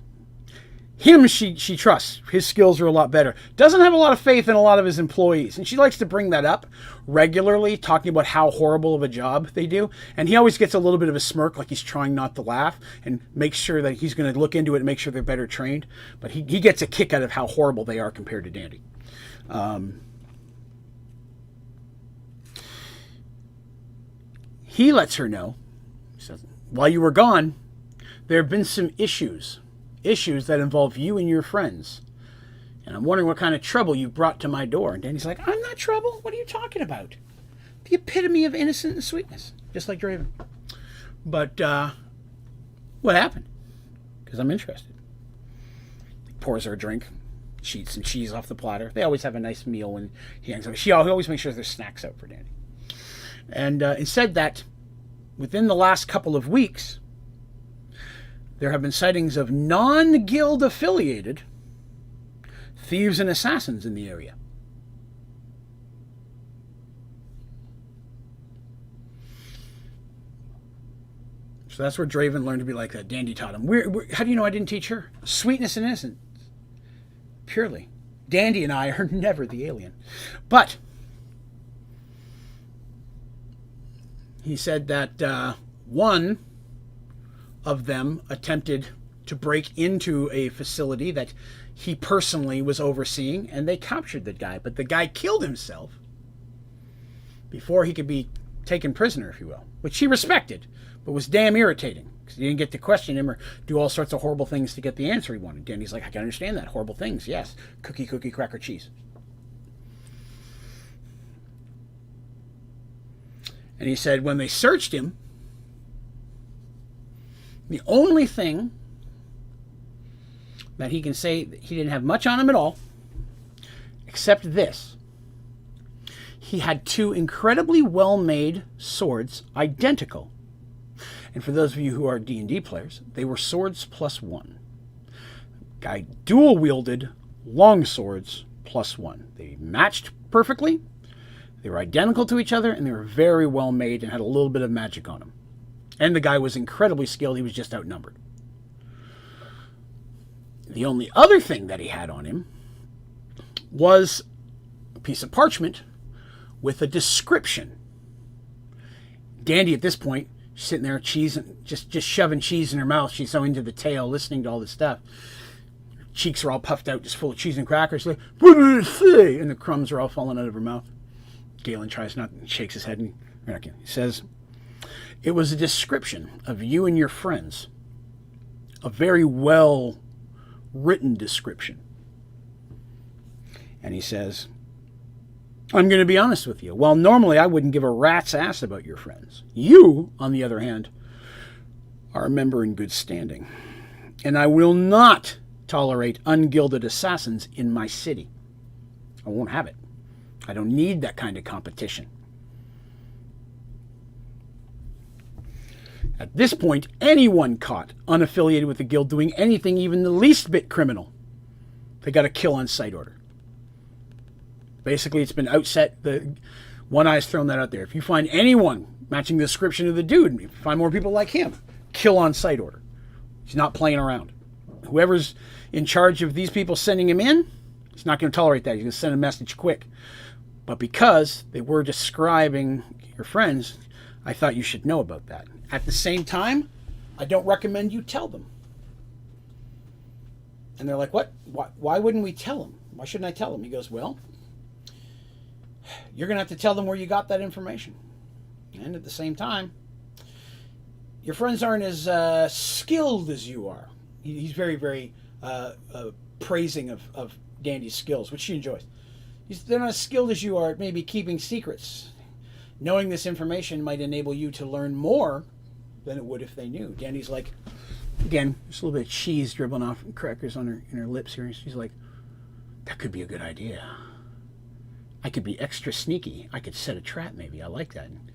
Him, she trusts. His skills are a lot better. Doesn't have a lot of faith in a lot of his employees. And she likes to bring that up regularly, talking about how horrible of a job they do. And he always gets a little bit of a smirk, like he's trying not to laugh, and makes sure that he's going to look into it and make sure they're better trained. But he gets a kick out of how horrible they are compared to Dandy. He lets her know, he says, while you were gone, there have been some issues that involve you and your friends. And I'm wondering what kind of trouble you brought to my door. And Danny's like, I'm not trouble. What are you talking about? The epitome of innocence and sweetness. Just like Draven. But, what happened? Because I'm interested. He pours her a drink. She eats some cheese off the platter. They always have a nice meal when he hangs out. He always makes sure there's snacks out for Danny. And it said that within the last couple of weeks, there have been sightings of non-guild affiliated thieves and assassins in the area. So that's where Draven learned to be like that. Dandy taught him. How do you know I didn't teach her? Sweetness and innocence. Purely. Dandy and I are never the alien. But he said that one of them attempted to break into a facility that he personally was overseeing, and they captured the guy. But the guy killed himself before he could be taken prisoner, if you will, which he respected, but was damn irritating because he didn't get to question him or do all sorts of horrible things to get the answer he wanted. Danny's like, I can understand that. Horrible things, yes. Cookie, cracker, cheese. And he said when they searched him, the only thing that he can say that he didn't have much on him at all, except this. He had 2 incredibly well-made swords, identical. And for those of you who are D&D players, they were swords +1. Guy dual-wielded long swords +1. They matched perfectly. They were identical to each other, and they were very well made and had a little bit of magic on them. And the guy was incredibly skilled. He was just outnumbered. The only other thing that he had on him was a piece of parchment with a description. Dandy, at this point, sitting there, just shoving cheese in her mouth. She's so into the tale, listening to all this stuff. Her cheeks are all puffed out, just full of cheese and crackers. Like, what did it say? And the crumbs are all falling out of her mouth. Galen tries not, shakes his head, and he says, it was a description of you and your friends. A very well-written description. And he says, I'm going to be honest with you. While normally I wouldn't give a rat's ass about your friends, you, on the other hand, are a member in good standing. And I will not tolerate ungilded assassins in my city. I won't have it. I don't need that kind of competition. At this point, anyone caught unaffiliated with the guild doing anything even the least bit criminal, they got a kill on sight order. Basically, it's been outset. The One Eye's thrown that out there. If you find anyone matching the description of the dude, if you find more people like him, kill on sight order. He's not playing around. Whoever's in charge of these people sending him in, he's not going to tolerate that. He's going to send a message quick. But because they were describing your friends, I thought you should know about that. At the same time, I don't recommend you tell them. And they're like, what? Why wouldn't we tell them? Why shouldn't I tell them? He goes, well, you're going to have to tell them where you got that information. And at the same time, your friends aren't as skilled as you are. He's very, very praising of Dandy's skills, which she enjoys. They're not as skilled as you are at maybe keeping secrets. Knowing this information might enable you to learn more than it would if they knew. Dandy's like, again, there's a little bit of cheese dribbling off and crackers on in her lips here. And she's like, that could be a good idea. I could be extra sneaky. I could set a trap maybe. I like that. And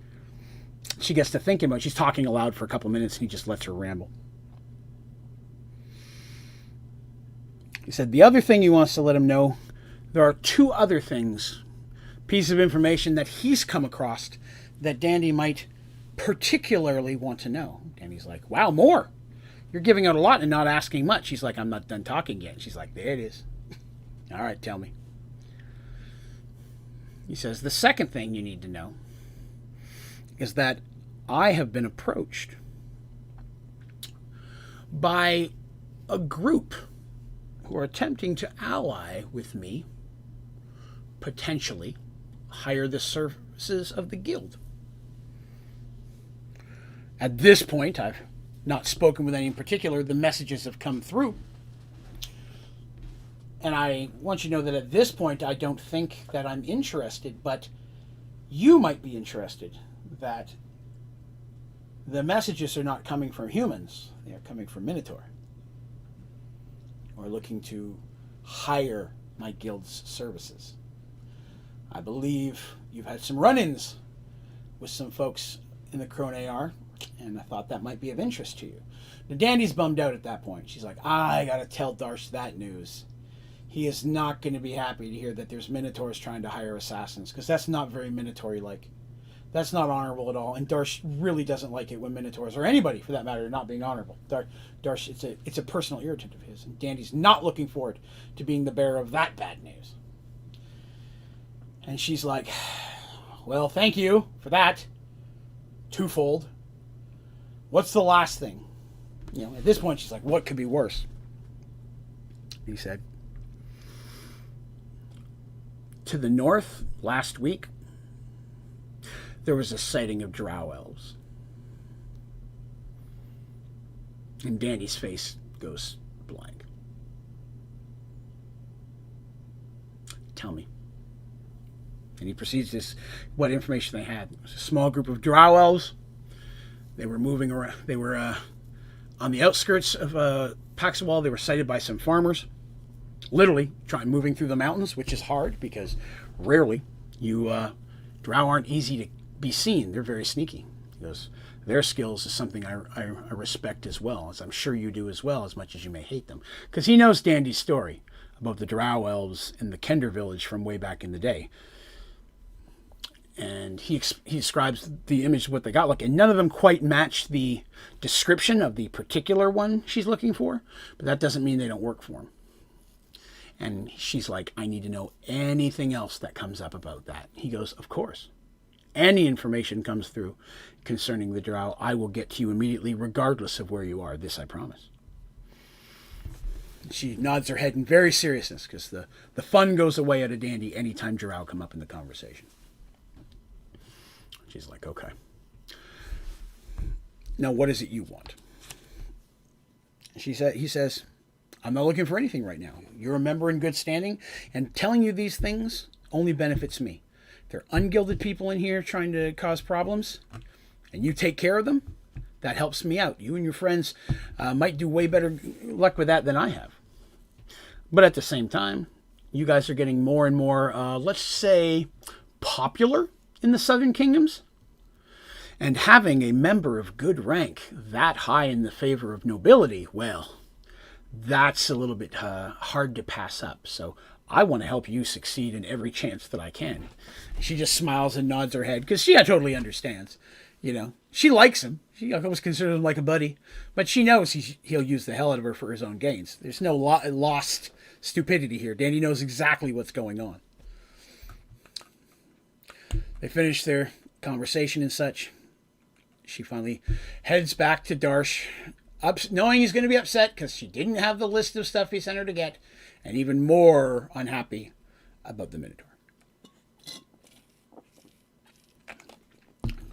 she gets to thinking about it. She's talking aloud for a couple of minutes and he just lets her ramble. He said the other thing he wants to let him know, there are 2 other things, pieces of information that he's come across that Dandy might particularly want to know. Dandy's like, wow, more. You're giving out a lot and not asking much. He's like, I'm not done talking yet. She's like, there it is. All right, tell me. He says, the second thing you need to know is that I have been approached by a group who are attempting to ally with me, potentially hire the services of the guild. At this point, I've not spoken with any in particular. The messages have come through. And I want you to know that at this point, I don't think that I'm interested, but you might be interested that the messages are not coming from humans. They are coming from Minotaur. Or looking to hire my guild's services. I believe you've had some run-ins with some folks in the Crone AR, and I thought that might be of interest to you. Now, Dandy's bummed out at that point. She's like, I gotta tell Darsh that news. He is not going to be happy to hear that there's Minotaurs trying to hire assassins, because that's not very Minotaur-like. That's not honorable at all, and Darsh really doesn't like it when Minotaurs, or anybody for that matter, are not being honorable. Darsh, it's a personal irritant of his, and Dandy's not looking forward to being the bearer of that bad news. And she's like, well, thank you for that. twofold. What's the last thing? You know, at this point, she's like, what could be worse? He said, to the north, last week, there was a sighting of drow elves. And Dandy's face goes blank. Tell me. And he proceeds this, what information they had. It was a small group of drow elves. They were moving around. They were on the outskirts of Paxawal. They were sighted by some farmers. Literally moving through the mountains, which is hard because rarely drow aren't easy to be seen. They're very sneaky. He goes, their skills is something I respect as well, as I'm sure you do as well, as much as you may hate them. Because he knows Dandy's story about the drow elves in the Kender village from way back in the day. And he describes the image of what they got like, and none of them quite match the description of the particular one she's looking for, but that doesn't mean they don't work for him. And she's like, I need to know anything else that comes up about that. He goes, of course. Any information comes through concerning the drow, I will get to you immediately, regardless of where you are. This I promise. She nods her head in very seriousness, because the fun goes away out of Dandy anytime drow come up in the conversation. She's like, okay. Now, what is it you want? He says, I'm not looking for anything right now. You're a member in good standing, and telling you these things only benefits me. There are ungilded people in here trying to cause problems, and you take care of them. That helps me out. You and your friends might do way better luck with that than I have. But at the same time, you guys are getting more and more, let's say, popular in the Southern Kingdoms. And having a member of good rank that high in the favor of nobility, well, that's a little bit hard to pass up. So I want to help you succeed in every chance that I can. She just smiles and nods her head, because she totally understands. You know, she likes him. She always considers him like a buddy. But she knows he'll use the hell out of her for his own gains. There's no lost stupidity here. Dandy knows exactly what's going on. They finish their conversation and such. She finally heads back to Darsh, knowing he's going to be upset because she didn't have the list of stuff he sent her to get, and even more unhappy about the Minotaur.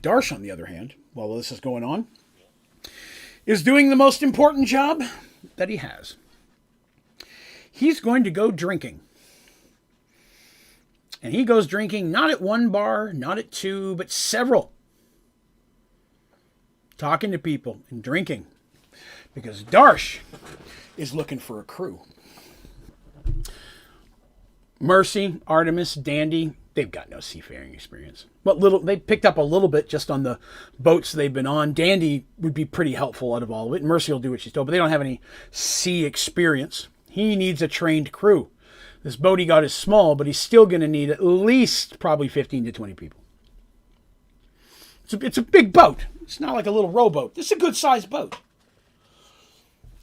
Darsh, on the other hand, while this is going on, is doing the most important job that he has. He's going to go drinking. And he goes drinking not at one bar, not at two, but several. Talking to people and drinking. Because Darsh is looking for a crew. Mercy, Artemis, Dandy, they've got no seafaring experience. What little they picked up a little bit just on the boats they've been on. Dandy would be pretty helpful out of all of it. Mercy will do what she's told, but they don't have any sea experience. He needs a trained crew. This boat he got is small, but he's still going to need at least probably 15 to 20 people. It's a big boat. It's not like a little rowboat. This is a good-sized boat.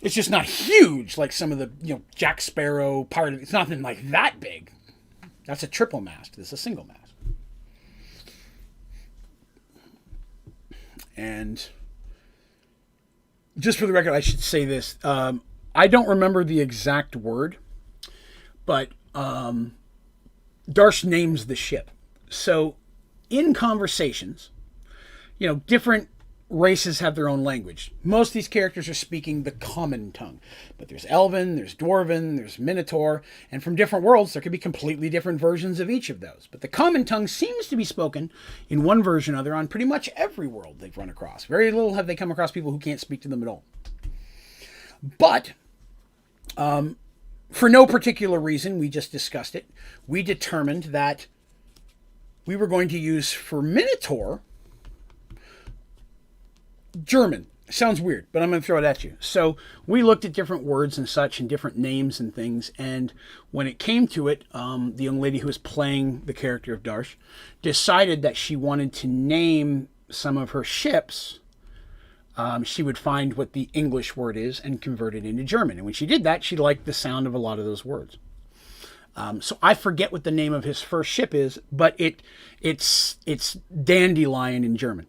It's just not huge like some of the, Jack Sparrow pirate. It's nothing like that big. That's a triple mast. This is a single mast. And just for the record, I should say this. I don't remember the exact word, but Darsh names the ship. So in conversations, different races have their own language. Most of these characters are speaking the common tongue. But there's Elven, there's Dwarven, there's Minotaur, and from different worlds, there could be completely different versions of each of those. But the common tongue seems to be spoken in one version or other on pretty much every world they've run across. Very little have they come across people who can't speak to them at all. But for no particular reason, we just discussed it, we determined that we were going to use for Minotaur German. Sounds weird, but I'm going to throw it at you. So we looked at different words and such and different names and things, and when it came to it, the young lady who was playing the character of Darsh decided that she wanted to name some of her ships. She would find what the English word is and convert it into German. And when she did that, she liked the sound of a lot of those words. So I forget what the name of his first ship is, but it's Dandelion in German.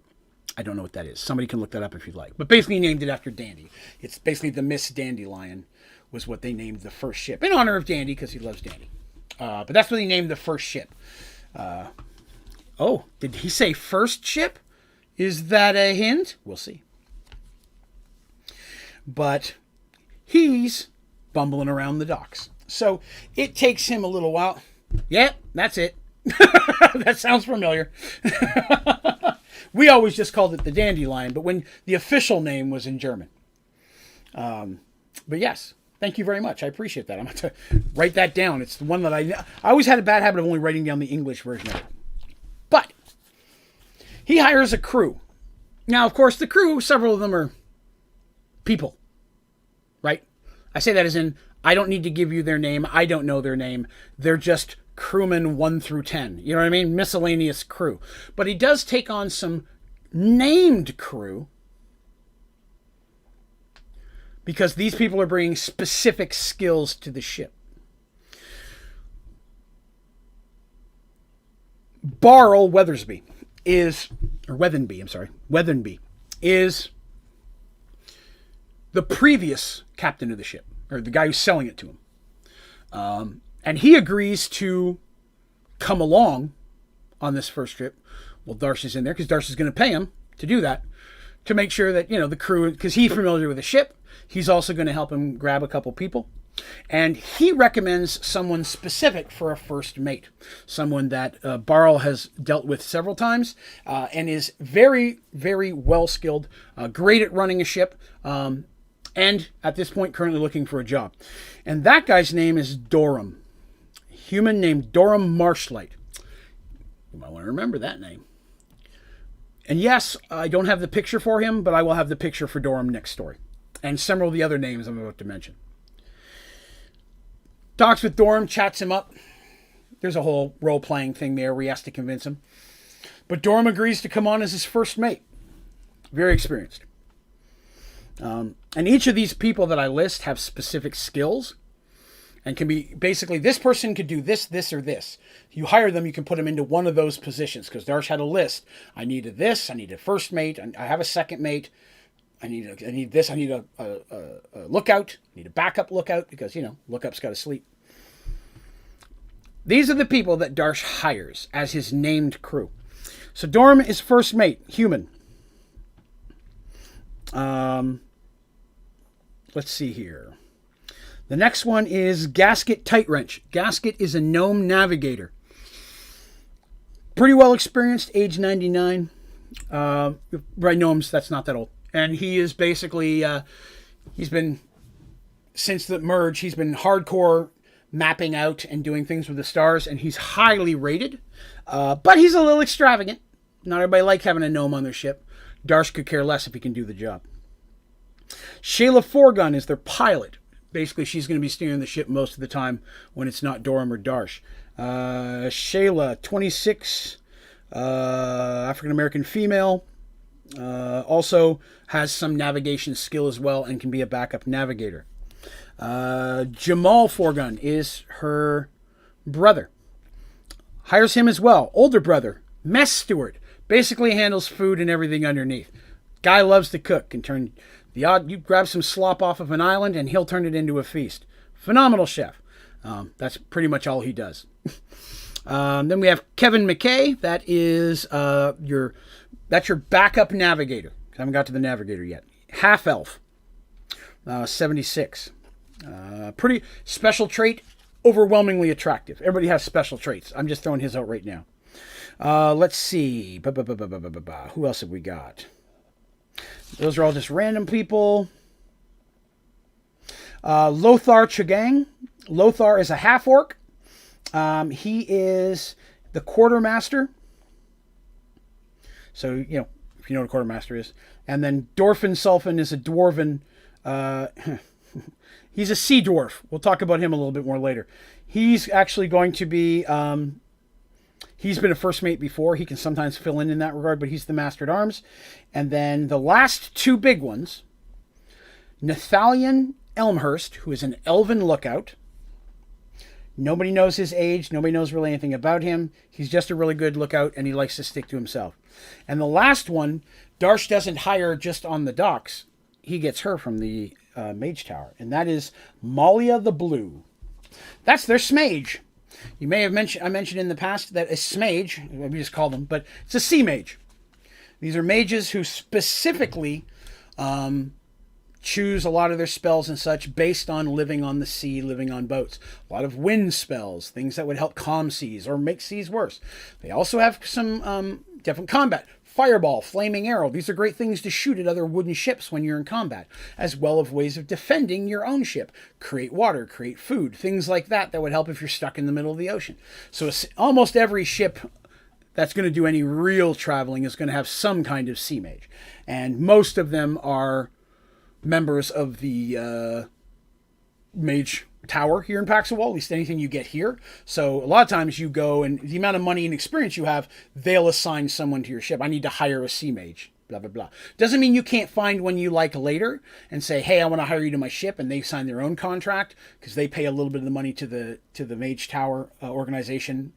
I don't know what that is. Somebody can look that up if you'd like. But basically named it after Dandy. It's basically the Miss Dandelion was what they named the first ship. In honor of Dandy, because he loves Dandy. But that's what he named the first ship. Oh, did he say first ship? Is that a hint? We'll see. But he's bumbling around the docks. So it takes him a little while. Yeah, that's it. That sounds familiar. We always just called it the Dandelion, but when the official name was in German. But yes, thank you very much. I appreciate that. I'm going to write that down. It's the one that I always had a bad habit of only writing down the English version of it. But he hires a crew. Now, of course, the crew, several of them are people, right? I say that as in, I don't need to give you their name. I don't know their name. They're just crewmen 1 through 10. You know what I mean? Miscellaneous crew. But he does take on some named crew because these people are bringing specific skills to the ship. Barl Weathersby is, or Wethenby, I'm sorry, Wethenby is the previous captain of the ship, or the guy who's selling it to him. And he agrees to come along on this first trip. Well, Darcy's in there because Darcy's going to pay him to do that, to make sure that, you know, the crew, because he's familiar with the ship, he's also going to help him grab a couple people. And he recommends someone specific for a first mate, someone that Barl has dealt with several times and is very, very well skilled, great at running a ship, and at this point currently looking for a job. And that guy's name is Dorum. Human named Dorum Marshlight. You might want to remember that name. And yes, I don't have the picture for him, but I will have the picture for Dorum next story. And several of the other names I'm about to mention. Talks with Dorum, chats him up. There's a whole role-playing thing there where he has to convince him. But Dorum agrees to come on as his first mate. Very experienced. And each of these people that I list have specific skills. And can be, basically, this person could do this, this, or this. You hire them, you can put them into one of those positions. Because Darsh had a list. I needed this, I need a first mate, I have a second mate. I need this, I need a lookout, I need a backup lookout, because, you know, lookup's got to sleep. These are the people that Darsh hires as his named crew. So Dorum is first mate, human. Let's see here. The next one is Gasket Tight Wrench. Gasket is a gnome navigator. Pretty well experienced, age 99. Right, gnomes, that's not that old. And he is basically, he's been, since the merge, he's been hardcore mapping out and doing things with the stars, and he's highly rated. But he's a little extravagant. Not everybody likes having a gnome on their ship. Darsh could care less if he can do the job. Shayla Forgun is their pilot. Basically, she's going to be steering the ship most of the time when it's not Dorum or Darsh. Shayla, 26, African-American female. Also has some navigation skill as well and can be a backup navigator. Jamal Forgun is her brother. Hires him as well. Older brother. Mess steward. Basically handles food and everything underneath. Guy loves to cook. Can turn the odd, you grab some slop off of an island and he'll turn it into a feast. Phenomenal chef. That's pretty much all he does. Then we have Kevin McKay. That is that's your backup navigator. I haven't got to the navigator yet. Half elf. 76. Pretty special trait. Overwhelmingly attractive. Everybody has special traits. I'm just throwing his out right now. Let's see. Who else have we got? Those are all just random people. Lothar Chagang. Lothar is a half-orc. He is the quartermaster. So, you know, if you know what a quartermaster is. And then Dorfin Sulfin is a dwarven... he's a sea dwarf. We'll talk about him a little bit more later. He's actually going to be... he's been a first mate before. He can sometimes fill in that regard, but he's the master at arms. And then the last two big ones, Nathalion Elmhurst, who is an elven lookout. Nobody knows his age. Nobody knows really anything about him. He's just a really good lookout, and he likes to stick to himself. And the last one, Darsh doesn't hire just on the docks. He gets her from the Mage Tower, and that is Malia the Blue. That's their smage. You may have I mentioned in the past that a smage, we just call them, but it's a sea mage. These are mages who specifically choose a lot of their spells and such based on living on the sea, living on boats. A lot of wind spells, things that would help calm seas or make seas worse. They also have some different combat. Fireball, flaming arrow. These are great things to shoot at other wooden ships when you're in combat, as well as ways of defending your own ship. Create water, create food, things like that would help if you're stuck in the middle of the ocean. So almost every ship that's going to do any real traveling is going to have some kind of sea mage. And most of them are members of the Mage Tower here in Paxawal, at least anything you get here. So a lot of times you go, and the amount of money and experience you have, they'll assign someone to your ship. I need to hire a sea mage, blah, blah, blah. Doesn't mean you can't find one you like later and say, hey, I want to hire you to my ship, and they sign their own contract because they pay a little bit of the money to the Mage Tower organization,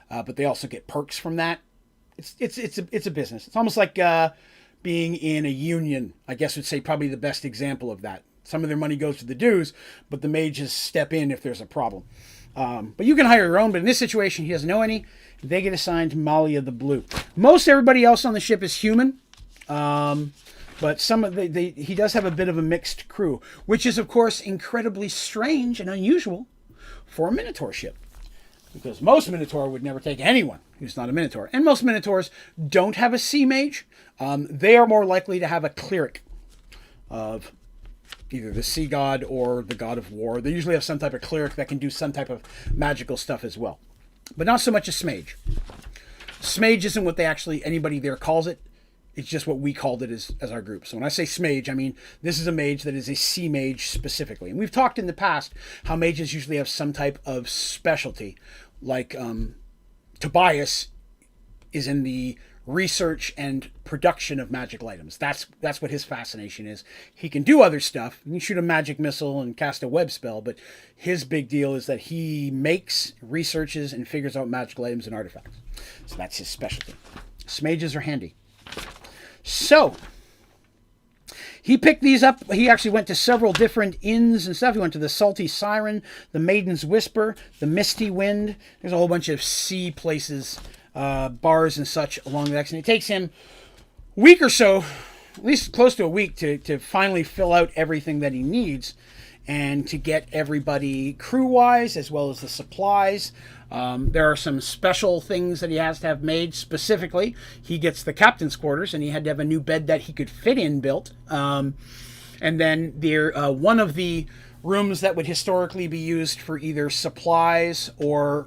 but they also get perks from that. It's a business. It's almost like being in a union, I guess would say probably the best example of that. Some of their money goes to the dues, but the mages step in if there's a problem. But you can hire your own, but in this situation, he doesn't know any. They get assigned Malia the Blue. Most everybody else on the ship is human, but he does have a bit of a mixed crew, which is, of course, incredibly strange and unusual for a Minotaur ship. Because most Minotaur would never take anyone who's not a Minotaur. And most Minotaurs don't have a sea mage. They are more likely to have a cleric of either the sea god or the god of war. They usually have some type of cleric that can do some type of magical stuff as well. But not so much a smage. Smage isn't what anybody there calls it. It's just what we called it as our group. So when I say smage, I mean this is a mage that is a sea mage specifically. And we've talked in the past how mages usually have some type of specialty. Like Tobias is in the research and production of magical items. That's what his fascination is. He can do other stuff. He can shoot a magic missile and cast a web spell, but his big deal is that he makes, researches, and figures out magical items and artifacts. So that's his specialty. Smages are handy. So he picked these up. He actually went to several different inns and stuff. He went to the Salty Siren, the Maiden's Whisper, the Misty Wind. There's a whole bunch of sea places, bars and such along the decks. And it takes him a week or so, at least close to a week, to finally fill out everything that he needs and to get everybody crew-wise as well as the supplies. There are some special things that he has to have made. Specifically, he gets the captain's quarters, and he had to have a new bed that he could fit in built. And then one of the rooms that would historically be used for either supplies or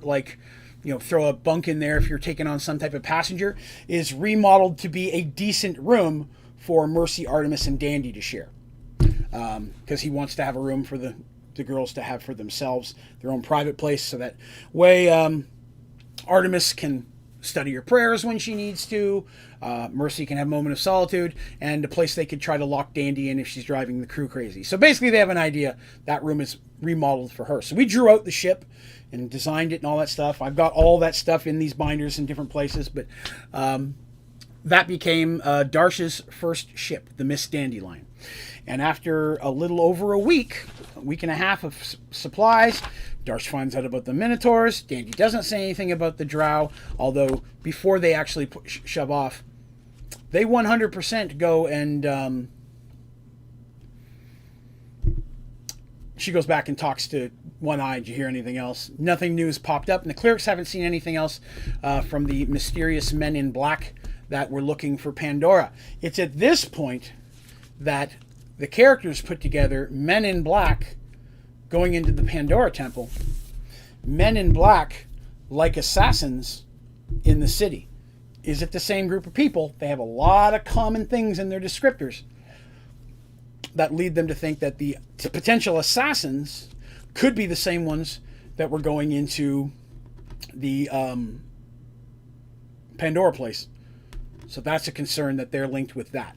throw a bunk in there if you're taking on some type of passenger is remodeled to be a decent room for Mercy, Artemis, and Dandy to share. Because he wants to have a room for the girls to have for themselves, their own private place, so that way Artemis can study her prayers when she needs to, Mercy can have a moment of solitude, and a place they could try to lock Dandy in if she's driving the crew crazy. So basically they have an idea that room is remodeled for her. So we drew out the ship and designed it and all that stuff. I've got all that stuff in these binders in different places, but that became Darsh's first ship, the Miss Dandelion. And after a little over a week and a half of supplies, Darsh finds out about the Minotaurs. Dandy doesn't say anything about the Drow, although before they actually shove off, they 100% go and she goes back and talks to One Eye. Did you hear anything else? Nothing new has popped up, and the clerics haven't seen anything else from the mysterious men in black that were looking for Pandora. It's at this point that the characters put together Men in Black going into the Pandora Temple. Men in Black like assassins in the city. Is it the same group of people? They have a lot of common things in their descriptors that lead them to think that the potential assassins could be the same ones that were going into the Pandora place. So that's a concern that they're linked with that.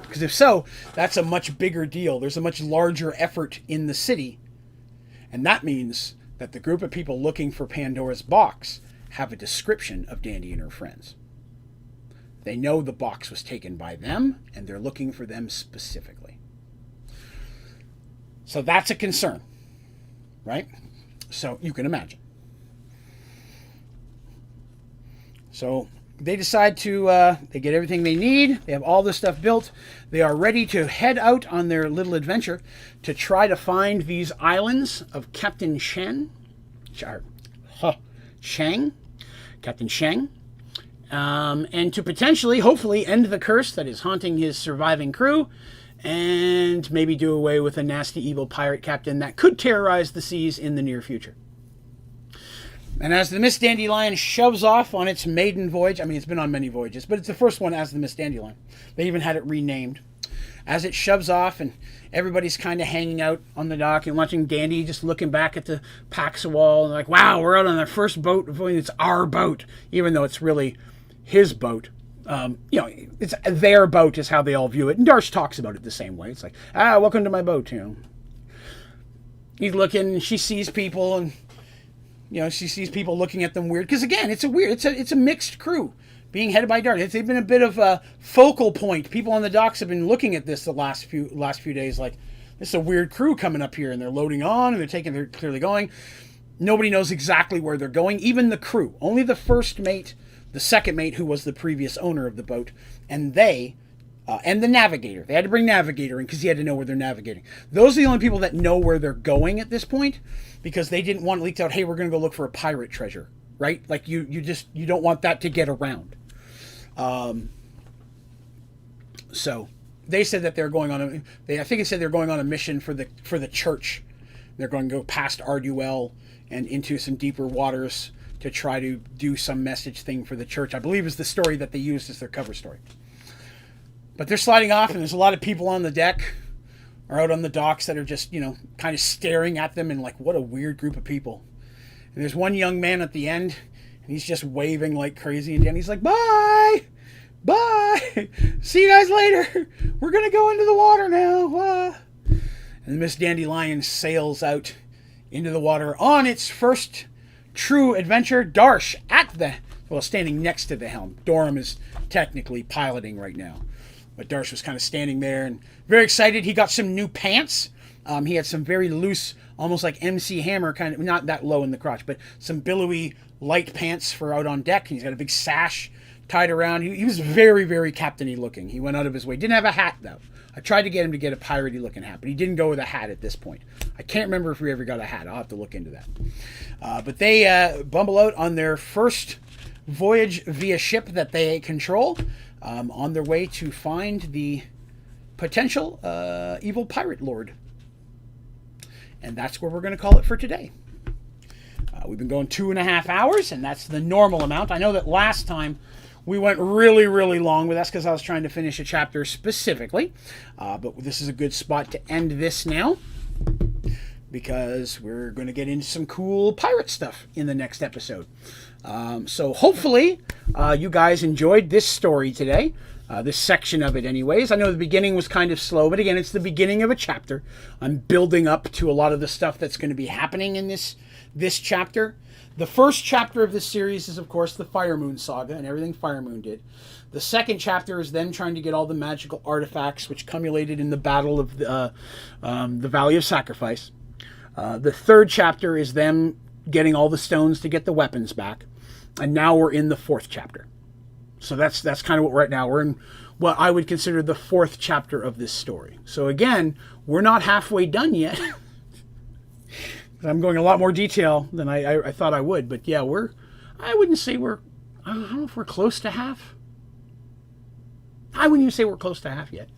Because if so, that's a much bigger deal. There's a much larger effort in the city. And that means that the group of people looking for Pandora's box have a description of Dandy and her friends. They know the box was taken by them, and they're looking for them specifically. So that's a concern, right? So you can imagine. So they decide to, they get everything they need. They have all this stuff built. They are ready to head out on their little adventure to try to find these islands of Captain Shang, Captain Shang, and to potentially, hopefully, end the curse that is haunting his surviving crew, and maybe do away with a nasty, evil pirate captain that could terrorize the seas in the near future. And as the Miss Dandelion shoves off on its maiden voyage, I mean, it's been on many voyages, but it's the first one as the Miss Dandelion. They even had it renamed. As it shoves off and everybody's kind of hanging out on the dock and watching Dandy just looking back at the Paxa wall and like, wow, we're out on our first boat. It's our boat, even though it's really his boat. It's their boat is how they all view it. And Darsh talks about it the same way. It's like, welcome to my boat, He's looking and she sees people and she sees people looking at them weird. Because again, it's a mixed crew being headed by Darsh. They've been a bit of a focal point. People on the docks have been looking at this the last few days like, this is a weird crew coming up here and they're loading on and they're clearly going. Nobody knows exactly where they're going. Even the crew. Only the first mate, the second mate who was the previous owner of the boat, and they, and the navigator. They had to bring navigator in because he had to know where they're navigating. Those are the only people that know where they're going at this point, because they didn't want it leaked out, hey, we're going to go look for a pirate treasure, right? Like you don't want that to get around. So they said that they're going on I think it said they're going on a mission for the church. They're going to go past Arduel and into some deeper waters to try to do some message thing for the church. I believe is the story that they used as their cover story. But they're sliding off, and there's a lot of people on the deck or out on the docks that are just, kind of staring at them and like, what a weird group of people. And there's one young man at the end, and he's just waving like crazy, and Danny's like, bye! Bye! See you guys later! We're going to go into the water now! And Miss Dandelion sails out into the water on its first true adventure. Darsh standing next to the helm. Dorum is technically piloting right now. But Darsh was kind of standing there and very excited. He got some new pants. He had some very loose, almost like MC Hammer, kind of, not that low in the crotch, but some billowy light pants for out on deck. And he's got a big sash tied around. He was very, very captainy looking. He went out of his way. Didn't have a hat, though. I tried to get him to get a piratey looking hat, but he didn't go with a hat at this point. I can't remember if we ever got a hat. I'll have to look into that. But they bumble out on their first voyage via ship that they control, on their way to find the potential evil pirate lord. And that's where we're going to call it for today. We've been going 2.5 hours, and that's the normal amount. I know that last time we went really, really long, but that's because I was trying to finish a chapter specifically. But this is a good spot to end this now, because we're going to get into some cool pirate stuff in the next episode. So hopefully you guys enjoyed this story today, this section of it anyways. I know the beginning was kind of slow, but again, it's the beginning of a chapter. I'm building up to a lot of the stuff that's going to be happening in this chapter. The first chapter of this series is, of course, the Fire Moon saga and everything Fire Moon did. The second chapter is them trying to get all the magical artifacts which cumulated in the battle of the Valley of Sacrifice. The third chapter is them getting all the stones to get the weapons back. And now we're in the fourth chapter. So that's kind of what right now we're in, what I would consider the fourth chapter of this story. So again, we're not halfway done yet. I'm going a lot more detail than I thought I would. But yeah, I wouldn't say I don't know if we're close to half. I wouldn't even say we're close to half yet.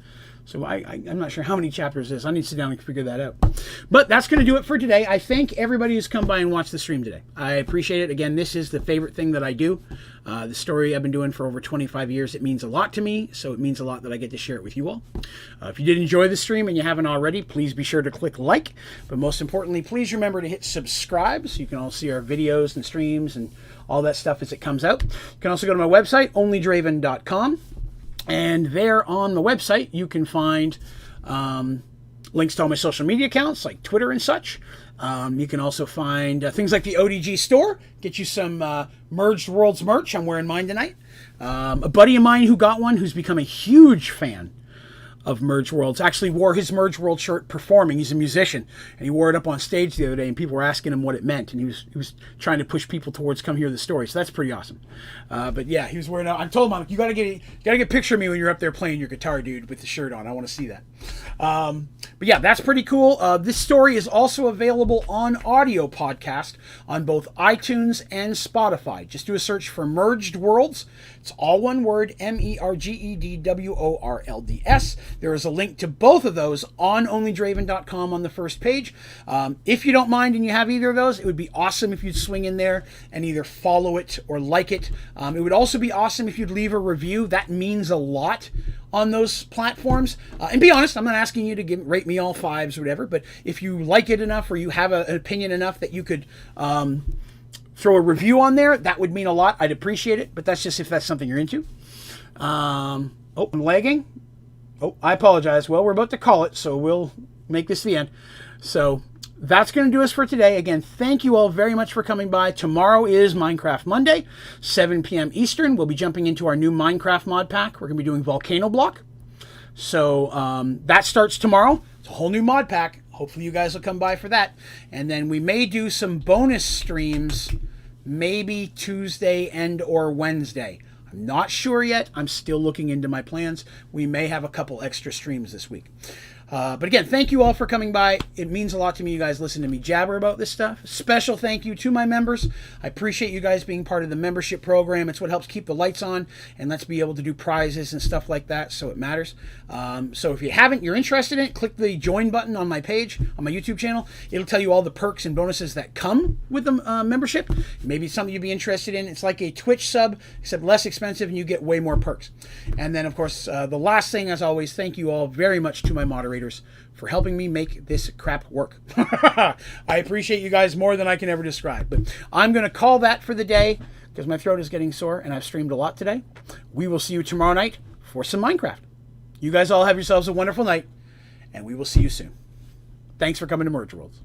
So I'm not sure how many chapters this is. I need to sit down and figure that out. But that's going to do it for today. I thank everybody who's come by and watched the stream today. I appreciate it. Again, this is the favorite thing that I do. The story I've been doing for over 25 years. It means a lot to me, so it means a lot that I get to share it with you all. If you did enjoy the stream and you haven't already, please be sure to click like. But most importantly, please remember to hit subscribe so you can all see our videos and streams and all that stuff as it comes out. You can also go to my website, onlydraven.com. And there on the website, you can find links to all my social media accounts like Twitter and such. You can also find things like the ODG store. Get you some Mergedworlds merch. I'm wearing mine tonight. A buddy of mine who got one, who's become a huge fan of Mergeworlds, actually wore his Mergeworld shirt performing. He's a musician, and he wore it up on stage the other day, and people were asking him what it meant, and he was trying to push people towards come hear the story. So that's pretty awesome. But yeah, he was wearing. I told him, you gotta get a picture of me when you're up there playing your guitar, dude, with the shirt on. I want to see that. But yeah, that's pretty cool. This story is also available on audio podcast on both iTunes and Spotify. Just do a search for Mergedworlds. It's all one word, Mergedworlds. There is a link to both of those on Onlydraven.com on the first page. If you don't mind and you have either of those, it would be awesome if you'd swing in there and either follow it or like it. It would also be awesome if you'd leave a review. That means a lot on those platforms. And be honest, I'm not asking you to rate me all fives or whatever, but if you like it enough or you have an opinion enough that you could throw a review on there, that would mean a lot. I'd appreciate it, but that's just if that's something you're into. I'm lagging. Oh, I apologize. Well, we're about to call it, so we'll make this the end. So that's going to do us for today. Again, thank you all very much for coming by. Tomorrow is Minecraft Monday, 7 p.m. Eastern. We'll be jumping into our new Minecraft mod pack. We're going to be doing Volcano Block. So that starts tomorrow. It's a whole new mod pack. Hopefully you guys will come by for that. And then we may do some bonus streams maybe Tuesday and or Wednesday. I'm not sure yet. I'm still looking into my plans. We may have a couple extra streams this week. But again, thank you all for coming by. It means a lot to me you guys listen to me jabber about this stuff. Special thank you to my members. I appreciate you guys being part of the membership program. It's what helps keep the lights on and lets me able to do prizes and stuff like that, so it matters. So if you haven't, you're interested in it, click the join button on my page, on my YouTube channel. It'll tell you all the perks and bonuses that come with the membership. Maybe it's something you'd be interested in. It's like a Twitch sub, except less expensive, and you get way more perks. And then, of course, the last thing, as always, thank you all very much to my moderators for helping me make this crap work. I appreciate you guys more than I can ever describe. But I'm going to call that for the day because my throat is getting sore and I've streamed a lot today. We will see you tomorrow night for some Minecraft. You guys all have yourselves a wonderful night, and we will see you soon. Thanks for coming to Mergeworlds.